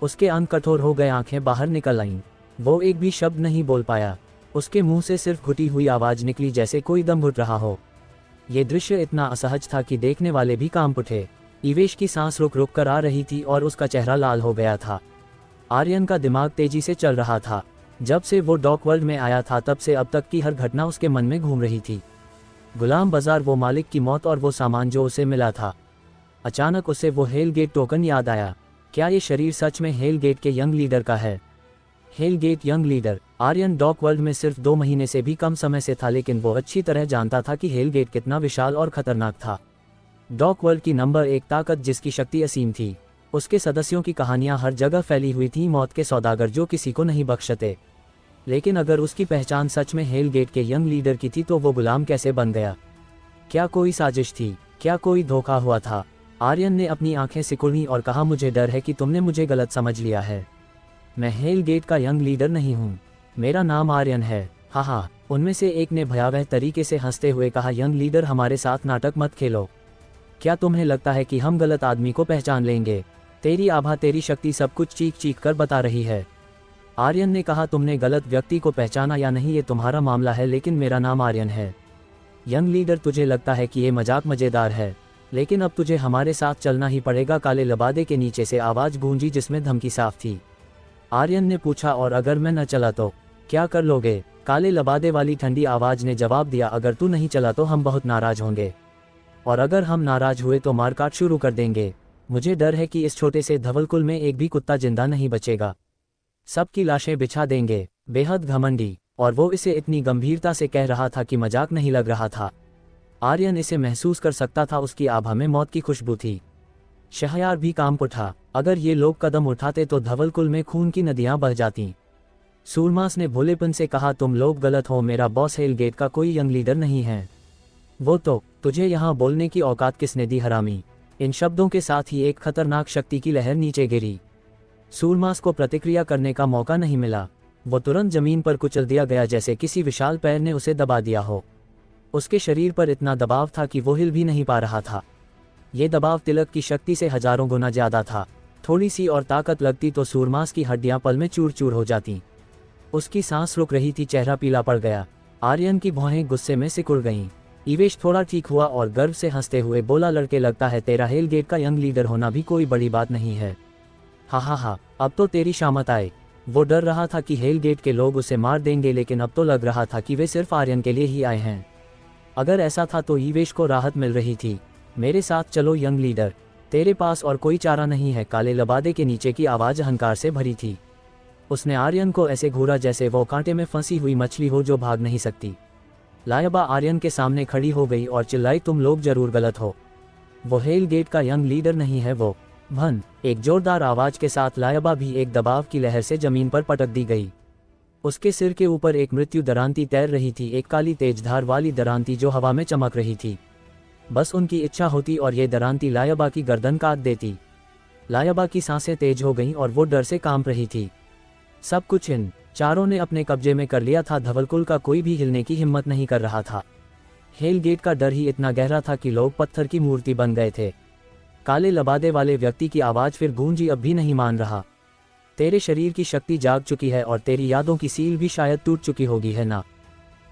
उसके अंग कठोर हो गए, आंखें बाहर निकल आईं। वो एक भी शब्द नहीं बोल पाया। उसके मुंह से सिर्फ घुटी हुई आवाज निकली जैसे कोई दम घुट रहा हो। ये दृश्य इतना असहज था कि देखने वाले भी कांप उठे। ईवेश की सांस रुक रुक कर आ रही थी और उसका चेहरा लाल हो गया था। आर्यन का दिमाग तेजी से चल रहा था। जब से वो डॉक वर्ल्ड में आया था तब से अब तक की हर घटना उसके मन में घूम रही थी। गुलाम बाजार, वो मालिक की मौत और वो सामान जो उसे मिला था। अचानक उसे वो हेल गेट टोकन याद आया। क्या ये शरीर सच में हेल गेट के यंग लीडर का है? Hell gate young leader. Aryan डॉक वर्ल्ड में सिर्फ 2 महीने से भी कम समय से था, लेकिन वो अच्छी तरह जानता था कि हेल गेट कितना विशाल और खतरनाक था। डॉक वर्ल्ड की नंबर 1 ताकत, जिसकी शक्ति असीम थी। उसके सदस्यों की कहानियां हर जगह फैली हुई थीं, मौत के सौदागर जो किसी को नहीं बख्शते। लेकिन अगर उसकी पहचान सच में हेल गेट के यंग लीडर की थी तो वो गुलाम कैसे बन गया? क्या कोई साजिश थी? क्या कोई धोखा हुआ था? आर्यन ने अपनी आंखें सिकुड़ी और कहा, मुझे डर है कि तुमने मुझे गलत समझ लिया है। मैं हेल गेट का यंग लीडर नहीं हूँ। मेरा नाम आर्यन है। हाँ, उनमें से एक ने भयावह तरीके से हंसते हुए कहा, यंग लीडर, हमारे साथ नाटक मत खेलो। क्या तुम्हें लगता है कि हम गलत आदमी को पहचान लेंगे? तेरी आभा, तेरी शक्ति सब कुछ चीख चीख कर बता रही है। आर्यन ने कहा, तुमने गलत व्यक्ति को पहचाना या नहीं ये तुम्हारा मामला है, लेकिन मेरा नाम आर्यन है। यंग लीडर, तुझे लगता है कि ये मजाक मजेदार है, लेकिन अब तुझे हमारे साथ चलना ही पड़ेगा। काले लबादे के नीचे से आवाज गूंजी जिसमें धमकी साफ थी। आर्यन ने पूछा, और अगर मैं न चला तो क्या कर लोगे? काले लबादे वाली ठंडी आवाज ने जवाब दिया, अगर तू नहीं चला तो हम बहुत नाराज होंगे, और अगर हम नाराज हुए तो मारकाट शुरू कर देंगे। मुझे डर है कि इस छोटे से धवलकुल में एक भी कुत्ता जिंदा नहीं बचेगा। सबकी लाशें बिछा देंगे। बेहद घमंडी, और वो इसे इतनी गंभीरता से कह रहा था कि मजाक नहीं लग रहा था। आर्यन इसे महसूस कर सकता था, उसकी आभा में मौत की खुशबू थी। शहरयार भी कांप उठा। अगर ये लोग कदम उठाते तो धवलकुल में खून की नदियां बह जातीं। सूरमास ने भोलेपन से कहा, तुम लोग गलत हो, मेरा बॉस हेल गेट का कोई यंग लीडर नहीं है। वो तो तुझे यहाँ बोलने की औकात किसने दी, हरामी? इन शब्दों के साथ ही एक खतरनाक शक्ति की लहर नीचे गिरी। सूरमास को प्रतिक्रिया करने का मौका नहीं मिला। वो तुरंत जमीन पर कुचल दिया गया जैसे किसी विशाल पैर ने उसे दबा दिया हो। उसके शरीर पर इतना दबाव था कि वो हिल भी नहीं पा रहा था। ये दबाव तिलक की शक्ति से हजारों गुना ज्यादा था। थोड़ी सी और ताकत लगती तो सूरमास की हड्डियां पल में चूर चूर हो जाती। उसकी सांस रुक रही थी, चेहरा पीला पड़ गया। आर्यन की भौहें गुस्से में सिकुड़ गईं। ईवेश थोड़ा ठीक हुआ और गर्व से हंसते हुए बोला, लड़के, लगता है तेरा हेल गेट का यंग लीडर होना भी कोई बड़ी बात नहीं है। हाँ, अब तो तेरी शामत आए। वो डर रहा था कि हेल गेट के लोग उसे मार देंगे, लेकिन अब तो लग रहा था कि वे सिर्फ आर्यन के लिए ही आए हैं। अगर ऐसा था तो ईवेश को राहत मिल रही थी। मेरे साथ चलो यंग लीडर, तेरे पास और कोई चारा नहीं है। काले लबादे के नीचे की आवाज अहंकार से भरी थी। उसने आर्यन को ऐसे घूरा जैसे वो कांटे में फंसी हुई मछली हो जो भाग नहीं सकती। लायबा आर्यन के सामने खड़ी हो गई और चिल्लाई, तुम लोग जरूर गलत हो। वो हेल गेट का यंग लीडर नहीं है। वो भन, एक जोरदार आवाज के साथ लायबा भी एक दबाव की लहर से जमीन पर पटक दी गई। उसके सिर के ऊपर एक मृत्यु दरांती तैर रही थी, एक काली तेजधार वाली दरांती जो हवा में चमक रही थी। बस उनकी इच्छा होती और ये दरांती लायबा की गर्दन काट देती। लायबा की सांसें तेज हो गईं और वो डर से कांप रही थी। सब कुछ इन चारों ने अपने कब्जे में कर लिया था। धवलकुल का कोई भी हिलने की हिम्मत नहीं कर रहा था। हेल गेट का डर ही इतना गहरा था कि लोग पत्थर की मूर्ति बन गए थे। काले लबादे वाले व्यक्ति की आवाज फिर गूंजी, अब भी नहीं मान रहा। तेरे शरीर की शक्ति जाग चुकी है और तेरी यादों की सील भी शायद टूट चुकी होगी, है ना?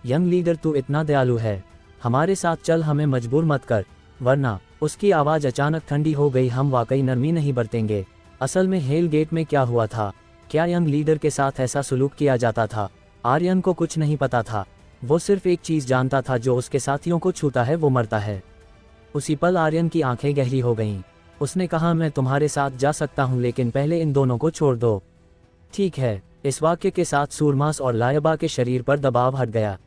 यंग लीडर, तू इतना दयालु है, हमारे साथ चल, हमें मजबूर मत कर, वरना उसकी आवाज़ अचानक ठंडी हो गई। हम वाकई नरमी नहीं बरतेंगे। असल में हेल गेट में क्या हुआ था? क्या यंग लीडर के साथ ऐसा सलूक किया जाता था? आर्यन को कुछ नहीं पता था। वो सिर्फ एक चीज़ जानता था, जो उसके साथियों को छूता है वो मरता है। उसी पल आर्यन की आंखें गहरी हो गईं। उसने कहा, मैं तुम्हारे साथ जा सकता हूँ, लेकिन पहले इन दोनों को छोड़ दो। ठीक है। इस वाक्य के साथ सूरमास और लायबा के शरीर पर दबाव हट गया।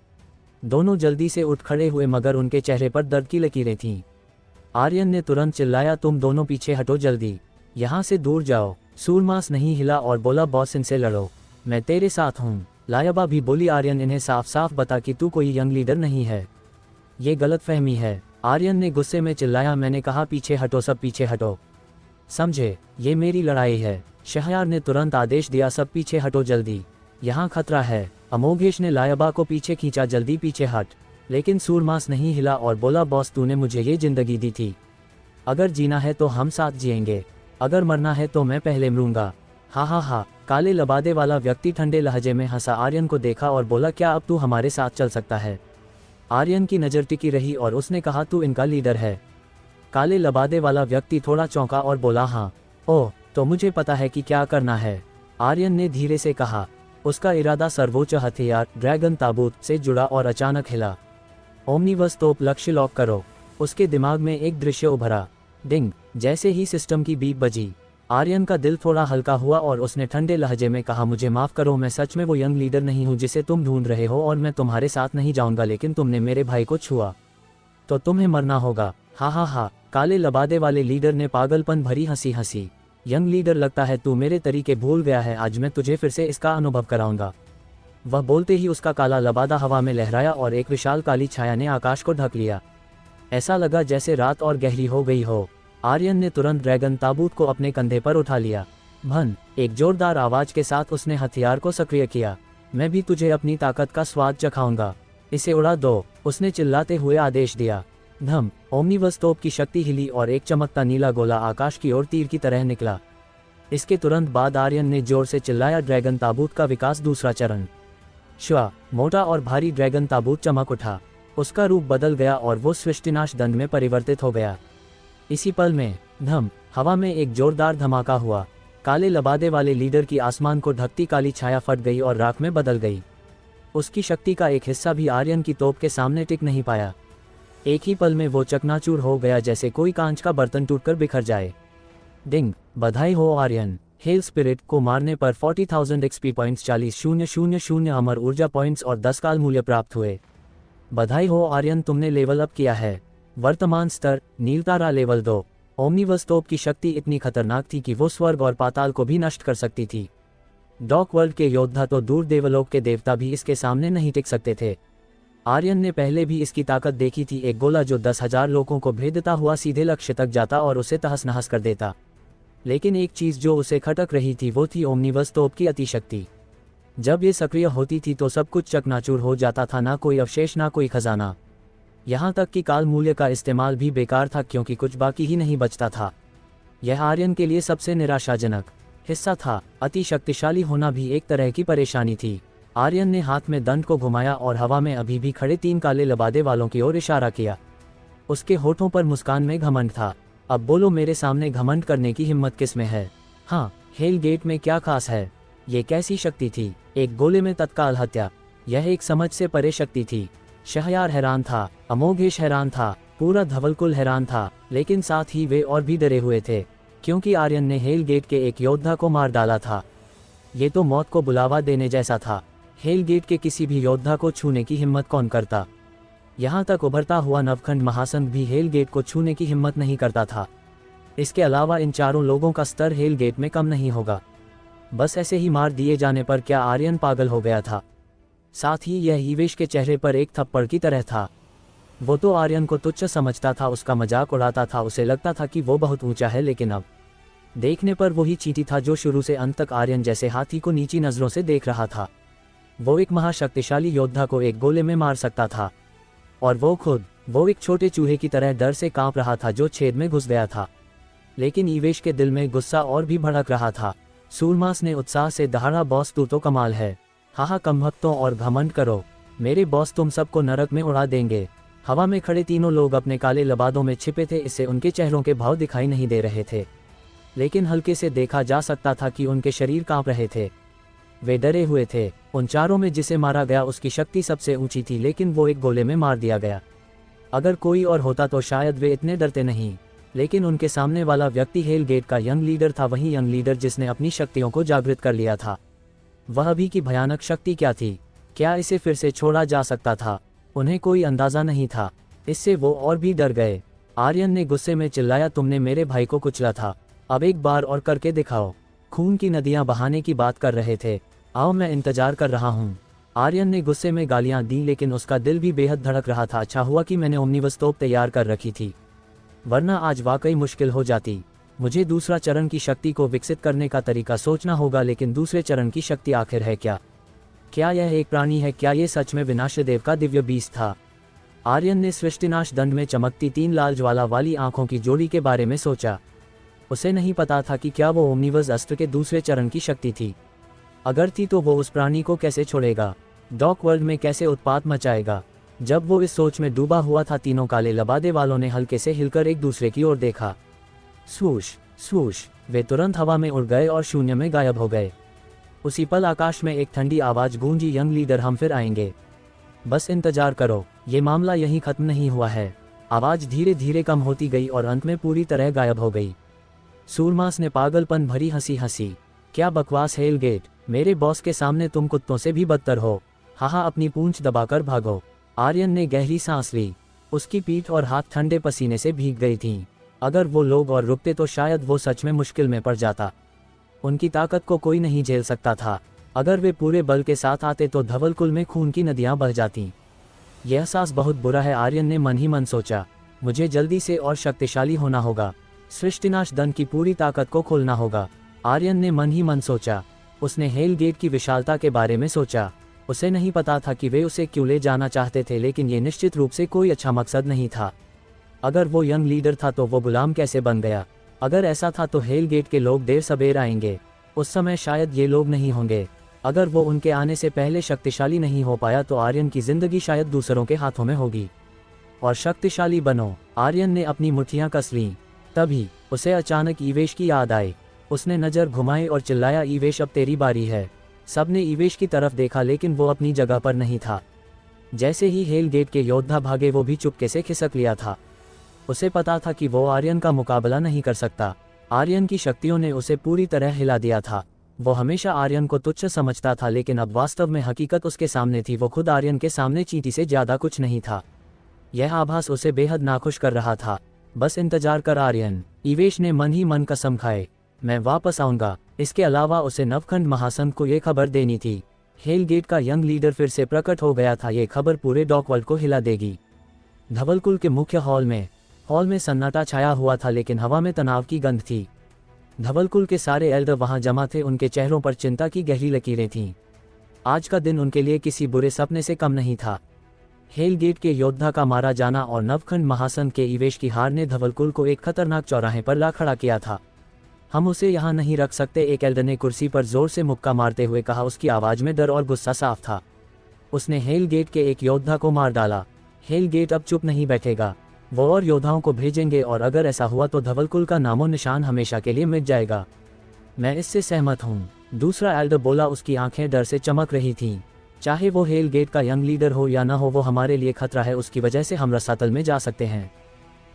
दोनों जल्दी से उठ खड़े हुए, मगर उनके चेहरे पर दर्द की लकीरें थीं। आर्यन ने तुरंत चिल्लाया, तुम दोनों पीछे हटो, जल्दी यहाँ से दूर जाओ। सूरमास नहीं हिला और बोला, बॉस इनसे लड़ो, मैं तेरे साथ हूँ। लायबा भी बोली, आर्यन इन्हें साफ साफ बता कि तू कोई यंग लीडर नहीं है। ये गलतफहमी है। आर्यन ने गुस्से में चिल्लाया, मैंने कहा पीछे हटो, सब पीछे हटो, समझे? ये मेरी लड़ाई है। शहरयार ने तुरंत आदेश दिया, सब पीछे हटो जल्दी, यहाँ खतरा है। अमोघेश ने लायबा को पीछे खींचा, जल्दी पीछे हट। लेकिन सूरमास नहीं हिला और बोला, बॉस तूने मुझे ये जिंदगी दी थी, अगर जीना है तो हम साथ जिएंगे, अगर मरना है तो मैं पहले मरूंगा। हा। काले लबादे वाला व्यक्ति ठंडे लहजे में हंसा, आर्यन को देखा और बोला, क्या अब तू हमारे साथ चल सकता है? आर्यन की नज़र टिकी रही और उसने कहा, तू इनका लीडर है। काले लबादे वाला व्यक्ति थोड़ा चौंका और बोला, हाँ। ओह, तो मुझे पता है कि क्या करना है, आर्यन ने धीरे से कहा। उसका इरादा सर्वोच्च हथियार ड्रैगन ताबूत से जुड़ा और अचानक हिला। ओमनीवर्स तोप लक्ष्य लॉक करो। उसके दिमाग में एक दृश्य उभरा। डिंग, जैसे ही सिस्टम की बीप बजी, आर्यन का दिल थोड़ा हल्का हुआ और उसने ठंडे लहजे में कहा, मुझे माफ़ करो, मैं सच में वो यंग लीडर नहीं हूँ जिसे तुम ढूंढ रहे हो, और मैं तुम्हारे साथ नहीं जाऊँगा, लेकिन तुमने मेरे भाई को छुआ तो तुम्हें मरना होगा। हा। काले लबादे वाले लीडर ने पागलपन भरी हंसी हंसी। यंग लीडर, लगता है तू मेरे तरीके भूल गया है, आज मैं तुझे फिर से इसका अनुभव कराऊंगा। वह बोलते ही उसका काला लबादा हवा में लहराया और एक विशाल काली छाया ने आकाश को ढक लिया। ऐसा लगा जैसे रात और गहरी हो गई हो। आर्यन ने तुरंत ड्रैगन ताबूत को अपने कंधे पर उठा लिया। भन, एक जोरदार आवाज के साथ उसने हथियार को सक्रिय किया। मैं भी तुझे अपनी ताकत का स्वाद चखाऊंगा, इसे उड़ा दो, उसने चिल्लाते हुए आदेश दिया। धम, ओमनीवर्स तोप की शक्ति हिली और एक चमकता नीला गोला आकाश की ओर तीर की तरह निकला। इसके तुरंत बाद आर्यन ने जोर से चिल्लाया, ड्रैगन ताबूत का विकास, दूसरा चरण। श्वा, मोटा और भारी ड्रैगन ताबूत चमक उठा। उसका रूप बदल गया और वो सृष्टिनाश दंड में परिवर्तित हो गया। इसी पल में धम, हवा में एक जोरदार धमाका हुआ। काले लबादे वाले लीडर की आसमान को ढकती काली छाया फट गई और राख में बदल गई। उसकी शक्ति का एक हिस्सा भी आर्यन की तोप के सामने टिक नहीं पाया। एक ही पल में वो चकनाचूर हो गया, जैसे कोई कांच का बर्तन टूटकर बिखर जाए। डिंग, बधाई हो आर्यन, हेल स्पिरिट को मारने पर 40,000 एक्सपी पॉइंट्स, 40,000 अमर ऊर्जा पॉइंट्स और 10 काल मूल्य प्राप्त हुए। बधाई हो आर्यन, तुमने लेवल अप किया है। वर्तमान स्तर नीलतारा लेवल 2। ओमनीवर्स तोप की शक्ति इतनी खतरनाक थी कि वो स्वर्ग और पाताल को भी नष्ट कर सकती थी। डॉक वर्ल्ड के योद्धा तो दूर, देवलोक के देवता भी इसके सामने नहीं टिक सकते थे। आर्यन ने पहले भी इसकी ताकत देखी थी, एक गोला जो 10,000 लोगों को भेदता हुआ सीधे लक्ष्य तक जाता और उसे तहस नहस कर देता। लेकिन एक चीज़ जो उसे खटक रही थी वो थी ओमनीवर्स तोप की अतिशक्ति। जब ये सक्रिय होती थी तो सब कुछ चकनाचूर हो जाता था, ना कोई अवशेष, ना कोई खजाना। यहाँ तक कि काल मूल्य का इस्तेमाल भी बेकार था, क्योंकि कुछ बाकी ही नहीं बचता था। यह आर्यन के लिए सबसे निराशाजनक हिस्सा था। अति शक्तिशाली होना भी एक तरह की परेशानी थी। आर्यन ने हाथ में दंड को घुमाया और हवा में अभी भी खड़े 3 काले लबादे वालों की ओर इशारा किया। उसके होठों पर मुस्कान में घमंड था। अब बोलो, मेरे सामने घमंड करने की हिम्मत किस में है? हाँ, हेल गेट में क्या खास है? ये कैसी शक्ति थी? एक गोले में तत्काल हत्या, यह एक समझ से परे शक्ति थी। शहरयार हैरान था, अमोघेश हैरान था, पूरा धवलकुल हैरान था, लेकिन साथ ही वे और भी डरे हुए थे, क्योंकि आर्यन ने हेल गेट के एक योद्धा को मार डाला था। ये तो मौत को बुलावा देने जैसा था। हेल गेट के किसी भी योद्धा को छूने की हिम्मत कौन करता? यहाँ तक उभरता हुआ नवखंड महासंघ भी हेल गेट को छूने की हिम्मत नहीं करता था। इसके अलावा इन चारों लोगों का स्तर हेल गेट में कम नहीं होगा। बस ऐसे ही मार दिए जाने पर क्या आर्यन पागल हो गया था? साथ ही यह ईवेश के चेहरे पर एक थप्पड़ की तरह था। वो तो आर्यन को तुच्छ समझता था, उसका मजाक उड़ाता था, उसे लगता था कि वो बहुत ऊंचा है, लेकिन अब देखने पर वही चींटी था जो शुरू से अंत तक आर्यन जैसे हाथी को नीची नजरों से देख रहा था। वो एक महाशक्तिशाली योद्धा को एक गोले में मार सकता था, और वो एक छोटे चूहे की तरह डर से कांप रहा था जो छेद में घुस गया था। लेकिन ईवेश के दिल में गुस्सा और भी भड़क रहा था। सूरमास ने उत्साह से दहाड़ा, बॉस तू तो कमाल है। हाँ, कमभक्तों और घमंड करो, मेरे बॉस तुम सबको नरक में उड़ा देंगे। हवा में खड़े तीनों लोग अपने काले लबादों में छिपे थे, इससे उनके चेहरों के भाव दिखाई नहीं दे रहे थे, लेकिन हल्के से देखा जा सकता था कि उनके शरीर कांप रहे थे। वे डरे हुए थे। उन चारों में जिसे मारा गया उसकी शक्ति सबसे ऊंची थी, लेकिन वो एक गोले में मार दिया गया। अगर कोई और होता तो शायद वे इतने डरते नहीं, लेकिन उनके सामने वाला व्यक्ति हेलगेट का यंग लीडर था, वही यंग लीडर जिसने अपनी शक्तियों को जागृत कर लिया था। वह भी की भयानक शक्ति क्या थी? क्या इसे फिर से छोड़ा जा सकता था? उन्हें कोई अंदाजा नहीं था। इससे वो और भी डर गए। आर्यन ने गुस्से में चिल्लाया, तुमने मेरे भाई को कुचला था, अब एक बार और करके दिखाओ। खून की नदियां बहाने की बात कर रहे थे। आओ, मैं इंतजार कर रहा हूँ। आर्यन ने गुस्से में गालियां दी, लेकिन उसका दिल भी बेहद धड़क रहा था। अच्छा हुआ कि मैंने ओमनिबस तोप तैयार कर रखी थी, वरना आज वाकई मुश्किल हो जाती। मुझे दूसरा चरण की शक्ति को विकसित करने का तरीका सोचना होगा, लेकिन दूसरे चरण की शक्ति आखिर है क्या? क्या यह एक प्राणी है? क्या ये सच में विनाशदेव का दिव्य बीज था? आर्यन ने सृष्टिनाश दंड में चमकती 3 लाल ज्वाला वाली आंखों की जोड़ी के बारे में सोचा। उसे नहीं पता था कि क्या वो ओमनिबस अस्त्र के दूसरे चरण की शक्ति थी। अगर थी तो वो उस प्राणी को कैसे छोड़ेगा? डॉक वर्ल्ड में कैसे उत्पात मचाएगा? जब वो इस सोच में डूबा हुआ था, तीनों काले लबादे वालों ने हल्के से हिलकर एक दूसरे की ओर देखा। स्वूश स्वूश, वे तुरंत हवा में उड़ गए और शून्य में गायब हो गए। उसी पल आकाश में एक ठंडी आवाज गूंजी, यंग लीडर, हम फिर आएंगे, बस इंतजार करो, ये मामला यहीं खत्म नहीं हुआ है। आवाज धीरे धीरे कम होती गई और अंत में पूरी तरह गायब हो गई। सूरमास ने पागलपन भरी हंसी हंसी, क्या बकवास हेलगेट, मेरे बॉस के सामने तुम कुत्तों से भी बदतर हो। हाहा, अपनी पूंछ दबाकर भागो। आर्यन ने गहरी सांस ली। उसकी पीठ और हाथ ठंडे पसीने से भीग गई थीं। अगर वो लोग और रुकते तो शायद वो सच में मुश्किल में पड़ जाता। उनकी ताकत को कोई नहीं झेल सकता था। अगर वे पूरे बल के साथ आते तो धवलकुल में खून की नदियां बह जातीं। यह एहसास बहुत बुरा है, आर्यन ने मन ही मन सोचा। मुझे जल्दी से और शक्तिशाली होना होगा। सृष्टिनाश दंड की पूरी ताकत को खोलना होगा। आर्यन ने मन ही मन सोचा। उसने हेलगेट की विशालता के बारे में सोचा। उसे नहीं पता था कि वे उसे क्यों ले जाना चाहते थे, लेकिन ये निश्चित रूप से कोई अच्छा मकसद नहीं था। अगर वो यंग लीडर था तो वो गुलाम कैसे बन गया? अगर ऐसा था तो हेलगेट के लोग देर सबेर आएंगे। उस समय शायद ये लोग नहीं होंगे। अगर वो उनके आने से पहले शक्तिशाली नहीं हो पाया तो आर्यन की जिंदगी शायद दूसरों के हाथों में होगी। और शक्तिशाली बनो। आर्यन ने अपनी मुट्ठियां कस लीं। तभी उसे अचानक ईवेश की याद आई। उसने नजर घुमाई और चिल्लाया, ईवेश, अब तेरी बारी है। सबने ईवेश की तरफ देखा, लेकिन वो अपनी जगह पर नहीं था। जैसे ही हेलगेट के योद्धा भागे, वो भी चुपके से खिसक लिया था। उसे पता था कि वो आर्यन का मुकाबला नहीं कर सकता। आर्यन की शक्तियों ने उसे पूरी तरह हिला दिया था। वो हमेशा आर्यन को तुच्छ समझता था, लेकिन अब वास्तव में हकीकत उसके सामने थी। वो खुद आर्यन के सामने चींटी से ज्यादा कुछ नहीं था। यह आभास उसे बेहद नाखुश कर रहा था। बस इंतजार कर आर्यन। ईवेश ने मन ही मन कसम खाए, मैं वापस आऊंगा। इसके अलावा उसे नवखंड महासंत को ये खबर देनी थी। हेलगेट का यंग लीडर फिर से प्रकट हो गया था। ये खबर पूरे डॉकवर्ल्ड को हिला देगी। धवलकुल के मुख्य हॉल में सन्नाटा छाया हुआ था, लेकिन हवा में तनाव की गंध थी। धवलकुल के सारे एल्डर वहां जमा थे। उनके चेहरों पर चिंता की गहरी लकीरें थीं। आज का दिन उनके लिए किसी बुरे सपने से कम नहीं था। हेलगेट के योद्धा का मारा जाना और नवखंड महासंत के ईवेश की हार ने धवलकुल को एक खतरनाक चौराहे पर ला खड़ा किया था। हम उसे यहाँ नहीं रख सकते, एक एल्डर ने कुर्सी पर जोर से मुक्का मारते हुए कहा। उसकी आवाज में डर और गुस्सा साफ था। उसने हेलगेट के एक योद्धा को मार डाला। हेलगेट अब चुप नहीं बैठेगा। वो और योद्धाओं को भेजेंगे, और अगर ऐसा हुआ तो धवलकुल का नामो निशान हमेशा के लिए मिट जाएगा। मैं इससे सहमत हूँ, दूसरा एल्डर बोला। उसकी आंखें डर से चमक रही थीं। चाहे वो हेलगेट का यंग लीडर हो या ना हो, वो हमारे लिए खतरा है। उसकी वजह से हम रसातल में जा सकते हैं।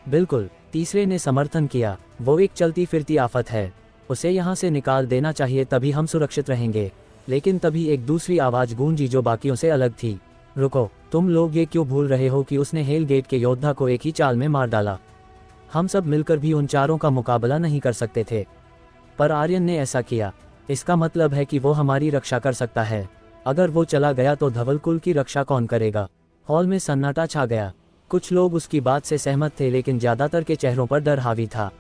बिल्कुल, तीसरे ने समर्थन किया। वो एक चलती फिरती आफत है, उसे यहाँ से निकाल देना चाहिए, तभी हम सुरक्षित रहेंगे। लेकिन तभी एक दूसरी आवाज गूंजी जो बाकियों से अलग थी। रुको, तुम लोग ये क्यों भूल रहे हो कि उसने हेलगेट के योद्धा को एक ही चाल में मार डाला? हम सब मिलकर भी उन चारों का मुकाबला नहीं कर सकते थे, पर आर्यन ने ऐसा किया। इसका मतलब है कि वो हमारी रक्षा कर सकता है। अगर वो चला गया तो धवलकुल की रक्षा कौन करेगा? हॉल में सन्नाटा छा गया। कुछ लोग उसकी बात से सहमत थे, लेकिन ज्यादातर के चेहरों पर डर हावी था।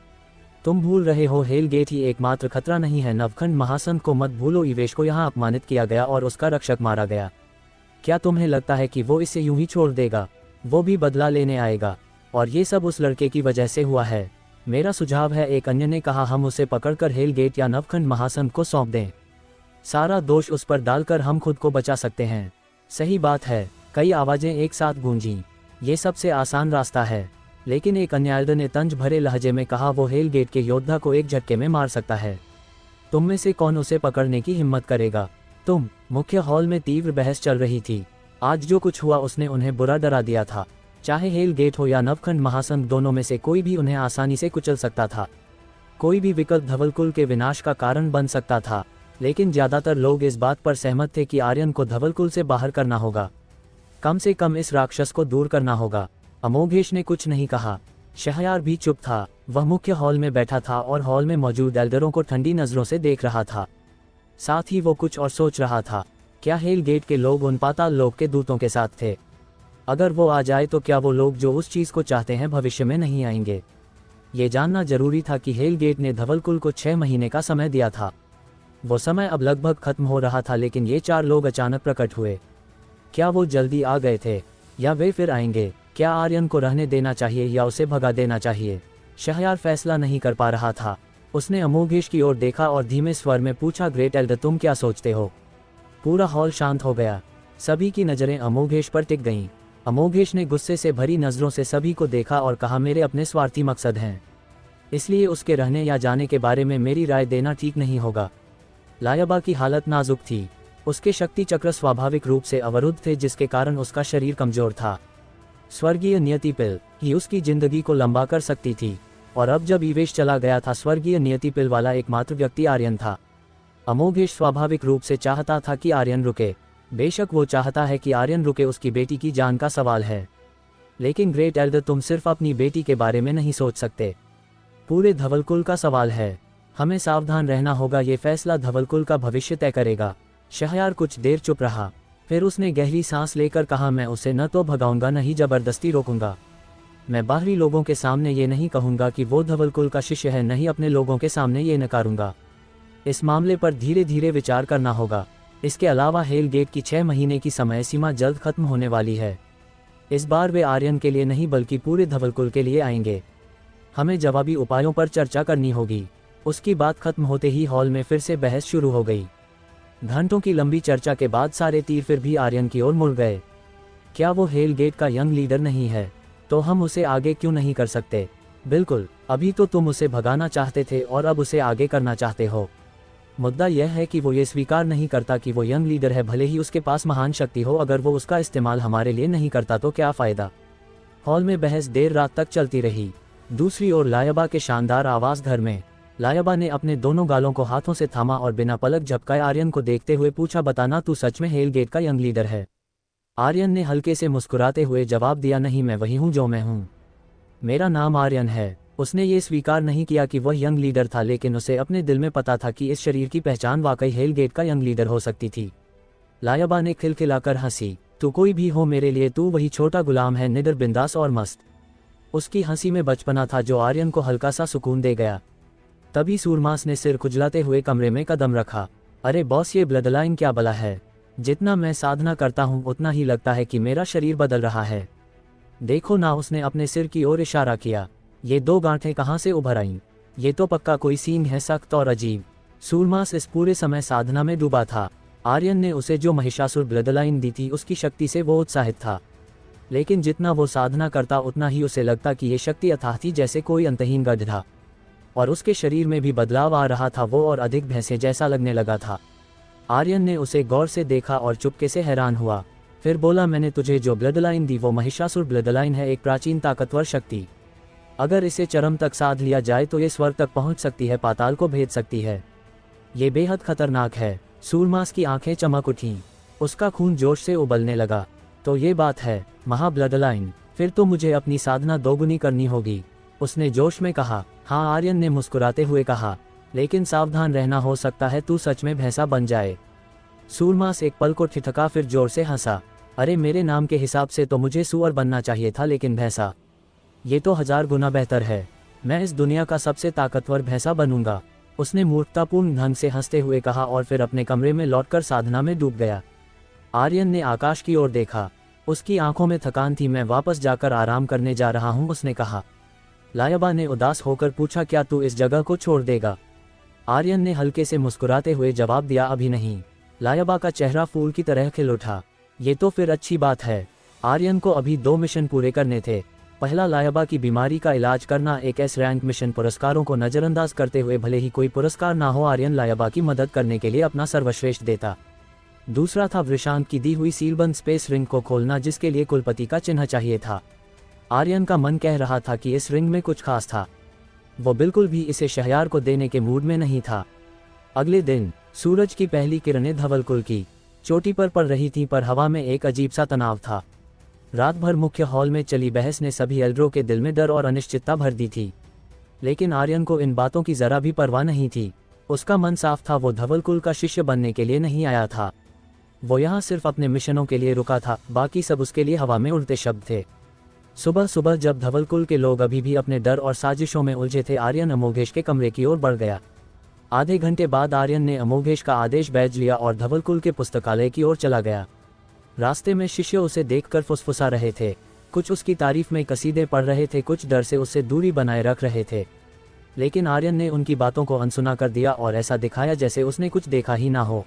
तुम भूल रहे हो, हेलगेट ही एकमात्र खतरा नहीं है। नवखंड महासंत को मत भूलो। ईवेश को यहाँ अपमानित किया गया और उसका रक्षक मारा गया। क्या तुम्हें लगता है कि वो इसे यूं ही छोड़ देगा? वो भी बदला लेने आएगा, और ये सब उस लड़के की वजह से हुआ है। मेरा सुझाव है, एक अन्य ने कहा, हम उसे पकड़कर हेलगेट या नवखंड महासंत को सौंप दें। सारा दोष उस पर डालकर हम खुद को बचा सकते हैं। सही बात है, कई आवाजें एक साथ गूंजी। ये सबसे आसान रास्ता है। लेकिन एक अन्य ने तंज भरे लहजे में कहा, वो हेल गेट के योद्धा को एक झटके में मार सकता है। तुम में से कौन उसे पकड़ने की हिम्मत करेगा? तुम। मुख्य हॉल में तीव्र बहस चल रही थी। आज जो कुछ हुआ उसने उन्हें बुरा डरा दिया था। चाहे हेल गेट हो या नवखंड महासंघ, दोनों में से कोई भी उन्हें आसानी से कुचल सकता था। कोई भी विकल्प धवलकुल के विनाश का कारण बन सकता था। लेकिन ज्यादातर लोग इस बात पर सहमत थे कि आर्यन को धवलकुल से बाहर करना होगा। कम से कम इस राक्षस को दूर करना होगा। अमोघेश ने कुछ नहीं कहा। शहरयार भी चुप था। वह मुख्य हॉल में बैठा था और हॉल में मौजूद एल्डरों को ठंडी नजरों से देख रहा था। साथ ही वो कुछ और सोच रहा था। क्या हेल गेट के लोग उन पाताल लोक के दूतों के साथ थे? अगर वो आ जाए तो क्या वो लोग जो उस चीज को चाहते हैं भविष्य में नहीं आएंगे? ये जानना जरूरी था कि हेल गेट ने धवलकुल को 6 महीने का समय दिया था। वो समय अब लगभग खत्म हो रहा था, लेकिन ये 4 लोग अचानक प्रकट हुए। क्या वो जल्दी आ गए थे या वे फिर आएंगे? क्या आर्यन को रहने देना चाहिए या उसे भगा देना चाहिए? शहरयार फैसला नहीं कर पा रहा था। उसने अमोघेश की ओर देखा और धीमे स्वर में पूछा, ग्रेट एल्डर, तुम क्या सोचते हो? पूरा हॉल शांत हो गया। सभी की नजरें अमोघेश पर टिक गईं। अमोघेश ने गुस्से से भरी नजरों से सभी को देखा और कहा, मेरे अपने स्वार्थी मकसद हैं, इसलिए उसके रहने या जाने के बारे में मेरी राय देना ठीक नहीं होगा। लायबा की हालत नाजुक थी। उसके शक्ति चक्र स्वाभाविक रूप से अवरुद्ध थे, जिसके कारण उसका शरीर कमजोर था। स्वर्गीय नियति पिल ही उसकी जिंदगी को लंबा कर सकती थी, और अब जब ईवेश चला गया था, स्वर्गीय नियति पिल वाला एकमात्र व्यक्ति आर्यन था। अमोघेश स्वाभाविक रूप से चाहता था कि आर्यन रुके। बेशक वो चाहता है कि आर्यन रुके, उसकी बेटी की जान का सवाल है। लेकिन ग्रेट एल्डर, तुम सिर्फ अपनी बेटी के बारे में नहीं सोच सकते, पूरे धवलकुल का सवाल है। हमें सावधान रहना होगा, ये फैसला धवलकुल का भविष्य तय करेगा। शहरयार कुछ देर चुप रहा, फिर उसने गहरी सांस लेकर कहा, मैं उसे न तो भगाऊंगा न ही जबरदस्ती रोकूंगा। मैं बाहरी लोगों के सामने ये नहीं कहूंगा कि वो धवलकुल का शिष्य है, न ही अपने लोगों के सामने ये नकारूंगा। इस मामले पर धीरे धीरे विचार करना होगा। इसके अलावा हेल गेट की 6 महीने की समय सीमा जल्द खत्म होने वाली है। इस बार वे आर्यन के लिए नहीं बल्कि पूरे धवलकुल के लिए आएंगे। हमें जवाबी उपायों पर चर्चा करनी होगी। उसकी बात खत्म होते ही हॉल में फिर से बहस शुरू हो गई। घंटों की लंबी चर्चा के बाद सारे तीर फिर भी आर्यन की ओर मुड़ गए। क्या वो हेल गेट का यंग लीडर नहीं है? तो हम उसे आगे क्यों नहीं कर सकते? बिल्कुल, अभी तो तुम उसे भगाना चाहते थे और अब उसे आगे करना चाहते हो। मुद्दा यह है कि वो ये स्वीकार नहीं करता कि वो यंग लीडर है, भले ही उसके पास महान शक्ति हो। अगर वो उसका इस्तेमाल हमारे लिए नहीं करता तो क्या फायदा? हॉल में बहस देर रात तक चलती रही। दूसरी ओर लायबा के शानदार आवास घर में लायबा ने अपने दोनों गालों को हाथों से थामा और बिना पलक झपकाए आर्यन को देखते हुए पूछा, बताना तू सच में हेल गेट का यंग लीडर है? आर्यन ने हल्के से मुस्कुराते हुए जवाब दिया, नहीं, मैं वही हूँ जो मैं हूँ। मेरा नाम आर्यन है। उसने ये स्वीकार नहीं किया कि वह यंग लीडर था, लेकिन उसे अपने दिल में पता था कि इस शरीर की पहचान वाकई हेल गेट का यंग लीडर हो सकती थी। लायबा ने खिलखिलाकर हंसी, तू कोई भी हो मेरे लिए तू वही छोटा गुलाम है, निडर, बिंदास और मस्त। उसकी हंसी में बचपना था जो आर्यन को हल्का सा सुकून दे गया। तभी सूरमास ने सिर खुजलाते हुए कमरे में कदम रखा। अरे बॉस, ये ब्लडलाइन क्या बला है? जितना मैं साधना करता हूँ उतना ही लगता है कि मेरा शरीर बदल रहा है। देखो ना, उसने अपने सिर की ओर इशारा किया। ये 2 गांठें कहाँ से उभर आईं? ये तो पक्का कोई सींग है, सख्त और अजीब। सूरमास इस पूरे समय साधना में डूबा था। आर्यन ने उसे जो महिषासुर ब्लडलाइन दी थी उसकी शक्ति से वो उत्साहित था, लेकिन जितना वो साधना करता उतना ही उसे लगता कि ये शक्ति अथाह थी, जैसे कोई अंतहीन गड्ढा। और उसके शरीर में भी बदलाव आ रहा था, वो और अधिक भैंसे जैसा लगने लगा था। आर्यन ने उसे गौर से देखा और चुपके से हैरान हुआ। फिर बोला, मैंने तुझे जो ब्लडलाइन दी वो महिषासुर ब्लडलाइन है, एक प्राचीन ताकतवर शक्ति। अगर इसे चरम तक साध लिया जाए तो ये स्वर्ग तक पहुंच सकती है, पाताल को भेद सकती है। ये बेहद खतरनाक है। सूरमास की आंखें चमक उठीं, उसका खून जोश से उबलने लगा। तो ये बात है, महा ब्लडलाइन, फिर तो मुझे अपनी साधना दोगुनी करनी होगी, उसने जोश में कहा। हाँ, आर्यन ने मुस्कुराते हुए कहा, लेकिन सावधान रहना, हो सकता है तू सच में भैंसा बन जाए। सूरमास एक पल को ठिठका, फिर जोर से हंसा। अरे मेरे नाम के हिसाब से तो मुझे सुअर बनना चाहिए था, लेकिन भैंसा, ये तो 1000 गुना बेहतर है। मैं इस दुनिया का सबसे ताकतवर भैंसा बनूंगा, उसने मूर्खतापूर्ण ढंग से हंसते हुए कहा और फिर अपने कमरे में लौटकर साधना में डूब गया। आर्यन ने आकाश की ओर देखा, उसकी आंखों में थकान थी। मैं वापस जाकर आराम करने जा रहा हूं, उसने कहा। लायबा ने उदास होकर पूछा, क्या तू इस जगह को छोड़ देगा? आर्यन ने हल्के से मुस्कुराते हुए जवाब दिया, अभी नहीं। लायबा का चेहरा फूल की तरह खिल उठा। ये तो फिर अच्छी बात है। आर्यन को अभी 2 मिशन पूरे करने थे। पहला लायबा की बीमारी का इलाज करना, एक एस रैंक मिशन। पुरस्कारों को नज़रअंदाज करते हुए भले ही कोई पुरस्कार ना हो, आर्यन लायबा की मदद करने के लिए अपना सर्वश्रेष्ठ देता। दूसरा था वृशांत की दी हुई सीलबंद स्पेस रिंग को खोलना, जिसके लिए कुलपति का चिन्ह चाहिए था। आर्यन का मन कह रहा था कि इस रिंग में कुछ खास था। वो बिल्कुल भी इसे शहरयार को देने के मूड में नहीं था। अगले दिन सूरज की पहली किरणें धवलकुल की चोटी पर पड़ रही थीं, पर हवा में एक अजीब सा तनाव था। रात भर मुख्य हॉल में चली बहस ने सभी एल्डरों के दिल में डर और अनिश्चितता भर दी थी, लेकिन आर्यन को इन बातों की जरा भी परवाह नहीं थी। उसका मन साफ था, वो धवलकुल का शिष्य बनने के लिए नहीं आया था। वो यहाँ सिर्फ अपने मिशनों के लिए रुका था, बाकी सब उसके लिए हवा में उड़ते शब्द थे। सुबह सुबह जब धवलकुल के लोग अभी भी अपने डर और साजिशों में उलझे थे, आर्यन अमोघेश के कमरे की ओर बढ़ गया। आधे घंटे बाद आर्यन ने अमोघेश का आदेश बैज लिया और धवलकुल के पुस्तकालय की ओर चला गया। रास्ते में शिष्य उसे देखकर फुसफुसा रहे थे, कुछ उसकी तारीफ में कसीदे पढ़ रहे थे, कुछ डर से उससे दूरी बनाए रख रहे थे। लेकिन आर्यन ने उनकी बातों को अनसुना कर दिया और ऐसा दिखाया जैसे उसने कुछ देखा ही ना हो।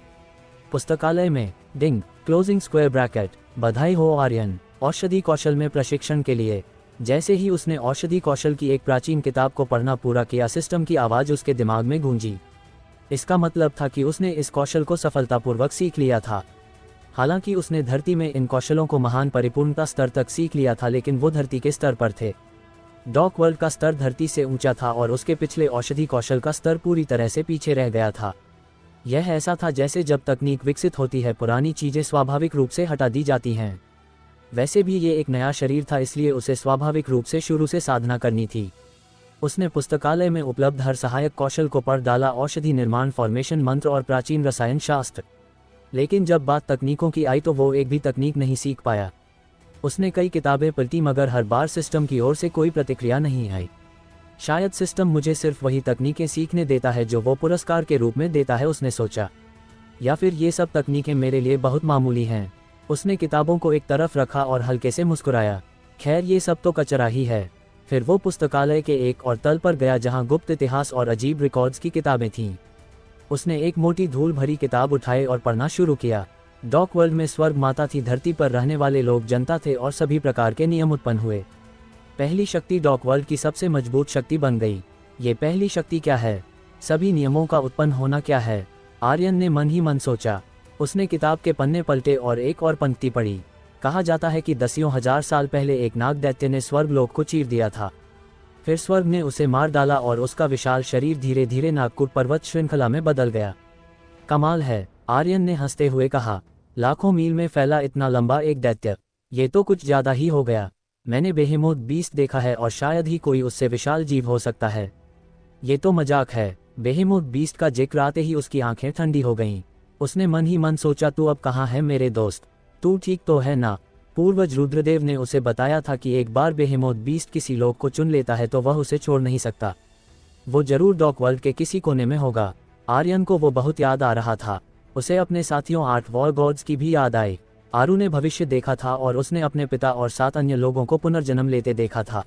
पुस्तकालय में डिंग क्लोजिंग स्क्वायर ब्रैकेट, बधाई हो आर्यन, औषधि कौशल में प्रशिक्षण के लिए। जैसे ही उसने औषधि कौशल की एक प्राचीन किताब को पढ़ना पूरा किया, सिस्टम की आवाज़ उसके दिमाग में गूंजी। इसका मतलब था कि उसने इस कौशल को सफलतापूर्वक सीख लिया था। हालांकि उसने धरती में इन कौशलों को महान परिपूर्णता स्तर तक सीख लिया था, लेकिन वो धरती के स्तर पर थे। डॉक वर्ल्ड का स्तर धरती से ऊंचा था और उसके पिछले औषधि कौशल का स्तर पूरी तरह से पीछे रह गया था। यह ऐसा था जैसे जब तकनीक विकसित होती है, पुरानी चीज़ें स्वाभाविक रूप से हटा दी जाती हैं। वैसे भी ये एक नया शरीर था, इसलिए उसे स्वाभाविक रूप से शुरू से साधना करनी थी। उसने पुस्तकालय में उपलब्ध हर सहायक कौशल को पढ़ डाला, औषधि निर्माण, फॉर्मेशन मंत्र और प्राचीन रसायन शास्त्र। लेकिन जब बात तकनीकों की आई तो वो एक भी तकनीक नहीं सीख पाया। उसने कई किताबें पलटी, मगर हर बार सिस्टम की ओर से कोई प्रतिक्रिया नहीं आई। शायद सिस्टम मुझे सिर्फ वही तकनीकें सीखने देता है जो वो पुरस्कार के रूप में देता है, उसने सोचा। या फिर ये सब तकनीकें मेरे लिए बहुत मामूली हैं। उसने किताबों को एक तरफ रखा और हल्के से मुस्कुराया। खैर, ये सब तो कचरा ही है। फिर वो पुस्तकालय के एक और तल पर गया जहाँ गुप्त इतिहास और अजीब रिकॉर्ड्स की किताबें थीं। उसने एक मोटी धूल भरी किताब उठाई और पढ़ना शुरू किया। डॉक वर्ल्ड में स्वर्ग माता थी, धरती पर रहने वाले लोग जनता थे और सभी प्रकार के नियम उत्पन्न हुए। पहली शक्ति डॉक वर्ल्ड की सबसे मजबूत शक्ति बन गई। ये पहली शक्ति क्या है? सभी नियमों का उत्पन्न होना क्या है? आर्यन ने मन ही मन सोचा। उसने किताब के पन्ने पलटे और एक और पंक्ति पढ़ी। कहा जाता है कि दसियों हजार साल पहले एक नाग दैत्य ने स्वर्गलोक को चीर दिया था। फिर स्वर्ग ने उसे मार डाला और उसका विशाल शरीर धीरे धीरे नागकुट पर्वत श्रृंखला में बदल गया। कमाल है, आर्यन ने हंसते हुए कहा। लाखों मील में फैला इतना लंबा एक दैत्य, ये तो कुछ ज्यादा ही हो गया। मैंने बेहेमोथ बीस्ट देखा है और शायद ही कोई उससे विशाल जीव हो सकता है। ये तो मजाक है। बेहेमोथ बीस्ट का जिक्र आते ही उसकी आंखें ठंडी हो गईं। उसने मन ही मन सोचा, तू अब कहाँ है मेरे दोस्त? तू ठीक तो है ना? पूर्वज रुद्रदेव ने उसे बताया था कि एक बार बेहेमोथ बीस्ट किसी लोक को चुन लेता है तो वह उसे छोड़ नहीं सकता। वो जरूर डॉक वर्ल्ड के किसी कोने में होगा। आर्यन को वो बहुत याद आ रहा था। उसे अपने साथियों 8 वॉर गॉड्स की भी याद आई। आरू ने भविष्य देखा था और उसने अपने पिता और 7 अन्य लोगों को पुनर्जन्म लेते देखा था।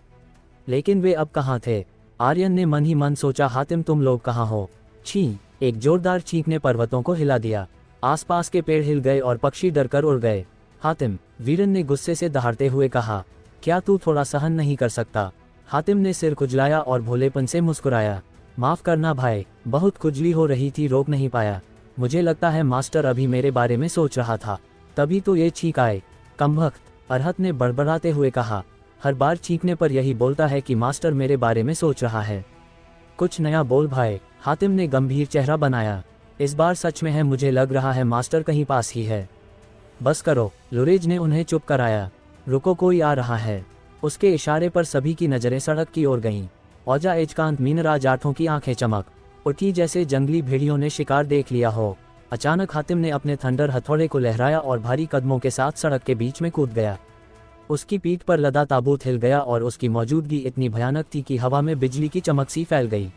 लेकिन वे अब कहाँ थे? आर्यन ने मन ही मन सोचा, हातिम तुम लोग कहाँ हो? छी! एक जोरदार चीख ने पर्वतों को हिला दिया। आसपास के पेड़ हिल गए और पक्षी डरकर उड़ गए। हातिम, वीरन ने गुस्से से दहाड़ते हुए कहा, क्या तू थोड़ा सहन नहीं कर सकता? हातिम ने सिर खुजलाया और भोलेपन से मुस्कुराया। माफ करना भाई, बहुत खुजली हो रही थी, रोक नहीं पाया। मुझे लगता है मास्टर अभी मेरे बारे में सोच रहा था, तभी तो ये छींक आए। कमबख्त, अरहत ने बड़बड़ाते हुए कहा। हर बार छींकने पर यही बोलता है कि मास्टर मेरे बारे में सोच रहा है। कुछ नया बोल भाई, हातिम ने गंभीर चेहरा बनाया। इस बार सच में है, मुझे लग रहा है मास्टर कहीं पास ही है। बस करो, लुरेज ने उन्हें चुप कराया। रुको, कोई आ रहा है। उसके इशारे पर सभी की नजरें सड़क की ओर गईं। औजा एजकांत मीनराज आठों की आंखें चमक उठी जैसे जंगली भेड़ियों ने शिकार देख लिया हो। अचानक हातिम ने अपने थंडर हथौड़े को लहराया और भारी कदमों के साथ सड़क के बीच में कूद गया। उसकी पीठ पर लदा ताबूत हिल गया और उसकी मौजूदगी इतनी भयानक थी कि हवा में बिजली की चमक सी फैल गई।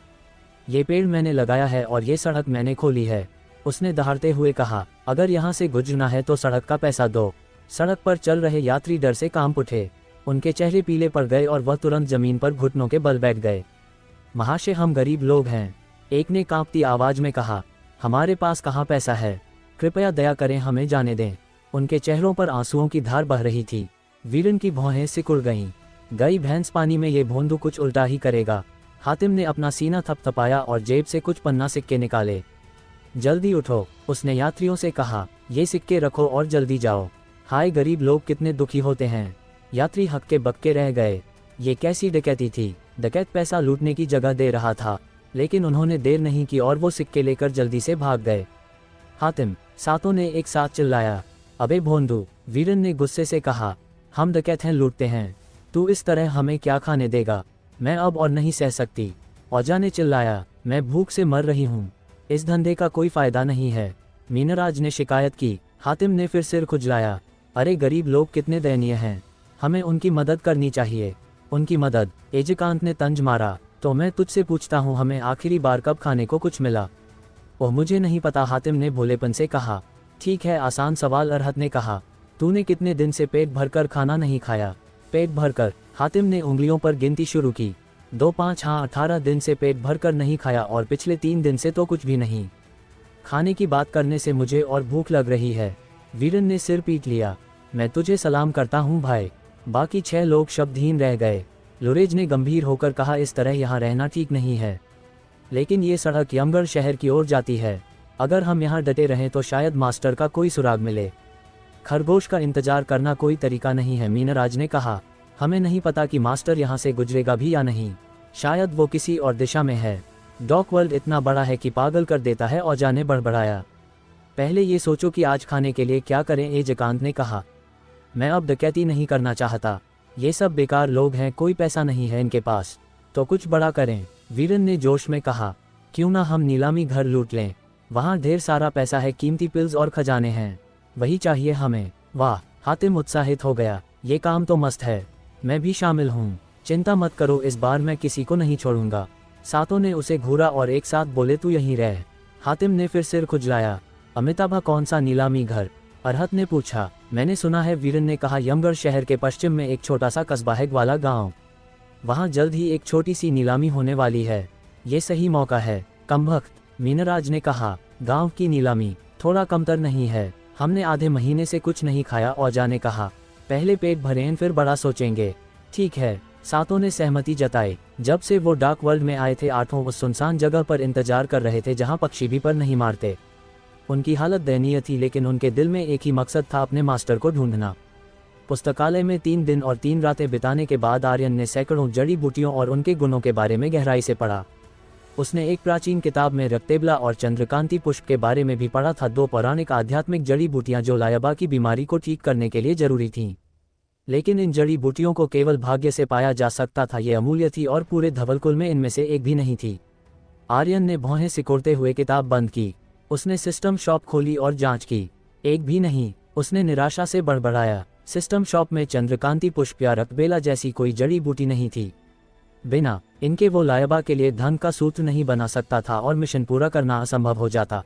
ये पेड़ मैंने लगाया है और ये सड़क मैंने खोली है, उसने दहाड़ते हुए कहा। अगर यहाँ से गुजरना है तो सड़क का पैसा दो। सड़क पर चल रहे यात्री डर से कांप उठे। उनके चेहरे पीले पड़ गए और वह तुरंत जमीन पर घुटनों के बल बैठ गए। महाशय, हम गरीब लोग हैं, एक ने कांपती आवाज में कहा। हमारे पास कहाँ पैसा है, कृपया दया करें, हमें जाने दें। उनके चेहरों पर आंसुओं की धार बह रही थी। वीरन की भौहें सिकुड़ गईं। गई भैंस पानी में, ये भोंदू कुछ उल्टा ही करेगा। हातिम ने अपना सीना थपथपाया और जेब से कुछ पन्ना सिक्के निकाले। जल्दी उठो, उसने यात्रियों से कहा, ये सिक्के रखो और जल्दी जाओ। हाय, गरीब लोग कितने दुखी होते हैं। यात्री हक्के बक्के रह गए। ये कैसी डकैती थी? डकैत पैसा लूटने की जगह दे रहा था। लेकिन उन्होंने देर नहीं की और वो सिक्के लेकर जल्दी से भाग गए। हातिम, सातों ने एक साथ चिल्लाया। अबे भोंदू, वीरन ने गुस्से से कहा, हम डकैत हैं, लूटते हैं। तू इस तरह हमें क्या खाने देगा? मैं अब और नहीं सह सकती। औजा ने चिल्लाया, मैं भूख से मर रही हूँ। इस धंधे का कोई फायदा नहीं है। मीनराज ने शिकायत की। हातिम ने फिर सिर खुजलाया। अरे गरीब लोग कितने दयनीय हैं, हमें उनकी मदद करनी चाहिए। उनकी मदद? एजकांत ने तंज मारा। तो मैं तुझसे पूछता हूँ, हमें आखिरी बार कब खाने को कुछ मिला? ओह, मुझे नहीं पता, हातिम ने भोलेपन से कहा। ठीक है, आसान सवाल, अरहत ने कहा। तूने कितने दिन से पेट भरकर खाना नहीं खाया? पेट भरकर? हातिम ने उंगलियों पर गिनती शुरू की। 2, 5, हाँ 18 दिन से पेट भरकर नहीं खाया और पिछले 3 दिन से तो कुछ भी नहीं। खाने की बात करने से मुझे और भूख लग रही है। वीरन ने सिर पीट लिया। मैं तुझे सलाम करता हूँ भाई। बाकी 6 लोग शब्दहीन रह गए। लुरेज ने गंभीर होकर कहा, इस तरह यहाँ रहना ठीक नहीं है। लेकिन ये सड़क यमगढ़ शहर की ओर जाती है। अगर हम यहाँ डटे रहें तो शायद मास्टर का कोई सुराग मिले। खरगोश का इंतजार करना कोई तरीका नहीं है, मीनराज ने कहा। हमें नहीं पता कि मास्टर यहाँ से गुजरेगा भी या नहीं। शायद वो किसी और दिशा में है। डॉक वर्ल्ड इतना बड़ा है कि पागल कर देता है, औजा ने बड़बड़ाया। पहले ये सोचो कि आज खाने के लिए क्या करें, एजकांत ने कहा। मैं अब डकैती नहीं करना चाहता। ये सब बेकार लोग हैं, कोई पैसा नहीं है इनके पास। तो कुछ बड़ा करें, वीरन ने जोश में कहा। क्यों ना हम नीलामी घर लूट लें? वहाँ ढेर सारा पैसा है, कीमती पिल्स और खजाने हैं। वही चाहिए हमें। वाह, हातिम उत्साहित हो गया। ये काम तो मस्त है, मैं भी शामिल हूँ। चिंता मत करो, इस बार मैं किसी को नहीं छोड़ूंगा। सातों ने उसे घूरा और एक साथ बोले, तू यहीं रह। हातिम ने फिर सिर खुजलाया। अमिताभा, कौन सा नीलामी घर? अरहत ने पूछा। मैंने सुना है, वीरन ने कहा। यमगढ़ शहर के पश्चिम में एक छोटा सा कस्बा है, वाला गांव। वहां जल्द ही एक छोटी सी नीलामी होने वाली है। ये सही मौका है। कमबख्त, मीनराज ने कहा। गांव की नीलामी? थोड़ा कमतर नहीं है। हमने आधे महीने से कुछ नहीं खाया, औजा ने कहा। पहले पेट भरें फिर बड़ा सोचेंगे। ठीक है, सातों ने सहमति जताई। जब से वो डार्क वर्ल्ड में आए थे, आठों उस सुनसान जगह पर इंतजार कर रहे थे जहां पक्षी भी पर नहीं मारते। उनकी हालत दयनीय थी, लेकिन उनके दिल में एक ही मकसद था, अपने मास्टर को ढूंढना। पुस्तकालय में 3 दिन और 3 रातें बिताने के बाद आर्यन ने सैकड़ों जड़ी बूटियों और उनके गुणों के बारे में गहराई से पढ़ा। उसने एक प्राचीन किताब में रक्तेबला और चंद्रकांति पुष्प के बारे में भी पढ़ा था, 2 पौराणिक आध्यात्मिक जड़ी बूटियां जो लायबा की बीमारी को ठीक करने के लिए जरूरी थीं। लेकिन इन जड़ी बूटियों को केवल भाग्य से पाया जा सकता था, ये अमूल्य थी और पूरे धवलकुल में इनमें से एक भी नहीं थी। आर्यन ने भौहें सिकोड़ते हुए किताब बंद की। उसने सिस्टम शॉप खोली और जांच की। एक भी नहीं। उसने निराशा से बड़बड़ाया। सिस्टम शॉप में चंद्रकांति पुष्प या रक्तबेला जैसी कोई जड़ी बूटी नहीं थी। बिना इनके वो लायबा के लिए धन का सूत्र नहीं बना सकता था और मिशन पूरा करना असंभव हो जाता।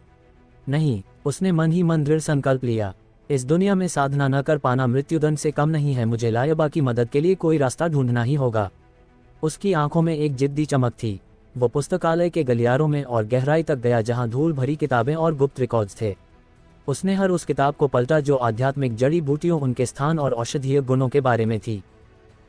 नहीं, उसने मन ही मन दृढ़ संकल्प लिया। इस दुनिया में साधना न कर पाना मृत्युदंड से कम नहीं है। मुझे लायबा की मदद के लिए कोई रास्ता ढूंढना ही होगा। उसकी आंखों में एक जिद्दी चमक थी। वो पुस्तकालय के गलियारों में और गहराई तक गया जहां धूल भरी किताबें और गुप्त रिकॉर्ड्स थे। उसने हर उस किताब को पलटा जो आध्यात्मिक जड़ी बूटियों, उनके स्थान और औषधीय गुणों के बारे में थी।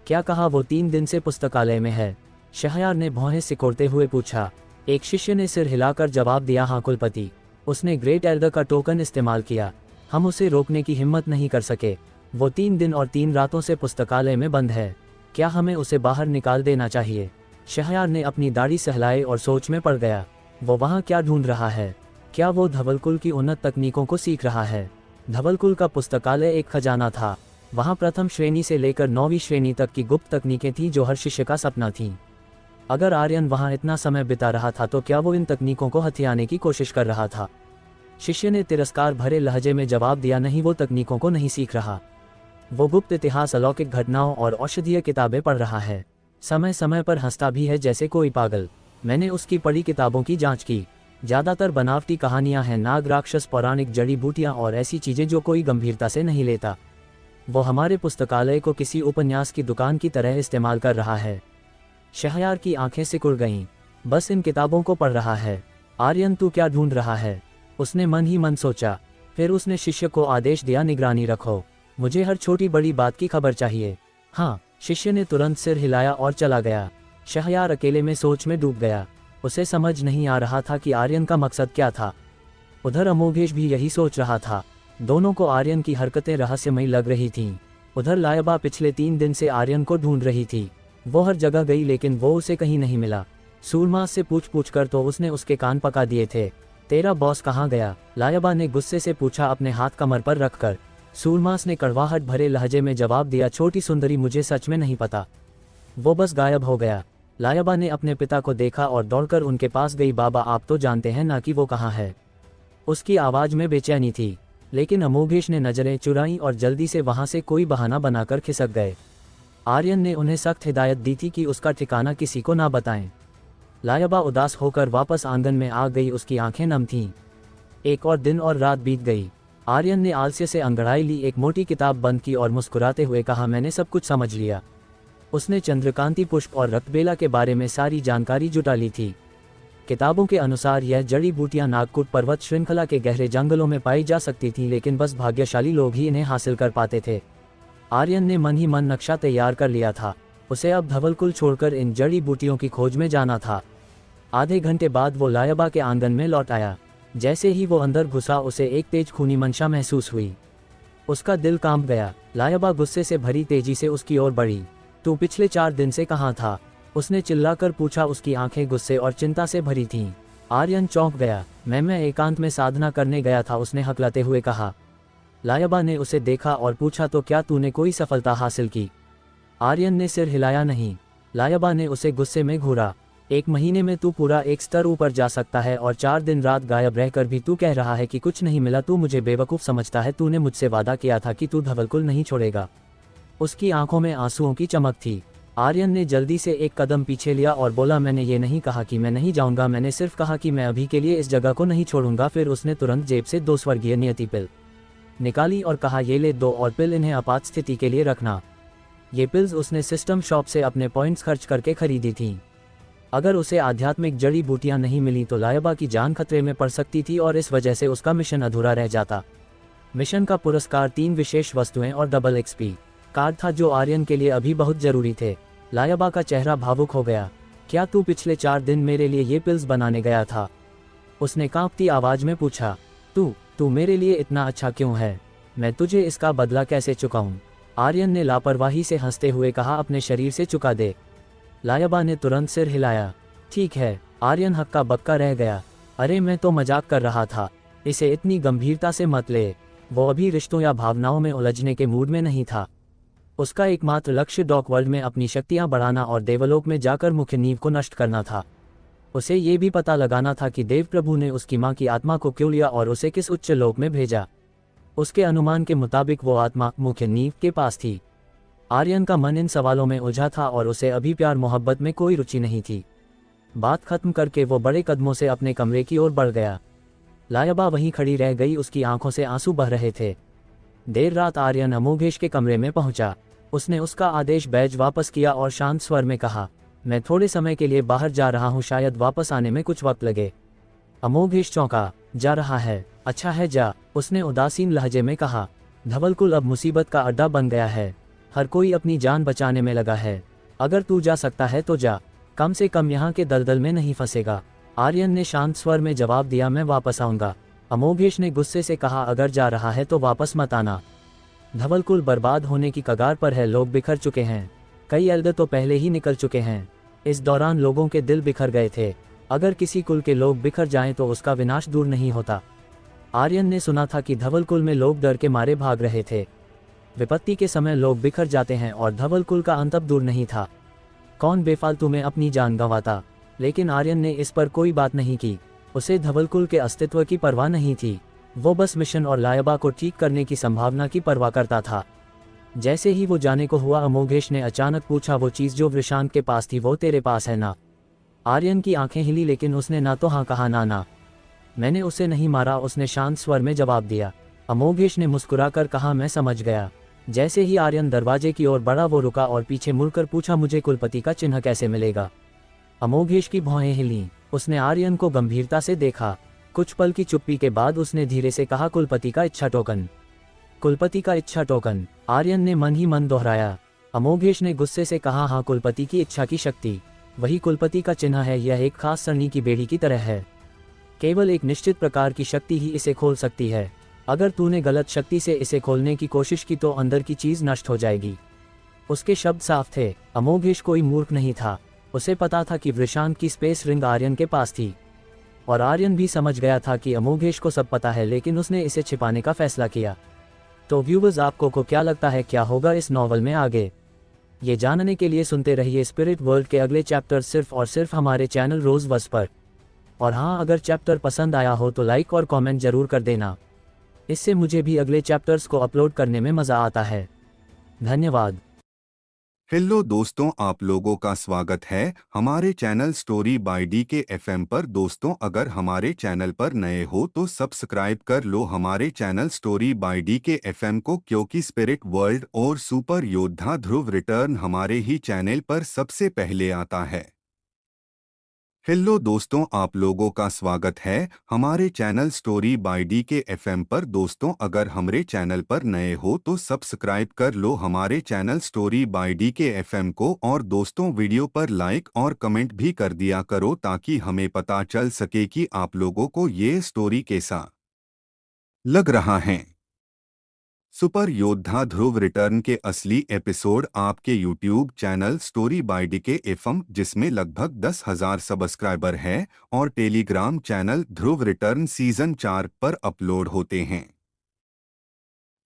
क्या कहा वो 3 दिन से पुस्तकालय में है? शहरयार ने भौहें सिकोड़ते हुए पूछा। एक शिष्य ने सिर हिलाकर जवाब दिया, हाँ कुलपति। उसने ग्रेट एल्डर का टोकन इस्तेमाल किया। हम उसे रोकने की हिम्मत नहीं कर सके। वो 3 दिन और 3 रातों से पुस्तकालय में बंद है। क्या हमें उसे बाहर निकाल देना चाहिए? शहरयार ने अपनी दाढ़ी सहलाई और सोच में पड़ गया। वो वहाँ क्या ढूंढ रहा है? क्या वो धवलकुल की उन्नत तकनीकों को सीख रहा है? धवलकुल का पुस्तकालय एक खजाना था। वहाँ प्रथम श्रेणी से लेकर 9वीं श्रेणी तक की गुप्त तकनीकें थीं जो हर शिष्य का सपना थीं। अगर आर्यन वहाँ इतना समय बिता रहा था तो क्या वो इन तकनीकों को हथियाने की कोशिश कर रहा था? शिष्य ने तिरस्कार भरे लहजे में जवाब दिया, नहीं, वो तकनीकों को नहीं सीख रहा। वो गुप्त इतिहास, अलौकिक घटनाओं और औषधीय किताबें पढ़ रहा है। समय समय पर हंसता भी है जैसे कोई पागल। मैंने उसकी पढ़ी किताबों की जांच की। ज़्यादातर बनावटी कहानियां हैं, नाग, राक्षस, पौराणिक जड़ी बूटियां और ऐसी चीज़ें जो कोई गंभीरता से नहीं लेता। वो हमारे पुस्तकालय को किसी उपन्यास की दुकान की तरह इस्तेमाल कर रहा है। शहरयार की आंखें सिकुड़ गईं। बस इन किताबों को पढ़ रहा है। आर्यन, तू क्या ढूंढ रहा है? उसने मन ही मन सोचा। फिर उसने शिष्य को आदेश दिया, निगरानी रखो। मुझे हर छोटी बड़ी बात की खबर चाहिए। हाँ, शिष्य ने तुरंत सिर हिलाया और चला गया। शहरयार अकेले में सोच में डूब गया। उसे समझ नहीं आ रहा था कि आर्यन का मकसद क्या था। उधर अमोघेश भी यही सोच रहा था। दोनों को आर्यन की हरकतें रहस्यमयी लग रही थीं। उधर लायबा पिछले 3 दिन से आर्यन को ढूंढ रही थी। वो हर जगह गई लेकिन वो उसे कहीं नहीं मिला। सूरमास से पूछ कर तो उसने उसके कान पका दिए थे। तेरा बॉस कहाँ गया? लायबा ने गुस्से से पूछा, अपने हाथ कमर पर रखकर। सूरमास ने कड़वाहट भरे लहजे में जवाब दिया, छोटी सुंदरी, मुझे सच में नहीं पता। वो बस गायब हो गया। लायबा ने अपने पिता को देखा और दौड़कर उनके पास गई। बाबा, आप तो जानते हैं ना कि वो कहाँ है। उसकी आवाज में बेचैनी थी। लेकिन अमोघेश ने नजरें चुराई और जल्दी से वहां से कोई बहाना बनाकर खिसक गए। आर्यन ने उन्हें सख्त हिदायत दी थी कि उसका ठिकाना किसी को ना बताएं। लायबा उदास होकर वापस आंगन में आ गई। उसकी आंखें नम थीं। एक और दिन और रात बीत गई। आर्यन ने आलस्य से अंगड़ाई ली, एक मोटी किताब बंद की और मुस्कुराते हुए कहा, मैंने सब कुछ समझ लिया। उसने चंद्रकांति पुष्प और रक्तबेला के बारे में सारी जानकारी जुटा ली थी। किताबों के अनुसार यह जड़ी बूटियां नागकुट पर्वत श्रृंखला के गहरे जंगलों में पाई जा सकती थीं, लेकिन बस भाग्यशाली लोग ही इन्हें हासिल कर पाते थे। आर्यन ने मन ही मन नक्शा तैयार कर लिया था। उसे अब धवलकुल छोड़कर इन जड़ी बूटियों की खोज में जाना था। आधे घंटे बाद वो लायबा के आंगन में लौट आया। जैसे ही वो अंदर घुसा, उसे एक तेज खूनी मंशा महसूस हुई। उसका दिल कांप गया। लायबा गुस्से से भरी तेजी से उसकी ओर बढ़ी। तू पिछले 4 दिन से कहाँ था? उसने चिल्लाकर पूछा। उसकी आंखें गुस्से और चिंता से भरी थीं। आर्यन चौंक गया। मैं एकांत में साधना करने गया था, उसने हकलाते हुए कहा। लायबा ने उसे देखा और पूछा, तो क्या तूने कोई सफलता हासिल की? आर्यन ने सिर हिलाया। नहीं। लायबा ने उसे गुस्से में घूरा। 1 महीने में तू पूरा एक स्तर ऊपर जा सकता है और 4 दिन रात गायब रहकर भी तू कह रहा है कि कुछ नहीं मिला। तू मुझे बेवकूफ़ समझता है। तूने मुझसे वादा किया था कि तू धवलकुल नहीं छोड़ेगा। उसकी आंखों में आंसुओं की चमक थी। आर्यन ने जल्दी से एक कदम पीछे लिया और बोला, मैंने ये नहीं कहा कि मैं नहीं जाऊंगा, मैंने सिर्फ कहा कि मैं अभी के लिए इस जगह को नहीं छोड़ूंगा। फिर उसने तुरंत जेब से 2 स्वर्गीय नियति पिल निकाली और कहा, ये ले 2 और पिल, इन्हें आपात स्थिति के लिए रखना। ये पिल्स उसने सिस्टम शॉप से अपने पॉइंट्स खर्च करके खरीदी थीं। अगर उसे आध्यात्मिक जड़ी बूटियां नहीं मिली तो लायबा की जान खतरे में पड़ सकती थी और इस वजह से उसका मिशन अधूरा रह जाता। मिशन का पुरस्कार 3 विशेष वस्तुएं और डबल XP कार्ड था, जो आर्यन के लिए अभी बहुत जरूरी थे। लायबा का चेहरा भावुक हो गया। क्या तू पिछले 4 दिन मेरे लिए ये पिल्स बनाने गया था? उसने कांपती आवाज में पूछा। तू मेरे लिए इतना अच्छा क्यों है? मैं तुझे इसका बदला कैसे चुकाऊं? आर्यन ने लापरवाही से हंसते हुए कहा, अपने शरीर से चुका दे। लायबा ने तुरंत सिर हिलाया। ठीक है। आर्यन हक्का बक्का रह गया। अरे मैं तो मजाक कर रहा था, इसे इतनी गंभीरता से मत ले। वो अभी रिश्तों या भावनाओं में उलझने के मूड में नहीं था। उसका एकमात्र लक्ष्य डॉक वर्ल्ड में अपनी शक्तियां बढ़ाना और देवलोक में जाकर मुख्य नींव को नष्ट करना था। उसे ये भी पता लगाना था कि देव प्रभु ने उसकी मां की आत्मा को क्यों लिया और उसे किस उच्च लोक में भेजा। उसके अनुमान के मुताबिक वो आत्मा मुख्य नींव के पास थी। आर्यन का मन इन सवालों में उलझा था और उसे अभी प्यार मोहब्बत में कोई रुचि नहीं थी। बात खत्म करके वो बड़े कदमों से अपने कमरे की ओर बढ़ गया। लायबा वहीं खड़ी रह गई, उसकी आंखों से आंसू बह रहे थे। देर रात आर्यन अमोघेश के कमरे में पहुंचा। उसने उसका आदेश बैज वापस किया और शांत स्वर में कहा, मैं थोड़े समय के लिए बाहर जा रहा हूं, शायद वापस आने में कुछ वक्त लगे। अमोघेश चौंका। जा रहा है? अच्छा है, जा, उसने उदासीन लहजे में कहा। धवलकुल अब मुसीबत का अड्डा बन गया है। हर कोई अपनी जान बचाने में लगा है। अगर तू जा सकता है तो जा, कम से कम यहाँ के दलदल में नहीं फंसेगा। आर्यन ने शांत स्वर में जवाब दिया, मैं वापस आऊंगा। अमोघेश ने गुस्से से कहा, अगर जा रहा है तो वापस मत आना। धवलकुल बर्बाद होने की कगार पर है। लोग बिखर चुके हैं। कई एल्डर तो पहले ही निकल चुके हैं। इस दौरान लोगों के दिल बिखर गए थे। अगर किसी कुल के लोग बिखर जाएं तो उसका विनाश दूर नहीं होता। आर्यन ने सुना था कि धवलकुल में लोग डर के मारे भाग रहे थे। विपत्ति के समय लोग बिखर जाते हैं और धवलकुल का अंत अब दूर नहीं था। कौन बेफालतू में अपनी जान गंवाता? लेकिन आर्यन ने इस पर कोई बात नहीं की। उसे धवलकुल के अस्तित्व की परवाह नहीं थी। वो बस मिशन और लायबा को ठीक करने की संभावना की परवाह करता था। जैसे ही वो जाने को हुआ, अमोघेश ने अचानक पूछा, वो चीज़ जो वृषांत के पास थी वो तेरे पास है ना? आर्यन की आंखें हिली, लेकिन उसने ना तो हाँ कहा ना। मैंने उसे नहीं मारा, उसने शांत स्वर में जवाब दिया। अमोघेश ने मुस्कुराकर कहा, मैं समझ गया। जैसे ही आर्यन दरवाजे की ओर बढ़ा, वो रुका और पीछे मुड़कर पूछा, मुझे कुलपति का चिन्ह कैसे मिलेगा? अमोघेश की भौहें हिलीं। उसने आर्यन को गंभीरता से देखा। कुछ पल की चुप्पी के बाद उसने धीरे से कहा, कुलपति का इच्छा टोकन। कुलपति का इच्छा टोकन, आर्यन ने मन ही मन दोहराया। अमोघेश ने गुस्से से कहा, हाँ, कुलपति की इच्छा की शक्ति वही कुलपति का चिन्ह है। यह एक खास सरणी की बेड़ी की तरह है। केवल एक निश्चित प्रकार की शक्ति ही इसे खोल सकती है। अगर तूने गलत शक्ति से इसे खोलने की कोशिश की तो अंदर की चीज नष्ट हो जाएगी। उसके शब्द साफ थे। अमोघेश कोई मूर्ख नहीं था। उसे पता था कि वृषांत की स्पेस रिंग आर्यन के पास थी, और आर्यन भी समझ गया था कि अमोघेश को सब पता है, लेकिन उसने इसे छिपाने का फैसला किया। तो व्यूवर्स, आपको क्या लगता है, क्या होगा इस नॉवल में आगे? ये जानने के लिए सुनते रहिए स्पिरिट वर्ल्ड के अगले चैप्टर सिर्फ और सिर्फ हमारे चैनल रोज बस पर। और हाँ, अगर चैप्टर पसंद आया हो तो लाइक और कमेंट जरूर कर देना। इससे मुझे भी अगले चैप्टर्स को अपलोड करने में मजा आता है। धन्यवाद। हेलो दोस्तों, आप लोगों का स्वागत है हमारे चैनल स्टोरी बाय डी के एफएम पर। दोस्तों, अगर हमारे चैनल पर नए हो तो सब्सक्राइब कर लो हमारे चैनल स्टोरी बाय डी के एफएम को, क्योंकि स्पिरिट वर्ल्ड और सुपर योद्धा ध्रुव रिटर्न हमारे ही चैनल पर सबसे पहले आता है। हेलो दोस्तों, आप लोगों का स्वागत है हमारे चैनल स्टोरी बाय डी के एफएम पर। दोस्तों, अगर हमारे चैनल पर नए हो तो सब्सक्राइब कर लो हमारे चैनल स्टोरी बाय डी के एफएम को, और दोस्तों वीडियो पर लाइक और कमेंट भी कर दिया करो ताकि हमें पता चल सके कि आप लोगों को ये स्टोरी कैसा लग रहा है। सुपर योद्धा ध्रुव रिटर्न के असली एपिसोड आपके YouTube channel story by D के एफएम, जिसमें लगभग 10,000 सब्सक्राइबर हैं, और टेलीग्राम चैनल ध्रुव रिटर्न सीजन 4 पर अपलोड होते हैं।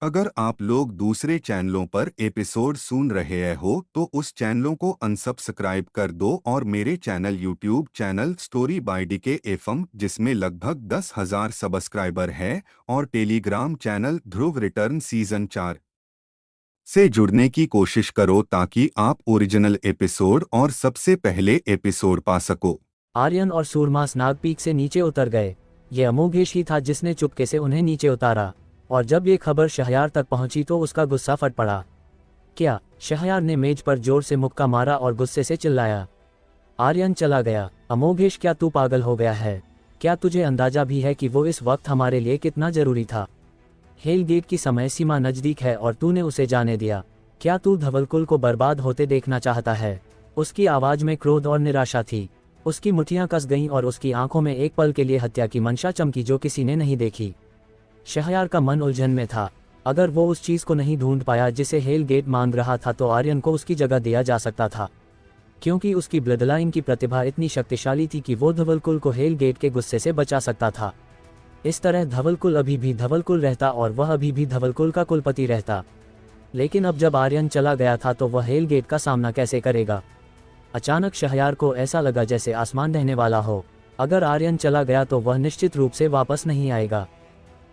अगर आप लोग दूसरे चैनलों पर एपिसोड सुन रहे हो तो उस चैनलों को अनसब्सक्राइब कर दो और मेरे channel YouTube channel story by D के एफएम, जिसमें लगभग 10,000 सब्सक्राइबर है, और टेलीग्राम चैनल ध्रुव रिटर्न सीजन 4 से जुड़ने की कोशिश करो ताकि आप ओरिजिनल एपिसोड और सबसे पहले एपिसोड पा सको। आर्यन और सूरमास नागपीक से नीचे उतर गए। ये अमोघेश ही था जिसने चुपके से उन्हें नीचे उतारा, और जब ये खबर शहयार तक पहुंची तो उसका गुस्सा फट पड़ा। क्या? शहयार ने मेज पर जोर से मुक्का मारा और गुस्से से चिल्लाया। आर्यन चला गया। अमोघेश, क्या तू पागल हो गया है? क्या तुझे अंदाजा भी है कि वो इस वक्त हमारे लिए कितना जरूरी था? हेल गेट की समय सीमा नजदीक है और तूने उसे जाने दिया। क्या तू धवलकुल को बर्बाद होते देखना चाहता है? उसकी आवाज में क्रोध और निराशा थी। उसकी मुट्ठियां कस गईं और उसकी आंखों में एक पल के लिए हत्या की मंशा चमकी जो किसी ने नहीं देखी। शहयार का मन उलझन में था। अगर वो उस चीज को नहीं ढूंढ पाया जिसे हेल गेट मांग रहा था तो आर्यन को उसकी जगह दिया जा सकता था, क्योंकि उसकी ब्लडलाइन की प्रतिभा इतनी शक्तिशाली थी कि वो धवलकुल को हेल गेट के गुस्से से बचा सकता था। इस तरह धवलकुल अभी भी धवलकुल रहता और वह अभी भी धवलकुल का कुलपति रहता। लेकिन अब जब आर्यन चला गया था तो वह हेल गेट का सामना कैसे करेगा? अचानक शहयार को ऐसा लगा जैसे आसमान ढहने वाला हो। अगर आर्यन चला गया तो वह निश्चित रूप से वापस नहीं आएगा।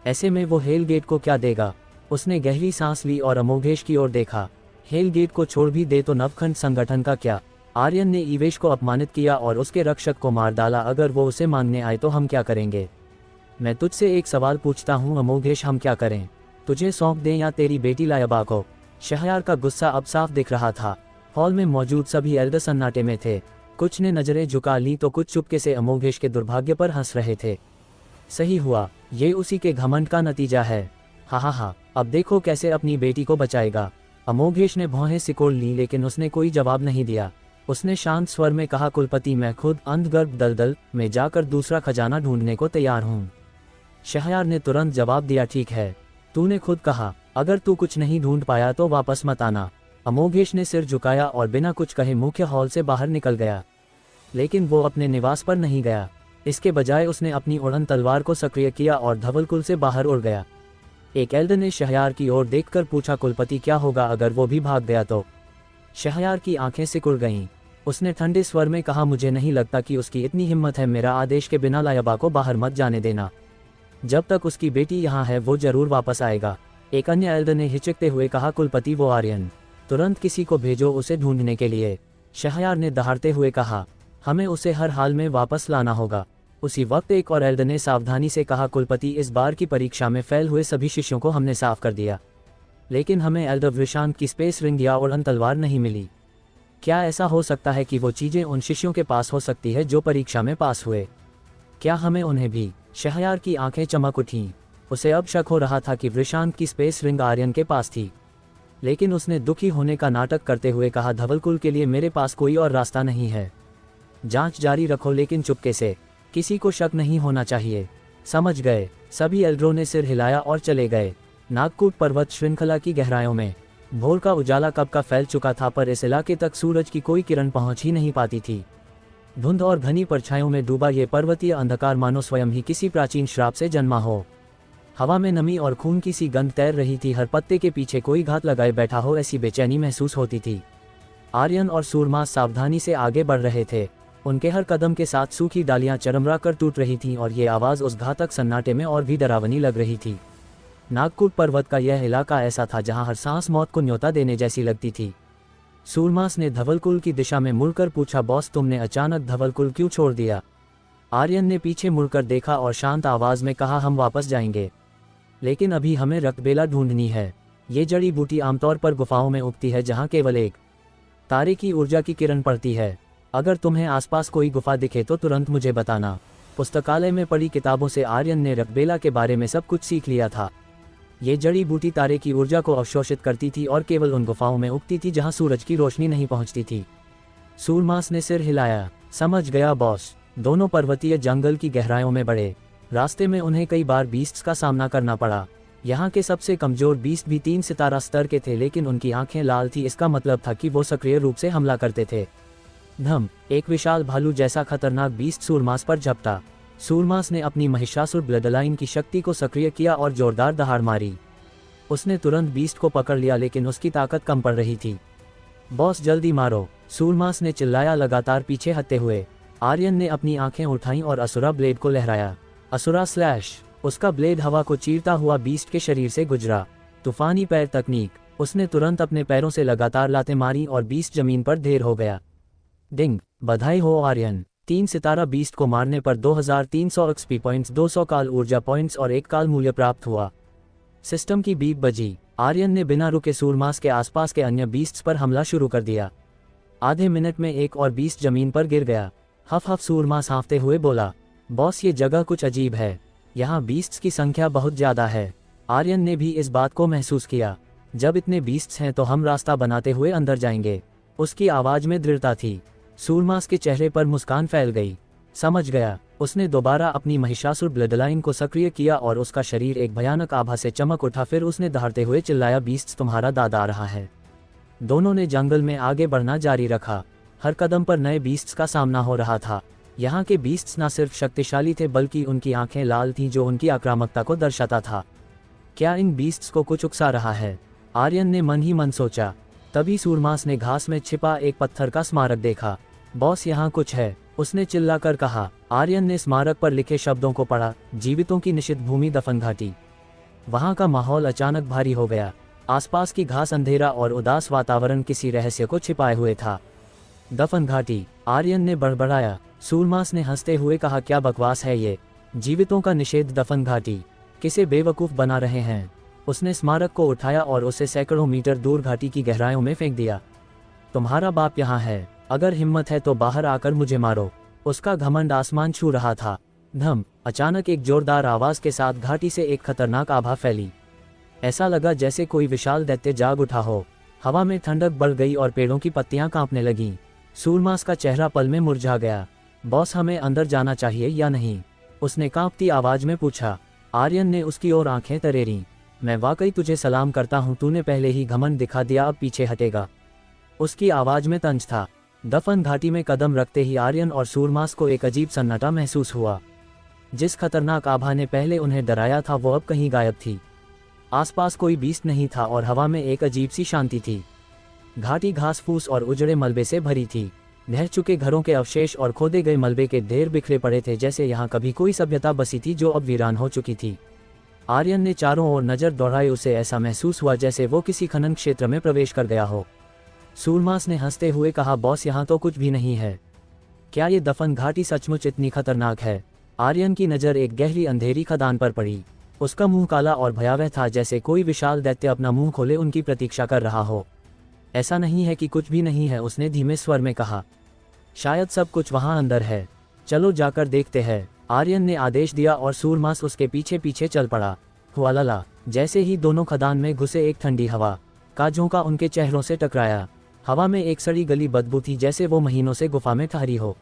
ऐसे में वो हेल गेट को क्या देगा? उसने गहरी सांस ली और अमोघेश की ओर देखा। हेल गेट को छोड़ भी दे तो नवखंड संगठन का क्या? आर्यन ने ईवेश को अपमानित किया और उसके रक्षक को मार डाला। अगर वो उसे मांगने आए तो हम क्या करेंगे? मैं तुझसे एक सवाल पूछता हूँ अमोघेश, हम क्या करें? तुझे सौंप दें या तेरी बेटी लायबा को? शहयार का गुस्सा अब साफ दिख रहा था। हॉल में मौजूद सभी एल्डर सन्नाटे में थे। कुछ ने नजरें झुका ली तो कुछ चुपके से अमोघेश के दुर्भाग्य पर हंस रहे थे। सही हुआ, ये उसी के घमंड का नतीजा है। हा, अब देखो कैसे अपनी बेटी को बचाएगा। अमोघेश ने भौहें सिकोड़ ली लेकिन उसने कोई जवाब नहीं दिया। उसने शांत स्वर में कहा, कुलपति, मैं खुद अंधगर्भ दलदल में जाकर दूसरा खजाना ढूंढने को तैयार हूँ। शहयार ने तुरंत जवाब दिया, ठीक है, तूने खुद कहा, अगर तू कुछ नहीं ढूंढ पाया तो वापस मत आना। अमोघेश ने सिर झुकाया और बिना कुछ कहे मुख्य हॉल से बाहर निकल गया। लेकिन वो अपने निवास पर नहीं गया। इसके बजाय उसने अपनी उड़न तलवार को सक्रिय किया और धवलकुल से बाहर उड़ गया। एक एल्डर ने शहयार की ओर देखकर पूछा, कुलपति, क्या होगा अगर वो भी भाग गया तो? शहयार की आंखें सिकुड़ गईं। उसने ठंडे स्वर में कहा, मुझे नहीं लगता कि उसकी इतनी हिम्मत है। मेरा आदेश के बिना लायबा को बाहर मत जाने देना। जब तक उसकी बेटी यहाँ है वो जरूर वापस आएगा। एक अन्य एल्डर ने हिचकते हुए कहा, कुलपति, वो आर्यन, तुरंत किसी को भेजो उसे ढूंढने के लिए। शहयार ने दहाड़ते हुए कहा, हमें उसे हर हाल में वापस लाना होगा। उसी वक्त एक और एल्डर ने सावधानी से कहा, कुलपति, इस बार की परीक्षा में फेल हुए सभी शिष्यों को हमने साफ कर दिया, लेकिन हमें एल्डर वृषांत की स्पेस रिंग या उड़न तलवार नहीं मिली। क्या ऐसा हो सकता है कि वो चीजें उन शिष्यों के पास हो सकती है जो परीक्षा में पास हुए? क्या हमें उन्हें भी? शहयार की आंखें चमक उठीं। उसे अब शक हो रहा था कि वृषांत की स्पेस रिंग आर्यन के पास थी, लेकिन उसने दुखी होने का नाटक करते हुए कहा, धवलकुल के लिए मेरे पास कोई और रास्ता नहीं है। जांच जारी रखो, लेकिन चुपके से, किसी को शक नहीं होना चाहिए। समझ गए। सभी एल्ड्रो ने सिर हिलाया और चले गए। नागकूट पर्वत श्रृंखला की गहराइयों में भोर का उजाला कब का फैल चुका था, पर इस इलाके तक सूरज की कोई किरण पहुंच ही नहीं पाती थी। धुंध और घनी परछाइयों में डूबा ये पर्वतीय अंधकार मानो स्वयं ही किसी प्राचीन श्राप से जन्मा हो। हवा में नमी और खून की सी गंध तैर रही थी, हर पत्ते के पीछे कोई घात लगाए बैठा हो ऐसी बेचैनी महसूस होती थी। आर्यन और सूरमास सावधानी से आगे बढ़ रहे थे। उनके हर कदम के साथ सूखी डालियां चरमरा कर टूट रही थीं और ये आवाज़ उस घातक सन्नाटे में और भी डरावनी लग रही थी। नागकूट पर्वत का यह इलाका ऐसा था जहां हर सांस मौत को न्योता देने जैसी लगती थी। सूरमास ने धवलकुल की दिशा में मुड़कर पूछा, बॉस तुमने अचानक धवलकुल क्यों छोड़ दिया? आर्यन ने पीछे मुड़कर देखा और शांत आवाज में कहा, हम वापस जाएंगे, लेकिन अभी हमें रक्तबेला ढूंढनी है। ये जड़ी बूटी आमतौर पर गुफाओं में उगती है जहां केवल एक तारे की ऊर्जा की किरण पड़ती है। अगर तुम्हें आसपास कोई गुफा दिखे तो तुरंत मुझे बताना। पुस्तकालय में पढ़ी किताबों से आर्यन ने रक्तबेला के बारे में सब कुछ सीख लिया था। ये जड़ी बूटी तारे की ऊर्जा को अवशोषित करती थी और केवल उन गुफाओं में उगती थी जहां सूरज की रोशनी नहीं पहुंचती थी। सूरमास ने सिर हिलाया। समझ गया बॉस। दोनों पर्वतीय जंगल की गहराइयों में बढ़े। रास्ते में उन्हें कई बार बीस्ट्स का सामना करना पड़ा। यहाँ के सबसे कमजोर बीस्ट भी 3 सितारा स्तर के थे, लेकिन उनकी आंखें लाल थी। इसका मतलब था कि वो सक्रिय रूप से हमला करते थे। धम, एक विशाल भालू जैसा खतरनाक बीस्ट सूरमास पर झपटा। सूरमास ने अपनी महिषासुर ब्लडलाइन की शक्ति को सक्रिय किया और जोरदार दहाड़ मारी। उसने तुरंत बीस्ट को पकड़ लिया, लेकिन उसकी ताकत कम पड़ रही थी। बॉस जल्दी मारो, सूरमास ने चिल्लाया, लगातार पीछे हटते हुए। आर्यन ने अपनी आंखें उठाईं और असुरा ब्लेड को लहराया। असुरा स्लैश। उसका ब्लेड हवा को चीरता हुआ बीस्ट के शरीर से गुजरा। तूफानी पैर तकनीक। उसने तुरंत अपने पैरों से लगातार लातें मारी और बीस्ट जमीन पर ढेर हो गया। डिंग, बधाई हो आर्यन। 3 सितारा बीस्ट को मारने पर 2300 एक्सपी पॉइंट्स, 200 काल ऊर्जा पॉइंट्स और 1 काल मूल्य प्राप्त हुआ। सिस्टम की बीप बजी। आर्यन ने बिना रुके सूरमास के आसपास के अन्य बीस्ट्स पर हमला शुरू कर दिया। आधे मिनट में एक और बीस्ट जमीन पर गिर गया। हफ हफ सूरमास हाँफते हुए बोला, बॉस ये जगह कुछ अजीब है। यहाँ बीस्ट्स की संख्या बहुत ज्यादा है। आर्यन ने भी इस बात को महसूस किया। जब इतने बीस्ट्स हैं तो हम रास्ता बनाते हुए अंदर जाएंगे। उसकी आवाज में दृढ़ता थी। सूरमास के चेहरे पर मुस्कान फैल गई। समझ गया। उसने दोबारा अपनी महिषासुर ब्लडलाइन को सक्रिय किया और उसका शरीर एक भयानक आभा से चमक उठा। फिर उसने दहाड़ते हुए चिल्लाया, बीस्ट्स तुम्हारा दादा आ रहा है। दोनों ने जंगल में आगे बढ़ना जारी रखा। हर कदम पर नए बीस्ट्स का सामना हो रहा था। यहाँ के बीस्ट्स न सिर्फ शक्तिशाली थे, बल्कि उनकी आंखें लाल थीं, जो उनकी आक्रामकता को दर्शाता था। क्या इन बीस्ट्स को कुछ उकसा रहा है? आर्यन ने मन ही मन सोचा। तभी सूरमास ने घास में छिपा एक पत्थर का स्मारक देखा। बॉस यहाँ कुछ है, उसने चिल्लाकर कहा। आर्यन ने स्मारक पर लिखे शब्दों को पढ़ा, जीवितों की निषिद्ध भूमि दफन घाटी। वहाँ का माहौल अचानक भारी हो गया। आसपास की घास अंधेरा और उदास वातावरण किसी रहस्य को छिपाए हुए था। दफन घाटी, आर्यन ने बड़बड़ाया। सूरमास ने हंसते हुए कहा, क्या बकवास है ये? जीवितों का निषेध दफन घाटी? किसे बेवकूफ़ बना रहे हैं? उसने स्मारक को उठाया और उसे सैकड़ों मीटर दूर घाटी की गहराइयों में फेंक दिया। तुम्हारा बाप यहाँ है, अगर हिम्मत है तो बाहर आकर मुझे मारो। उसका घमंड आसमान छू रहा था। धम, अचानक एक जोरदार आवाज के साथ घाटी से एक खतरनाक आभा फैली। ऐसा लगा जैसे कोई विशाल दैत्य जाग उठा हो। हवा में ठंडक बढ़ गई और पेड़ों की पत्तियां कांपने लगीं। सूरमास का चेहरा पल में मुरझा गया। बॉस, हमें अंदर जाना चाहिए या नहीं? उसने कांपती आवाज में पूछा। आर्यन ने उसकी ओर आंखें तरेरीं। मैं वाकई तुझे सलाम करता हूँ, तूने पहले ही घमंड दिखा दिया, अब पीछे हटेगा। उसकी आवाज में तंज था। दफन घाटी में कदम रखते ही आर्यन और सूरमास को एक अजीब सन्नाटा महसूस हुआ। जिस खतरनाक आभा ने पहले उन्हें डराया था वो अब कहीं गायब थी। आसपास कोई बीस्ट नहीं था और हवा में एक अजीब सी शांति थी। घाटी घास फूस और उजड़े मलबे से भरी थी। ढह चुके घरों के अवशेष और खोदे गए मलबे के ढेर बिखरे पड़े थे, जैसे यहाँ कभी कोई सभ्यता बसी थी जो अब वीरान हो चुकी थी। आर्यन ने चारों ओर नजर दौड़ाई। उसे ऐसा महसूस हुआ जैसे वो किसी खनन क्षेत्र में प्रवेश कर गया हो। सूरमास ने हंसते हुए कहा, बॉस, यहाँ तो कुछ भी नहीं है। क्या ये दफन घाटी सचमुच इतनी खतरनाक है? आर्यन की नज़र एक गहरी अंधेरी खदान पर पड़ी। उसका मुंह काला और भयावह था, जैसे कोई विशाल दैत्य अपना मुंह खोले उनकी प्रतीक्षा कर रहा हो। ऐसा नहीं है कि कुछ भी नहीं है, उसने धीमे स्वर में कहा। शायद सब कुछ वहाँ अंदर है। चलो जाकर देखते हैं। आर्यन ने आदेश दिया और सूरमास उसके पीछे पीछे चल पड़ा। हुआलाला। जैसे ही दोनों खदान में घुसे एक ठंडी हवा का झोंका उनके चेहरों से टकराया। हवा में एक सड़ी गली बदबू थी, जैसे वो महीनों से गुफा में ठहरी हो।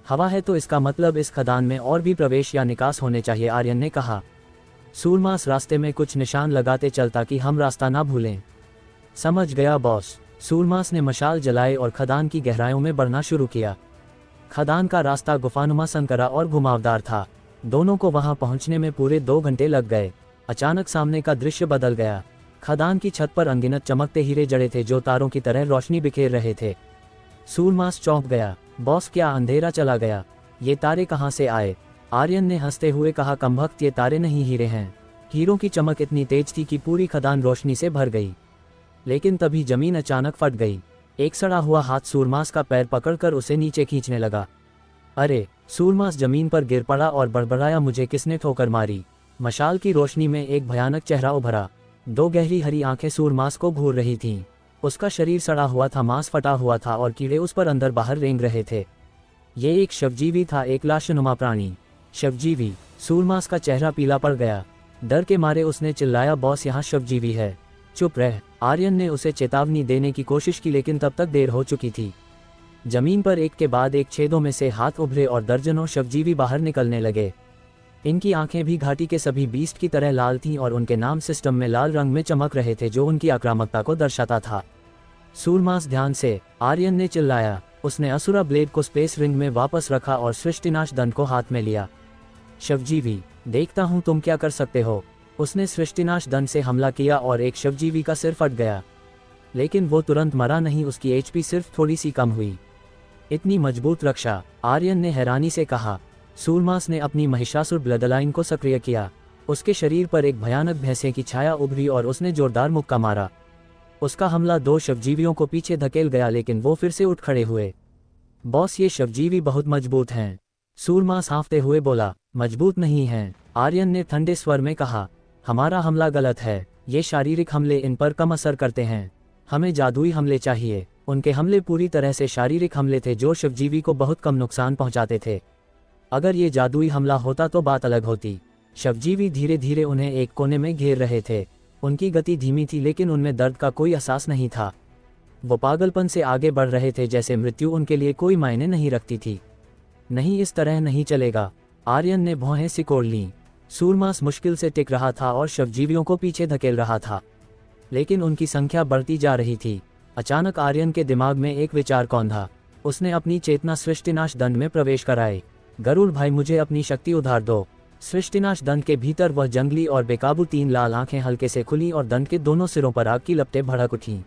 हवा है तो इसका मतलब इस खदान में और भी प्रवेश या निकास होने चाहिए, आर्यन ने कहा। सूरमास रास्ते में कुछ निशान लगाते चल ताकि हम रास्ता ना भूलें। समझ गया बॉस। सूरमास ने मशाल जलाए और खदान की गहराइयों में बढ़ना शुरू किया। खदान का रास्ता गुफानुमा संकरा और घुमावदार था। दोनों को वहां पहुंचने में पूरे 2 घंटे लग गए। अचानक सामने का दृश्य बदल गया। खदान की छत पर अनगिनत चमकते हीरे जड़े थे जो तारों की तरह रोशनी बिखेर रहे थे। सूरमास चौंक गया। बॉस, क्या अंधेरा चला गया? ये तारे कहाँ से आए? आर्यन ने हंसते हुए कहा, कमबख्त, ये तारे नहीं हीरे हैं। हीरों की चमक इतनी तेज थी कि पूरी खदान रोशनी से भर गई। लेकिन तभी जमीन अचानक फट गई। एक सड़ा हुआ हाथ सूरमास का पैर पकड़कर उसे नीचे खींचने लगा। अरे! सूरमास जमीन पर गिर पड़ा और बड़बड़ाया, मुझे किसने ठोकर मारी? मशाल की रोशनी में एक भयानक चेहरा उभरा। 2 गहरी हरी आंखें सूरमास को घूर रही थीं। उसका शरीर सड़ा हुआ था, मांस फटा हुआ था और कीड़े उस पर अंदर बाहर रेंग रहे थे। ये एक शवजीवी था, एक लाशनुमा प्राणी। शवजीवी। सूरमास का चेहरा पीला पड़ गया। डर के मारे उसने चिल्लाया, बॉस, यहाँ शवजीवी है। चुप रह। आर्यन ने उसे चेतावनी देने की कोशिश की, लेकिन तब तक देर हो चुकी थी। जमीन पर एक के बाद एक छेदों में से हाथ उभरे और दर्जनों शवजीवी बाहर निकलने लगे। इनकी आंखें भी घाटी के सभी बीस्ट की तरह लाल थीं और उनके नाम सिस्टम में लाल रंग में चमक रहे थे, जो उनकी आक्रामकता को दर्शाता था। सूरमास, ध्यान से, आर्यन ने चिल्लाया। उसने असुरा ब्लेड को स्पेस रिंग में वापस रखा और सृष्टिनाश दंड को हाथ में लिया। शवजीवी, देखता हूं तुम क्या कर सकते हो। उसने सृष्टिनाश दंड से हमला किया और एक शवजीवी का सिर फट गया। लेकिन वो तुरंत मरा नहीं, उसकी एचपी सिर्फ थोड़ी सी कम हुई। इतनी मजबूत रक्षा? आर्यन ने हैरानी से कहा। सूरमास ने अपनी महिषासुर ब्लडलाइन को सक्रिय किया। उसके शरीर पर एक भयानक भैंसे की छाया उभरी और उसने जोरदार मुक्का मारा। उसका हमला 2 शवजीवियों को पीछे धकेल गया, लेकिन वो फिर से उठ खड़े हुए। बॉस, ये शवजीवी बहुत मजबूत हैं। सूरमास हाँफते हुए बोला। मजबूत नहीं हैं, आर्यन ने ठंडे स्वर में कहा। हमारा हमला गलत है। ये शारीरिक हमले इन पर कम असर करते हैं। हमें जादुई हमले चाहिए। उनके हमले पूरी तरह से शारीरिक हमले थे जो शवजीवी को बहुत कम नुकसान पहुंचाते थे। अगर ये जादुई हमला होता तो बात अलग होती। शवजीवी धीरे धीरे उन्हें एक कोने में घेर रहे थे। उनकी गति धीमी थी, लेकिन उनमें दर्द का कोई एहसास नहीं था। वो पागलपन से आगे बढ़ रहे थे, जैसे मृत्यु उनके लिए कोई मायने नहीं रखती थी। नहीं, इस तरह नहीं चलेगा। आर्यन ने भौहें सिकोड़ लीं। सूरमास मुश्किल से टिक रहा था और शवजीवियों को पीछे धकेल रहा था, लेकिन उनकी संख्या बढ़ती जा रही थी। अचानक आर्यन के दिमाग में एक विचार कौंधा। उसने अपनी चेतना सृष्टिनाश दंड में प्रवेश कराई। गरुड़ भाई, मुझे अपनी शक्ति उधार दो। सृष्टिनाश दंड के भीतर वह जंगली और बेकाबू 3 लाल आंखें हल्के से खुली और दंड के दोनों सिरों पर आग की लपटें भड़क उठीं।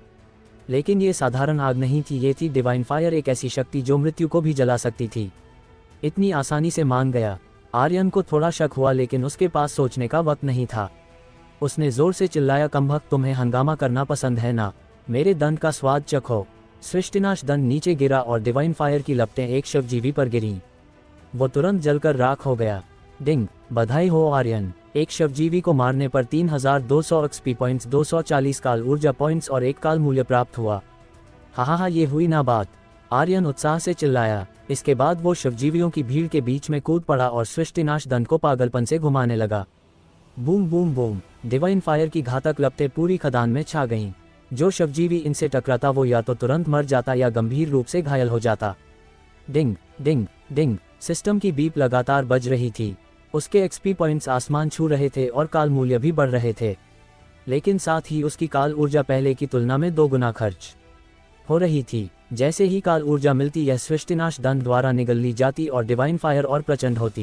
लेकिन ये साधारण आग नहीं थी, ये थी डिवाइन फायर, एक ऐसी शक्ति जो मृत्यु को भी जला सकती थी। इतनी आसानी से मान गया? आर्यन को थोड़ा शक हुआ, लेकिन उसके पास सोचने का वक्त नहीं था। उसने जोर से चिल्लाया, कमबख्त, तुम्हें हंगामा करना पसंद है ना? मेरे दंड का स्वाद चखो। सृष्टिनाश दंड नीचे गिरा और डिवाइन फायर की लपटें एक शवजीवी पर गिरीं। वो तुरंत जलकर राख हो गया। डिंग! बधाई हो आर्यन, एक शवजीवी को मारने पर 3200 एक्सपी पॉइंट्स, 240 काल ऊर्जा पॉइंट्स और 1 काल मूल्य प्राप्त हुआ। हा, ये हुई ना बात। आर्यन उत्साह से चिल्लाया। इसके बाद वो शवजीवियों की भीड़ के बीच में कूद पड़ा और सृष्टिनाश दंड को पागलपन से घुमाने लगा। Boom boom boom! Divine fire की घातक लपटें पूरी खदान में छा गईं। जो शवजीवी इनसे टकराता वो या तो तुरंत मर जाता या गंभीर रूप से घायल हो जाता। डिंग डिंग डिंग! सिस्टम की बीप लगातार बज रही थी। उसके एक्सपी पॉइंट्स आसमान छू रहे थे और काल मूल्य भी बढ़ रहे थे, लेकिन साथ ही उसकी काल ऊर्जा पहले की तुलना में 2 गुना खर्च हो रही थी। जैसे ही काल ऊर्जा मिलती, यह सृष्टिनाश दंड द्वारा निगल ली जाती और डिवाइन फायर और प्रचंड होती।